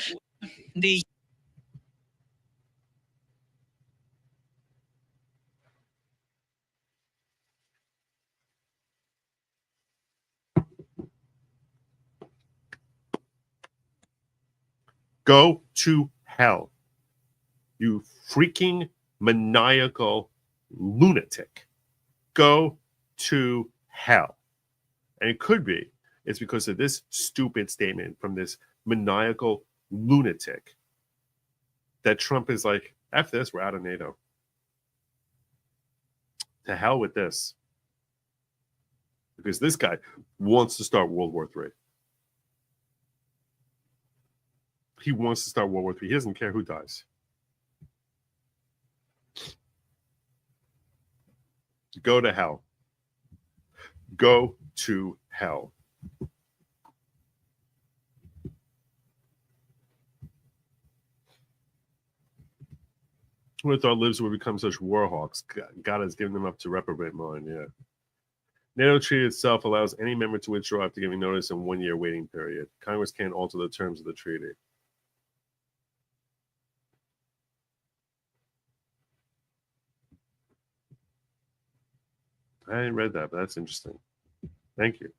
E: Go to hell. You freaking maniacal lunatic. Go to hell. And it could be it's because of this stupid statement from this maniacal lunatic that Trump is like, F this, we're out of NATO. To hell with this. Because this guy wants to start World War III. He wants to start World War III. He doesn't care who dies. Go to hell. Go to hell. Who would have thought libs would become such war hawks? God has given them up to reprobate mind, yeah. NATO treaty itself allows any member to withdraw after giving notice in 1 year waiting period. Congress can't alter the terms of the treaty. I hadn't read that, but that's interesting. Thank you.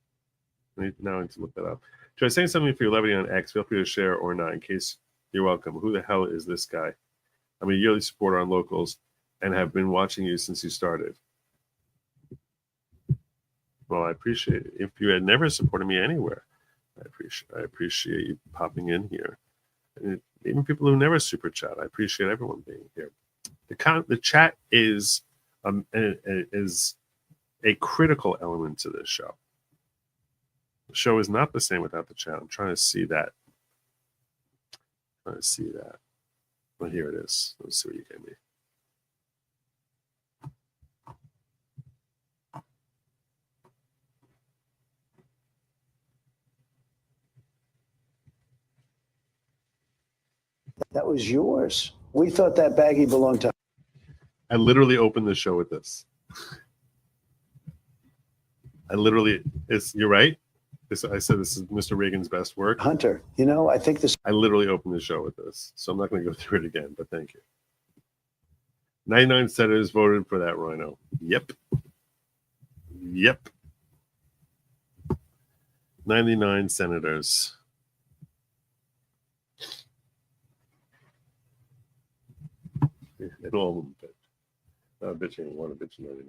E: Now I need to look that up. Should I say something for your levity on X? Feel free to share or not, in case you're welcome. Who the hell is this guy? I'm a yearly supporter on Locals and have been watching you since you started. Well, I appreciate it. If you had never supported me anywhere, I appreciate you popping in here. And even people who never super chat, I appreciate everyone being here. The chat is a critical element to this show. The show is not the same without the chat. I'm trying to see that. Well, here it is. Let's see what you gave me.
C: That was yours. We thought that baggie belonged to.
E: I literally opened the show with this. You're right. I said this is Mr. Reagan's best work.
C: Hunter, you know, I think this.
E: I literally opened the show with this, so I'm not going to go through it again, but thank you. 99 senators voted for that rhino. Yep. 99 senators. And all of them bitch. Not bitching, one bitch 99.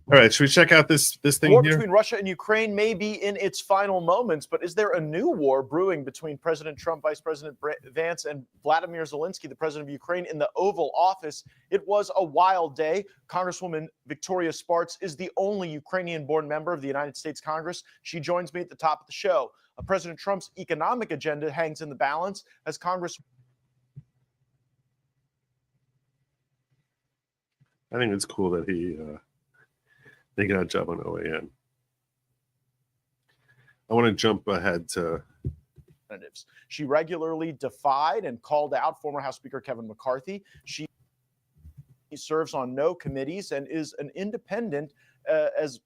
E: All right, should we check out this thing
V: war
E: here?
V: Between Russia and Ukraine may be in its final moments, but is there a new war brewing between President Trump, Vice President Vance, and Vladimir Zelensky, the president of Ukraine, in the Oval Office? It was a wild day. Congresswoman Victoria Spartz is the only Ukrainian-born member of the United States Congress. She joins me at the top of the show. President Trump's economic agenda hangs in the balance as Congress.
E: I think it's cool that they got a job on OAN. I want to jump ahead to.
V: She regularly defied and called out former House Speaker Kevin McCarthy. She serves on no committees and is an independent as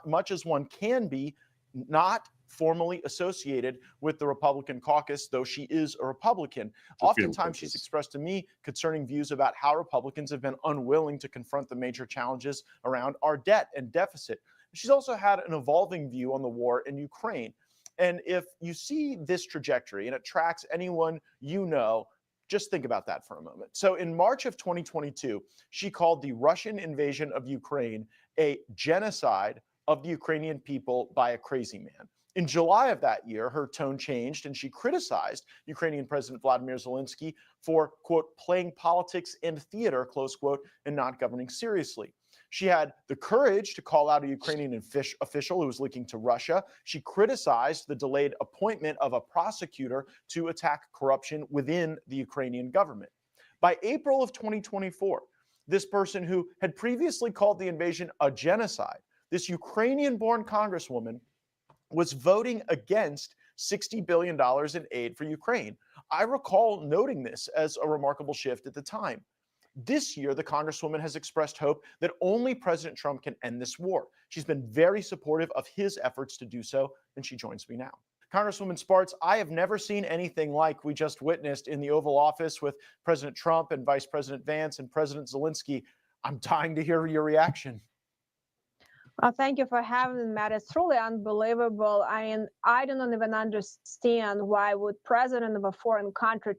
V: much as one can be, not formally associated with the Republican caucus, though she is a Republican. Oftentimes, she's expressed to me concerning views about how Republicans have been unwilling to confront the major challenges around our debt and deficit. She's also had an evolving view on the war in Ukraine. And if you see this trajectory and it tracks anyone you know, just think about that for a moment. So in March of 2022, she called the Russian invasion of Ukraine a genocide of the Ukrainian people by a crazy man. In July of that year, her tone changed and she criticized Ukrainian President Vladimir Zelensky for, quote, playing politics and theater, close quote, and not governing seriously. She had the courage to call out a Ukrainian official who was linking to Russia. She criticized the delayed appointment of a prosecutor to attack corruption within the Ukrainian government. By April of 2024, this person who had previously called the invasion a genocide, this Ukrainian-born congresswoman, was voting against $60 billion in aid for Ukraine. I recall noting this as a remarkable shift at the time. This year, the Congresswoman has expressed hope that only President Trump can end this war. She's been very supportive of his efforts to do so, and she joins me now. Congresswoman Spartz, I have never seen anything like we just witnessed in the Oval Office with President Trump and Vice President Vance and President Zelensky. I'm dying to hear your reaction.
F: Well, thank you for having me, Matt. It's truly unbelievable. I mean, I don't even understand why would president of a foreign country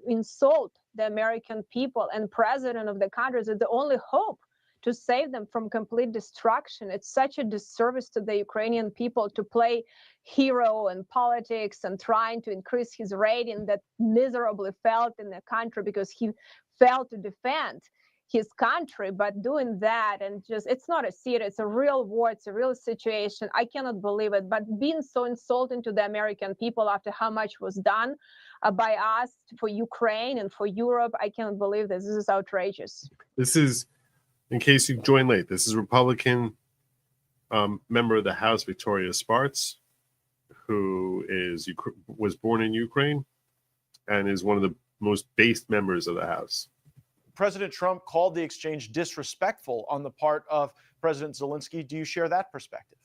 F: insult the American people, and president of the country is the only hope to save them from complete destruction. It's such a disservice to the Ukrainian people to play hero in politics and trying to increase his rating that miserably failed in the country because he failed to defend his country. But doing that and just, it's not a theater, it's a real war, it's a real situation. I cannot believe it. But being so insulting to the American people after how much was done by us for Ukraine and for Europe, I cannot believe this. This is outrageous.
E: This is, in case you joined late, this is Republican member of the House, Victoria Spartz, who was born in Ukraine and is one of the most based members of the House.
V: President Trump called the exchange disrespectful on the part of President Zelensky. Do you share that perspective?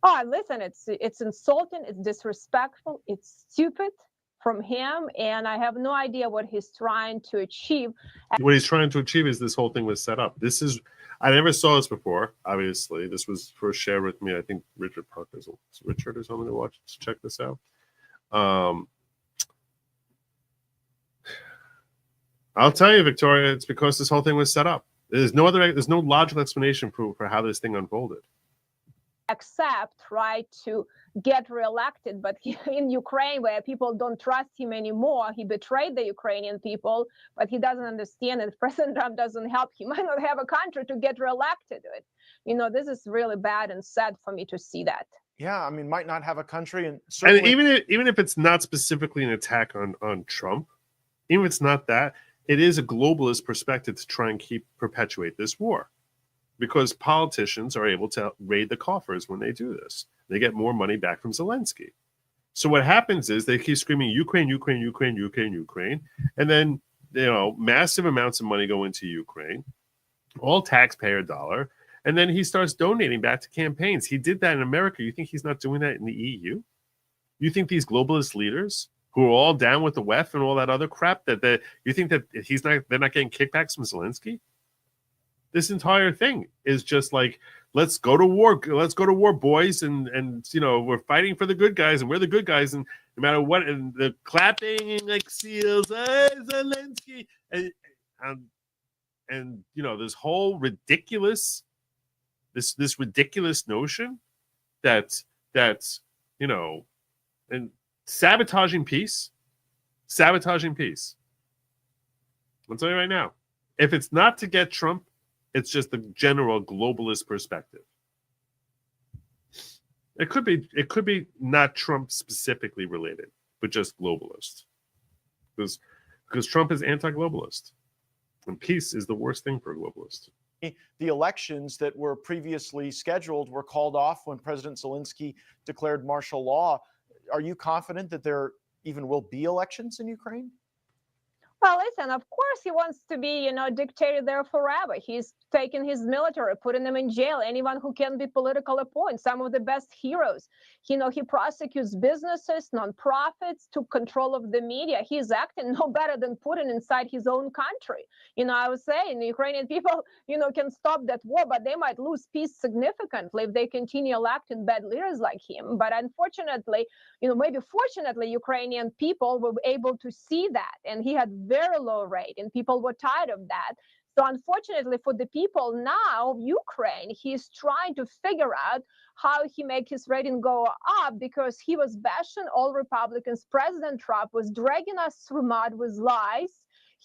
F: Oh, listen, it's insulting, it's disrespectful, it's stupid from him, and I have no idea what he's trying to achieve.
E: What he's trying to achieve is this whole thing was set up. This is, I never saw this before, obviously. This was first shared with me. I think Richard Parker's, Richard or someone to watch, to check this out. I'll tell you, Victoria, it's because this whole thing was set up. There's no logical explanation for how this thing unfolded.
F: Accept, right, to get reelected, but in Ukraine, where people don't trust him anymore, he betrayed the Ukrainian people, but he doesn't understand that President Trump doesn't help. He might not have a country to get reelected with. You know, this is really bad and sad for me to see that.
V: Yeah, I mean, might not have a country, and certainly,
E: and even if it's not specifically an attack on Trump, even if it's not that, it is a globalist perspective to try and perpetuate this war, because politicians are able to raid the coffers when they do this. They get more money back from Zelensky. So what happens is they keep screaming Ukraine, Ukraine, Ukraine, Ukraine, Ukraine, and then massive amounts of money go into Ukraine, all taxpayer dollar, and then he starts donating back to campaigns. He did that in America. You think he's not doing that in the EU? You think these globalist leaders who are all down with the WEF and all that other crap, you think that they're not getting kickbacks from Zelensky? This entire thing is just like, let's go to war, boys, and we're fighting for the good guys, and we're the good guys, and no matter what, and the clapping like seals, Zelensky, and this whole ridiculous, this ridiculous notion that's and sabotaging peace. I'll tell you right now, if it's not to get Trump, it's just the general globalist perspective. It could be not Trump specifically related, but just globalist. Because Trump is anti-globalist. And peace is the worst thing for a globalist.
V: The elections that were previously scheduled were called off when President Zelensky declared martial law. Are you confident that there even will be elections in Ukraine?
F: Well, listen, of course he wants to be, dictator there forever. He's taking his military, putting them in jail, anyone who can be political appointed, some of the best heroes. He prosecutes businesses, nonprofits, took control of the media. He's acting no better than Putin inside his own country. I was saying the Ukrainian people, can stop that war, but they might lose peace significantly if they continue electing bad leaders like him. But unfortunately, maybe fortunately, Ukrainian people were able to see that, and he had very low rate, and people were tired of that. So unfortunately for the people now, Ukraine, he's trying to figure out how he make his rating go up, because he was bashing all Republicans. President Trump was dragging us through mud with lies.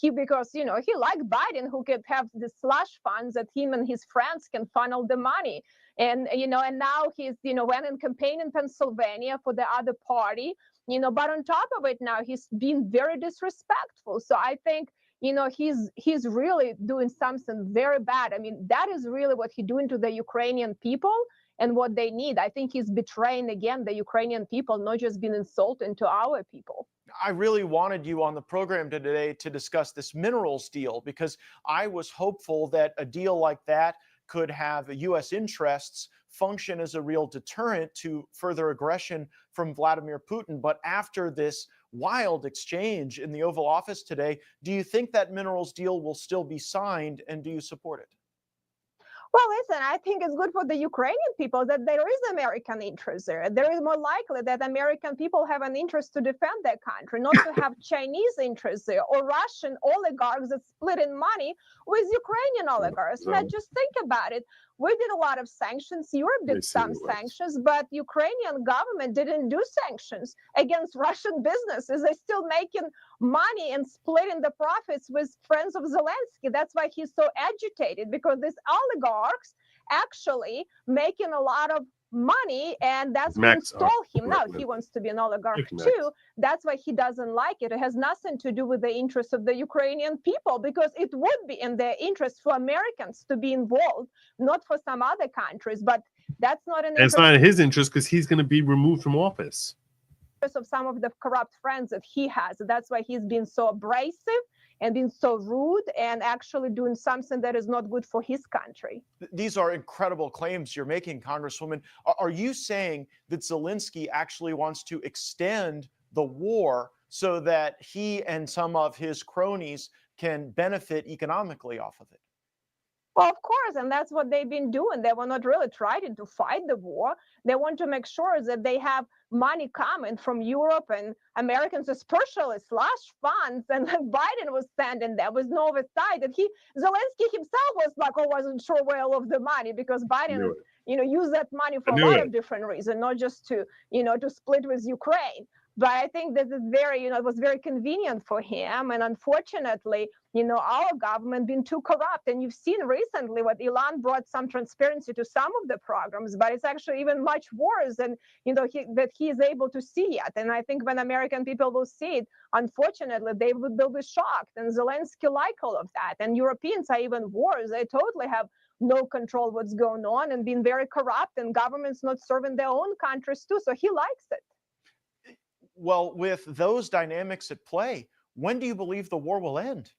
F: Because he liked Biden, who could have the slush funds that him and his friends can funnel the money. And now he's went and campaigned in Pennsylvania for the other party. But on top of it, now he's been very disrespectful. So I think he's really doing something very bad. I mean, that is really what he's doing to the Ukrainian people and what they need. I think he's betraying again the Ukrainian people, not just being insulting to our people.
V: I really wanted you on the program today to discuss this minerals deal, because I was hopeful that a deal like that could have U.S. interests function as a real deterrent to further aggression from Vladimir Putin. But after this wild exchange in the Oval Office today, do you think that minerals deal will still be signed, and do you support it?
F: Well, listen, I think it's good for the Ukrainian people that there is American interest there. There is more likely that American people have an interest to defend their country, not to have Chinese interests there or Russian oligarchs that split in money with Ukrainian oligarchs. Now, just think about it. We did a lot of sanctions. Europe did some sanctions, but Ukrainian government didn't do sanctions against Russian businesses. They're still making money and splitting the profits with friends of Zelensky. That's why he's so agitated, because these oligarchs actually making a lot of money, and that's what installed him. Now he wants to be an oligarch too. That's why he doesn't like it. It has nothing to do with the interests of the Ukrainian people, because it would be in their interest for Americans to be involved, not for some other countries. But that's not an interest.
E: It's not in his interest, because he's going to be removed from office.
F: Of some of the corrupt friends that he has. That's why he's been so abrasive and been so rude and actually doing something that is not good for his country.
V: These are incredible claims you're making, Congresswoman. Are you saying that Zelensky actually wants to extend the war so that he and some of his cronies can benefit economically off of it?
F: Well, of course, and that's what they've been doing. They were not really trying to fight the war. They want to make sure that they have money coming from Europe and Americans, especially slush funds. And Biden was standing there with no oversight. And Zelensky himself was like, oh, wasn't sure where all of the money, because Biden, used that money for a lot of different reasons, not just to, to split with Ukraine. But I think this is very, it was very convenient for him. And unfortunately, our government been too corrupt. And you've seen recently what Elon brought some transparency to some of the programs, but it's actually even much worse than, that he is able to see yet. And I think when American people will see it, unfortunately, they'll be shocked. And Zelensky like all of that. And Europeans are even worse. They totally have no control what's going on and being very corrupt, and governments not serving their own countries too. So he likes it.
V: Well, with those dynamics at play, when do you believe the war will end?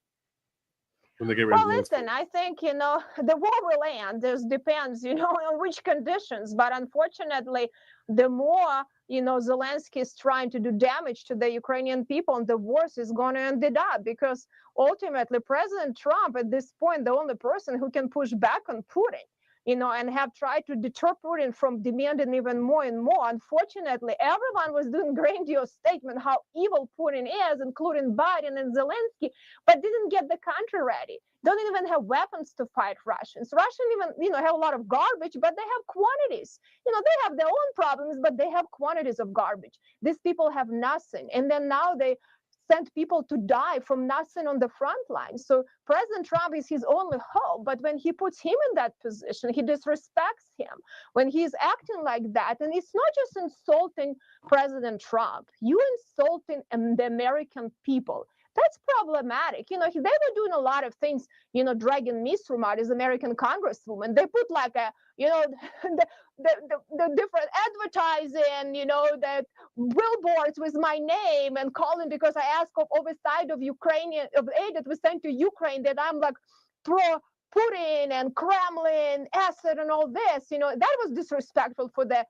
E: When they get rid of
F: listen, I think, the war will end. This depends, on which conditions. But unfortunately, the more, Zelensky is trying to do damage to the Ukrainian people, and the worse is going to end it up, because ultimately President Trump, at this point, the only person who can push back on Putin, and have tried to deter Putin from demanding even more and more. Unfortunately, everyone was doing grandiose statement how evil Putin is, including Biden and Zelensky, but didn't get the country ready. Don't even have weapons to fight Russians. Russians even, have a lot of garbage, but they have quantities. They have their own problems, but they have quantities of garbage. These people have nothing. And then now they sent people to die from nothing on the front line. So President Trump is his only hope. But when he puts him in that position, he disrespects him. When he's acting like that, and it's not just insulting President Trump, you insulting the American people. That's problematic. They were doing a lot of things, dragging me through out as American Congresswoman. They put like the different advertising, the billboards with my name and calling because I asked of oversight of aid that was sent to Ukraine, that I'm like pro Putin and Kremlin, Assad and all this. That was disrespectful for the,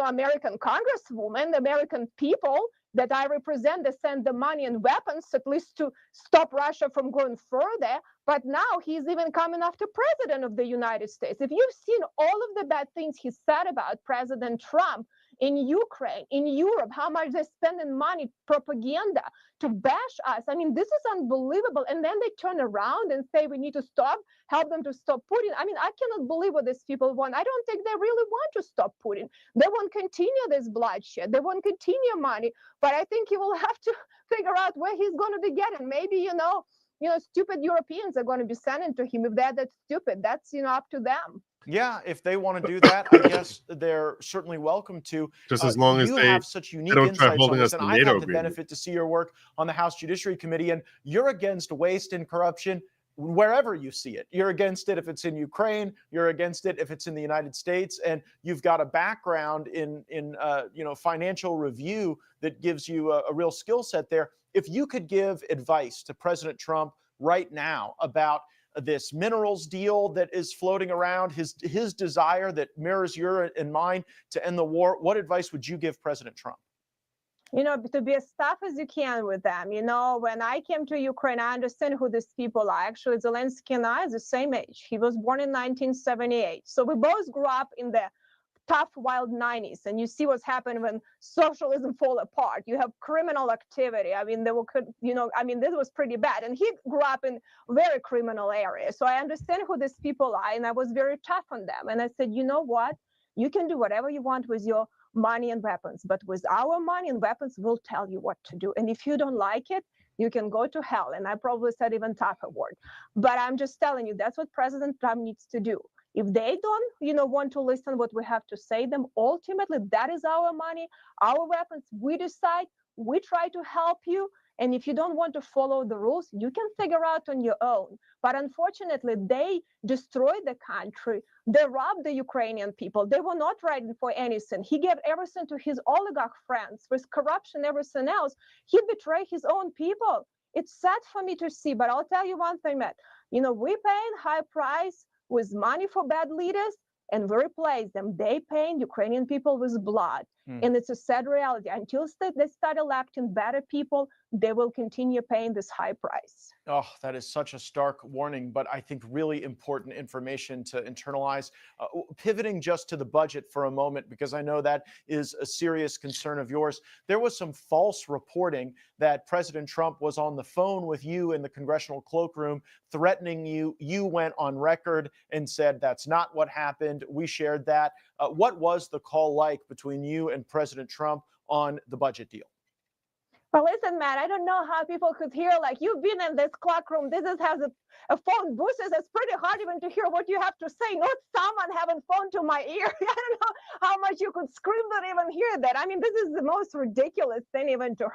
F: American Congresswoman, the American people that I represent. They send the money and weapons at least to stop Russia from going further. But now he's even coming after President of the United States. If you've seen all of the bad things he said about President Trump in Ukraine, in Europe, how much they're spending money, propaganda to bash us. I mean, this is unbelievable. And then they turn around and say, we need to help them to stop Putin. I mean, I cannot believe what these people want. I don't think they really want to stop Putin. They won't continue this bloodshed. They won't continue money. But I think he will have to figure out where he's going to be getting. Maybe, stupid Europeans are going to be sending to him. If they're that stupid, that's, up to them.
V: Yeah, if they want to do that, I guess they're certainly welcome to.
E: Just as long as
V: you
E: they
V: have such unique
E: don't try
V: insights
E: holding
V: on
E: us
V: this,
E: to
V: and
E: the
V: I've
E: NATO
V: had the
E: agreement.
V: benefit to see your work on the House Judiciary Committee, and you're against waste and corruption wherever you see it. You're against it if it's in Ukraine. You're against it if it's in the United States, and you've got a background in financial review that gives you a real skill set there. If you could give advice to President Trump right now about this minerals deal that is floating around, his desire that mirrors your and mine to end the war, what advice would you give President Trump?
F: To be as tough as you can with them. When I came to Ukraine, I understand who these people are. Actually, Zelensky and I are the same age. He was born in 1978. So we both grew up in the tough, wild 90s. And you see what's happened when socialism fall apart. You have criminal activity. I mean, this was pretty bad. And he grew up in very criminal areas. So I understand who these people are. And I was very tough on them. And I said, you know what? You can do whatever you want with your money and weapons, but with our money and weapons, we'll tell you what to do. And if you don't like it, you can go to hell. And I probably said even tougher word. But I'm just telling you, that's what President Trump needs to do. If they don't, want to listen what we have to say, them ultimately, that is our money, our weapons. We decide, we try to help you. And if you don't want to follow the rules, you can figure out on your own. But unfortunately, they destroyed the country. They robbed the Ukrainian people. They were not writing for anything. He gave everything to his oligarch friends with corruption, everything else. He betrayed his own people. It's sad for me to see, but I'll tell you one thing, Matt. We paying high price with money for bad leaders, and we replace them. They paying Ukrainian people with blood. And it's a sad reality. Until they start electing better people, they will continue paying this high price.
V: Oh, that is such a stark warning, but I think really important information to internalize. Pivoting just to the budget for a moment, because I know that is a serious concern of yours. There was some false reporting that President Trump was on the phone with you in the congressional cloakroom, threatening you. You went on record and said that's not what happened. We shared that. What was the call like between you and President Trump on the budget deal?
F: Well, listen, Matt, I don't know how people could hear, like, you've been in this clock room. This has a phone booth. It's pretty hard even to hear what you have to say. Not someone having phone to my ear. I don't know how much you could scream to even hear that. I mean, this is the most ridiculous thing even to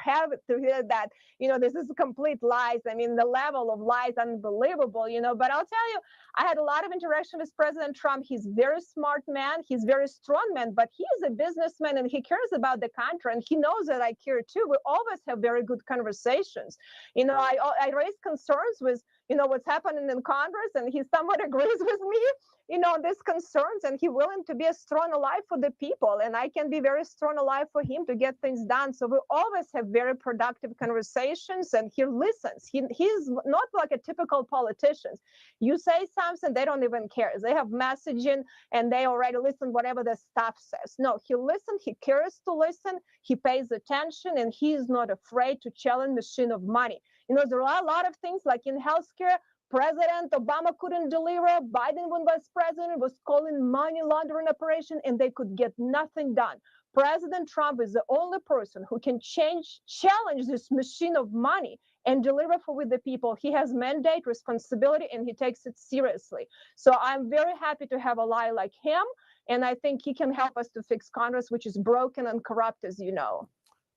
F: hear that, this is complete lies. I mean, the level of lies, unbelievable, but I'll tell you, I had a lot of interaction with President Trump. He's a very smart man. He's a very strong man, but he is a businessman and he cares about the country. And he knows that I care too. We always have very good conversations. I raise concerns with, what's happening in Congress, and he somewhat agrees with me, on these concerns, and he's willing to be a strong ally for the people. And I can be very strong ally for him to get things done. So we always have very productive conversations, and he listens. He's not like a typical politician. You say something, they don't even care. They have messaging and they already listen whatever the staff says. No, he listens, he cares to listen, he pays attention, and he is not afraid to challenge the machine of money. There are a lot of things like in healthcare. President Obama couldn't deliver. Biden, when was president, was calling money laundering operation, and they could get nothing done. President Trump is the only person who can challenge this machine of money and deliver with the people. He has mandate, responsibility, and he takes it seriously. So I'm very happy to have a ally like him, and I think he can help us to fix Congress, which is broken and corrupt, as you know.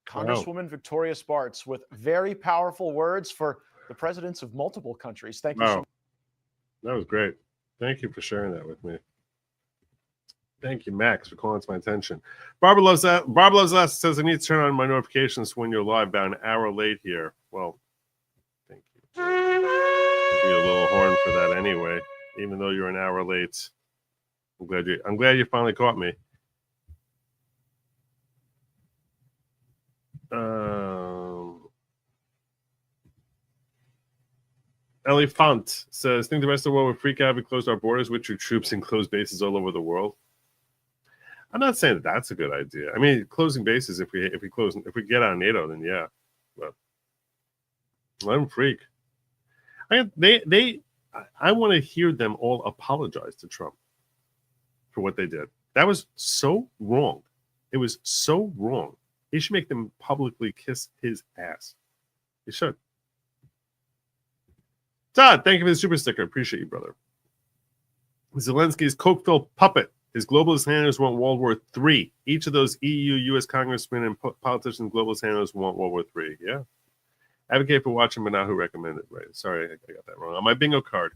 V: Congresswoman Victoria Spartz with very powerful words for the presidents of multiple countries. Thank you so much.
E: That was great. Thank you for sharing that with me. Thank you, Max, for calling to my attention. Barbara loves that. Barbara loves us says I need to turn on my notifications when you're live, about an hour late here. Well, thank you. I'll give you a little horn for that anyway, even though you're an hour late. I'm glad you finally caught me. Ellie Font says, think the rest of the world would freak out if we closed our borders, withdrew troops and closed bases all over the world. I'm not saying that that's a good idea. I mean, closing bases, if we get out of NATO, then yeah. But let them freak. I want to hear them all apologize to Trump for what they did. That was so wrong. It was so wrong. He should make them publicly kiss his ass. He should. Todd, thank you for the super sticker. Appreciate you, brother. Zelensky's coke-filled puppet. His globalist handlers want World War III. Each of those EU, U.S. congressmen, and politicians, globalist handlers want World War III. Yeah. Advocate for watching, but not who recommended. Right. Sorry, I got that wrong. On my bingo card,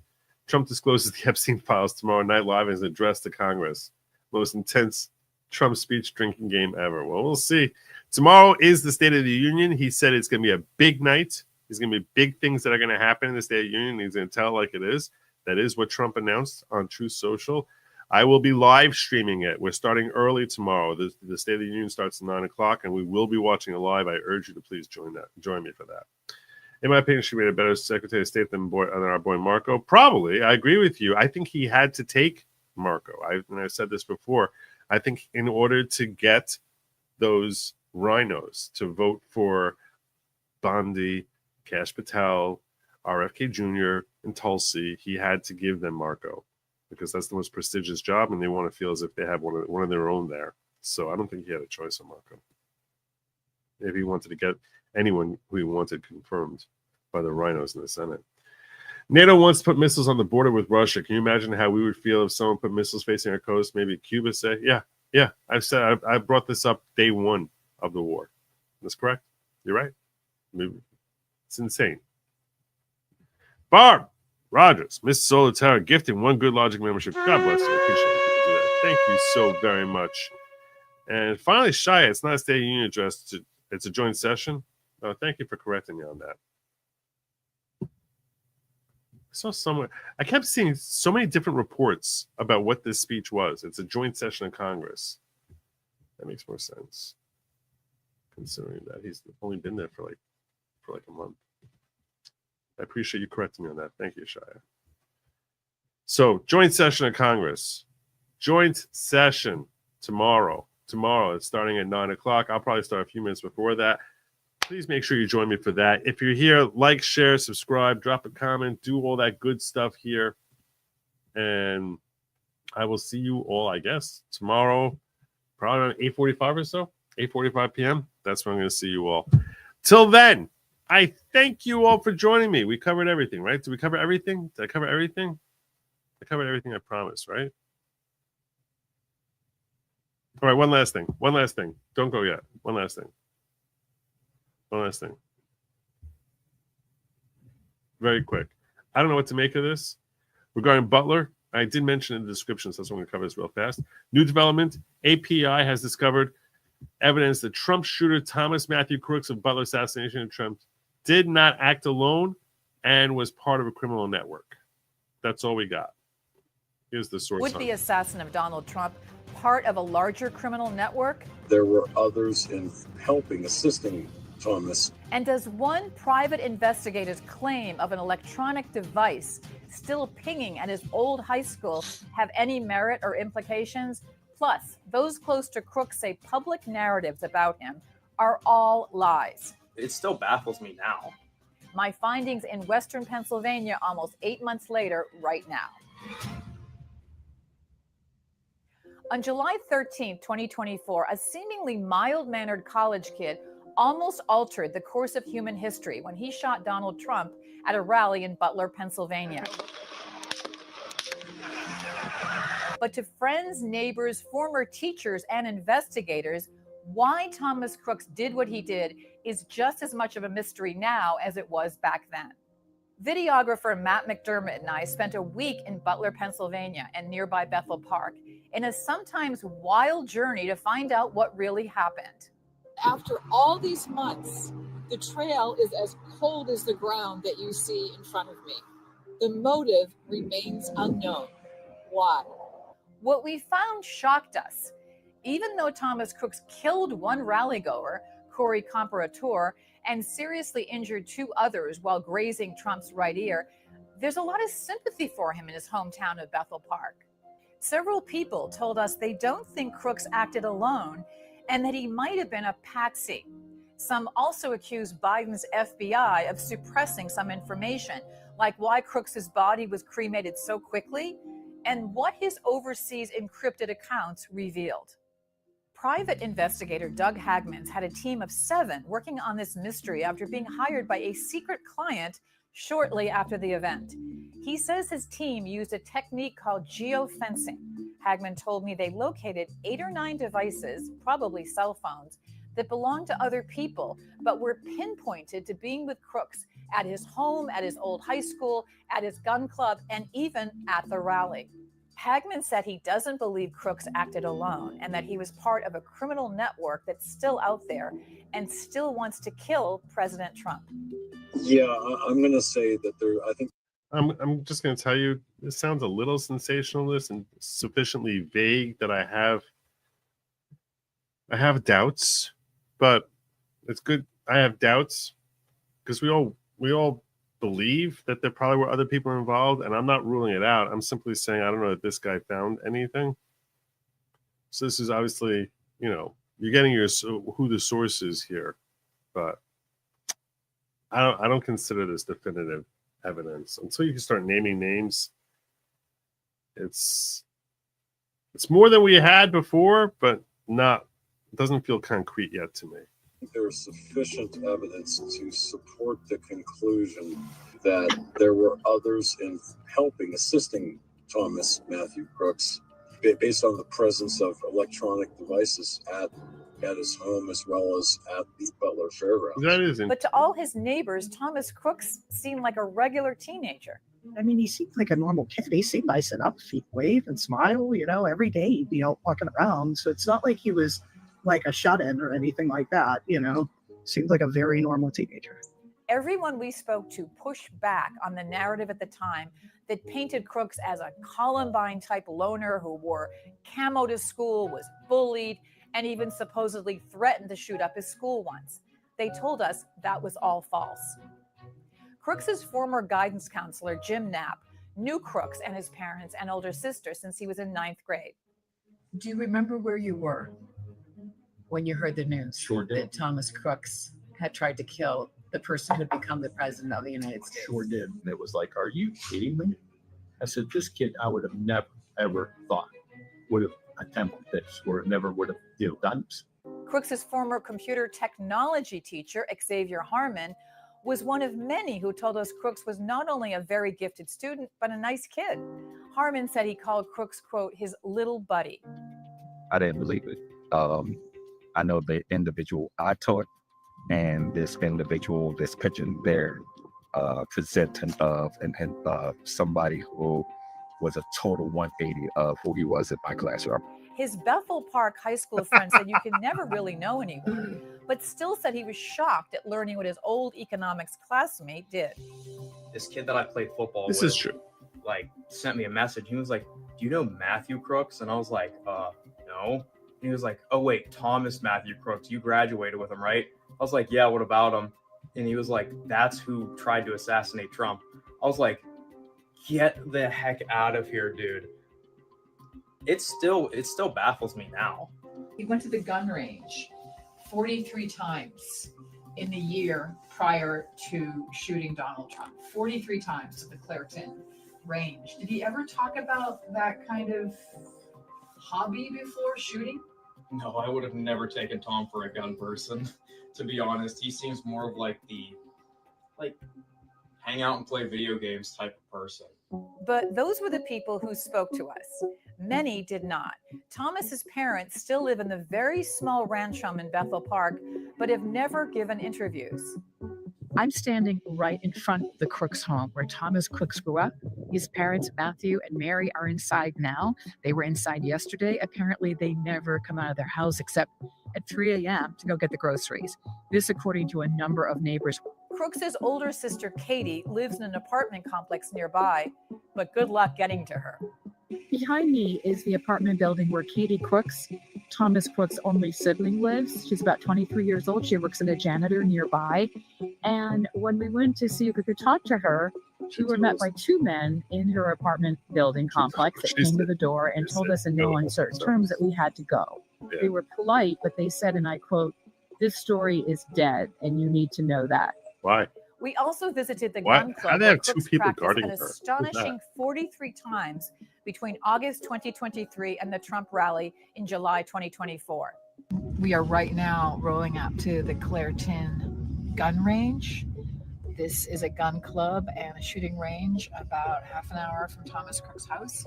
E: Trump discloses the Epstein files tomorrow night live in his address to Congress. Most intense Trump speech drinking game ever. Well, we'll see. Tomorrow is the State of the Union. He said it's going to be a big night. There's going to be big things that are going to happen in the State of the Union. He's going to tell it like it is. That is what Trump announced on Truth Social. I will be live streaming it. We're starting early tomorrow. The State of the Union starts at 9 o'clock, and we will be watching it live. I urge you to please join me for that. In my opinion, she made a better Secretary of State than our boy Marco. Probably. I agree with you. I think he had to take Marco. I've said this before. I think in order to get those rhinos to vote for Bondi, Kash Patel, RFK Jr., and Tulsi, he had to give them Marco because that's the most prestigious job, and they want to feel as if they have one of their own there. So I don't think he had a choice on Marco. If he wanted to get anyone who he wanted confirmed by the rhinos in the Senate. NATO wants to put missiles on the border with Russia. Can you imagine how we would feel if someone put missiles facing our coast? Maybe Cuba say, yeah. I brought this up day one of the war. That's correct. You're right. It's insane. Barb Rogers, Miss Solitaire, gifting one good Logic membership. God bless you. I appreciate you do that. Thank you so very much. And finally, Shia, it's not a State of the Union address. It's a joint session. Oh, thank you for correcting me on that. I kept seeing so many different reports about what this speech was. It's a joint session of Congress. That makes more sense, considering that he's only been there for like a month. I appreciate you correcting me on that. Thank you, Shia. So, joint session of Congress. Joint session tomorrow. Tomorrow, it's starting at 9 o'clock. I'll probably start a few minutes before that. Please make sure you join me for that. If you're here, like, share, subscribe, drop a comment, do all that good stuff here. And I will see you all, I guess, tomorrow, probably around 8:45 or so, 8:45 p.m. That's when I'm going to see you all. Till then, I thank you all for joining me. We covered everything, right? Did we cover everything? Did I cover everything? I covered everything I promised, right? All right, one last thing. Don't go yet. One last thing. Very quick. I don't know what to make of this. Regarding Butler, I did mention in the description, so I'm going to cover this real fast. New development, API has discovered evidence that Trump shooter Thomas Matthew Crooks of Butler assassination and Trump did not act alone and was part of a criminal network. That's all we got. Here's the source.
G: Would the assassin of Donald Trump part of a larger criminal network?
H: There were others in assisting Thomas.
G: And does one private investigator's claim of an electronic device still pinging at his old high school have any merit or implications? Plus, those close to Crooks say public narratives about him are all lies.
W: It still baffles me now.
G: My findings in Western Pennsylvania almost 8 months later, right now. On July 13, 2024, a seemingly mild-mannered college kid almost altered the course of human history when he shot Donald Trump at a rally in Butler, Pennsylvania. But to friends, neighbors, former teachers, and investigators, why Thomas Crooks did what he did is just as much of a mystery now as it was back then. Videographer Matt McDermott and I spent a week in Butler, Pennsylvania, and nearby Bethel Park in a sometimes wild journey to find out what really happened.
X: After all these months, the trail is as cold as the ground that you see in front of me. The motive remains unknown. Why?
G: What we found shocked us. Even though Thomas Crooks killed one rally-goer, Corey Comparator, and seriously injured two others while grazing Trump's right ear, there's a lot of sympathy for him in his hometown of Bethel Park. Several people told us they don't think Crooks acted alone and that he might have been a patsy. Some also accused Biden's FBI of suppressing some information, like why Crooks's body was cremated so quickly and what his overseas encrypted accounts revealed. Private investigator Doug Hagmans had a team of 7 working on this mystery after being hired by a secret client shortly after the event. He says his team used a technique called geofencing. Hagman told me they located 8 or 9 devices, probably cell phones, that belonged to other people, but were pinpointed to being with Crooks at his home, at his old high school, at his gun club, and even at the rally. Hagman said he doesn't believe Crooks acted alone and that he was part of a criminal network that's still out there and still wants to kill President Trump.
H: Yeah, I'm going to say that I think.
E: I'm just going to tell you, this sounds a little sensationalist and sufficiently vague that I have doubts, but it's good. I have doubts because we all believe that there probably were other people involved, and I'm not ruling it out. I'm simply saying I don't know that this guy found anything. So this is obviously, you're getting who the source is here, but I don't consider this definitive evidence until you can start naming names. It's more than we had before, but it doesn't feel concrete yet to me.
H: There is sufficient evidence to support the conclusion that there were others in assisting Thomas Matthew Crooks, based on the presence of electronic devices at his home as well as at the Butler Fairgrounds.
G: But to all his neighbors, Thomas Crooks seemed like a regular teenager.
I: I mean, he seemed like a normal kid. He seemed nice enough. He'd wave and smile, every day he'd be out walking around. So it's not like he was like a shut-in or anything like that, Seemed like a very normal teenager.
G: Everyone we spoke to pushed back on the narrative at the time that painted Crooks as a Columbine-type loner who wore camo to school, was bullied, and even supposedly threatened to shoot up his school once. They told us that was all false. Crooks's former guidance counselor, Jim Knapp, knew Crooks and his parents and older sister since he was in 9th grade.
J: Do you remember where you were when you heard the news that Thomas Crooks had tried to kill the person who had become the president of the United States?
K: Sure did. And it was like, are you kidding me? I said, this kid, I would have never, ever thought would have attempted this or never would have done this.
G: Crooks's former computer technology teacher, Xavier Harmon, was one of many who told us Crooks was not only a very gifted student, but a nice kid. Harmon said he called Crooks, quote, his little buddy.
N: I didn't believe it. I know the individual I taught and this individual, this picture there, presenting of somebody who was a total 180 of who he was in my classroom.
G: His Bethel Park High School friend said you can never really know anyone, but still said he was shocked at learning what his old economics classmate did.
Y: This kid that I played football
E: This
Y: with,
E: is true.
Y: Sent me a message. He was like, do you know Matthew Crooks? And I was like, no. He was like, oh, wait, Thomas Matthew Crooks. You graduated with him, right? I was like, yeah, what about him? And he was like, that's who tried to assassinate Trump. I was like, get the heck out of here, dude. It still baffles me now.
J: He went to the gun range 43 times in the year prior to shooting Donald Trump. 43 times to the Clairton range. Did he ever talk about that kind of hobby before shooting?
Y: No, I would have never taken Tom for a gun person. To be honest, he seems more of like the hang out and play video games type of person.
G: But those were the people who spoke to us. Many did not. Thomas's parents still live in the very small ranch home in Bethel Park, but have never given interviews.
J: I'm standing right in front of the Crooks home where Thomas Crooks grew up. His parents, Matthew and Mary, are inside now. They were inside yesterday. Apparently, they never come out of their house except at 3 a.m. to go get the groceries. This, according to a number of neighbors.
G: Crooks's older sister, Katie, lives in an apartment complex nearby, but good luck getting to her.
J: Behind me is the apartment building where Katie Crooks, Thomas Crooks' only sibling, lives. She's about 23 years old. She works as a janitor nearby. And when we went to see if we could talk to her, we were met by two men in her apartment building complex that came to the door and told us in no uncertain terms that we had to go. They were polite, but they said, and I quote, "This story is dead, and you need to know that."
E: Why?
G: We also visited the
E: Why?
G: gun
E: How
G: club
E: do they
G: where
E: have two
G: Crooks
E: people
G: practiced
E: guarding
G: an
E: her? Who's
G: astonishing
E: that?
G: 43 times between August 2023 and the Trump rally in July 2024.
J: We are right now rolling up to the Clairton gun range. This is a gun club and a shooting range about half an hour from Thomas Crooks' house.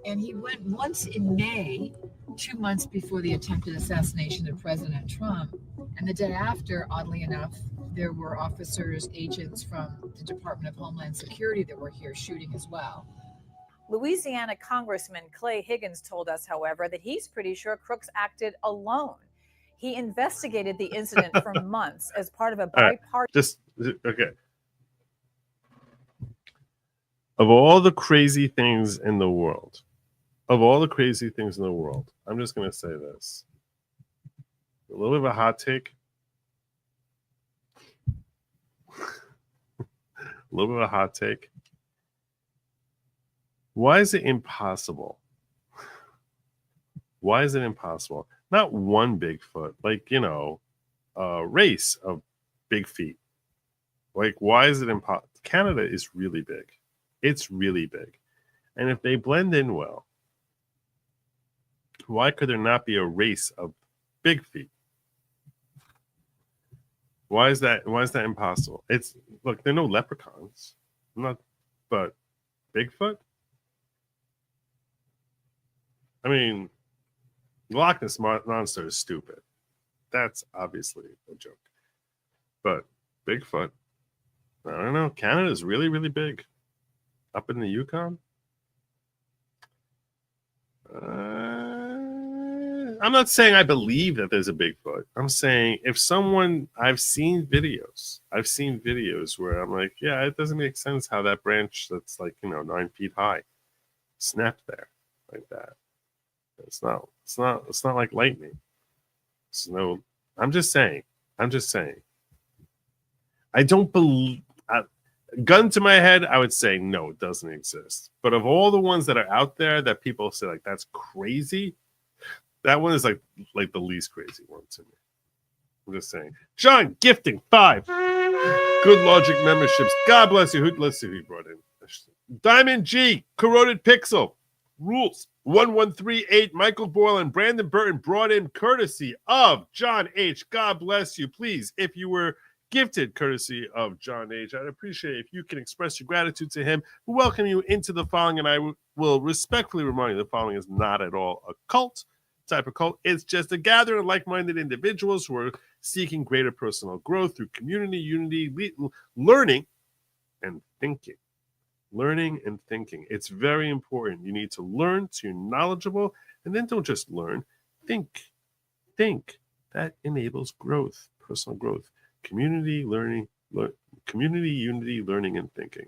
J: And he went once in May, 2 months before the attempted assassination of President Trump. And the day after, oddly enough, there were officers, agents from the Department of Homeland Security that were here shooting as well.
G: Louisiana Congressman Clay Higgins told us, however, that he's pretty sure Crooks acted alone. He investigated the incident for months as part of a
E: All right,
G: bipartisan.
E: okay. of all the crazy things in the world, I'm just going to say this. A little bit of a hot take. Why is it impossible? Not one Bigfoot, like, a race of big feet. Like, why is it impossible? Canada is really big. It's really big. And if they blend in well, why could there not be a race of big feet? Why is that impossible? Look, there are no leprechauns. But Bigfoot? I mean, Loch Ness Monster is stupid. That's obviously a joke. But Bigfoot, I don't know. Canada is really, really big. Up in the Yukon? I'm not saying I believe that there's a Bigfoot. I'm saying I've seen videos where I'm like, yeah, it doesn't make sense how that branch that's 9 feet high snapped there like that. It's not like lightning. I'm just saying. I don't believe. Gun to my head, I would say no, it doesn't exist. But of all the ones that are out there that people say like that's crazy, that one is like the least crazy one to me. I'm just saying. John gifting 5 good Lawgic memberships. God bless you. Let's see who he brought in. Diamond G, Corroded Pixel, Rules 1138. Michael Boyle and Brandon Burton brought in courtesy of John H. God bless you. Please, if you were gifted courtesy of John H., I'd appreciate it if you can express your gratitude to him. We welcome you into the following, and I will respectfully remind you the following is not at all a cult type of cult. It's just a gathering of like-minded individuals who are seeking greater personal growth through community, unity, learning, and thinking. It's very important. You need to learn so you're knowledgeable, and then don't just learn. Think. That enables growth, personal growth. Community, unity, learning, and thinking.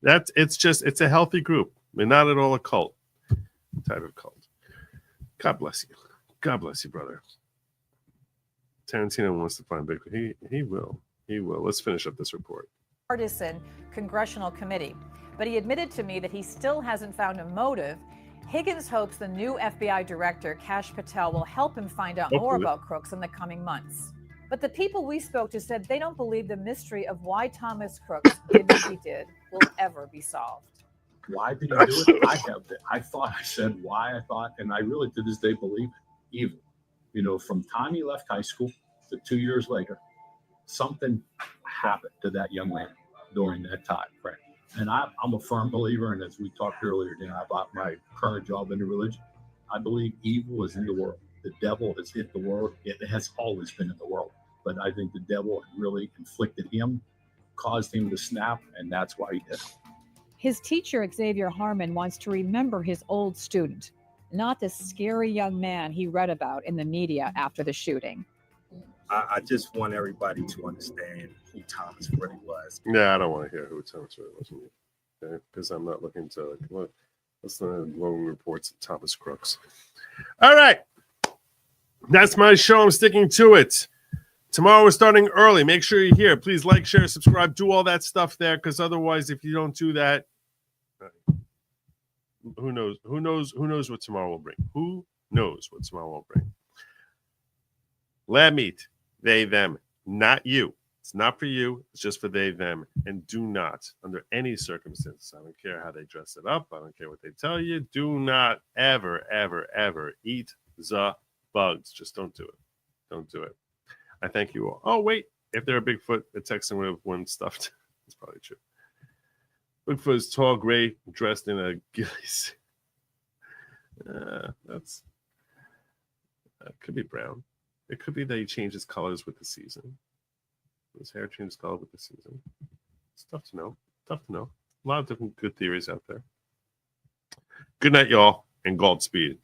E: It's a healthy group. They're not at all a cult type of cult. God bless you. God bless you, brother. Tarantino wants to find Bigfoot. He will. Let's finish up this report.
G: Partisan congressional committee, but he admitted to me that he still hasn't found a motive. Higgins hopes the new FBI director, Kash Patel, will help him find out more about Crooks in the coming months. But the people we spoke to said they don't believe the mystery of why Thomas Crooks did what he did will ever be solved.
K: Why did he do it? I said why, and I really to this day believe it. Even, from time he left high school to 2 years later, something happened to that young man during that time frame. And I'm a firm believer, and as we talked earlier, about my current job in the religion, I believe evil is in the world. The devil is in the world. It has always been in the world. But I think the devil really inflicted him, caused him to snap, and that's why he did it.
L: His teacher, Xavier Harmon, wants to remember his old student, not the scary young man he read about in the media after the shooting.
M: I just want everybody to understand who Thomas really was.
E: Yeah, I don't want to hear who Thomas really was, okay? Because I'm not looking to listen to glowing reports of Thomas Crooks. All right. That's my show. I'm sticking to it. Tomorrow we're starting early. Make sure you're here. Please like, share, subscribe, do all that stuff there, because otherwise, if you don't do that, who knows? Who knows what tomorrow will bring? Who knows what tomorrow will bring? Lab meat, they, them, not you. It's not for you. It's just for they, them. And do not, under any circumstances, I don't care how they dress it up. I don't care what they tell you. Do not ever, ever, ever eat the bugs. Just don't do it. Don't do it. I thank you all. Oh, wait. If they're a Bigfoot, they're texting with one stuffed. That's probably true. Bigfoot is tall, gray, dressed in a ghillie. That's could be brown. It could be that he changes colors with the season. His hair changes color with the season. It's tough to know. Tough to know. A lot of different good theories out there. Good night, y'all, and Godspeed.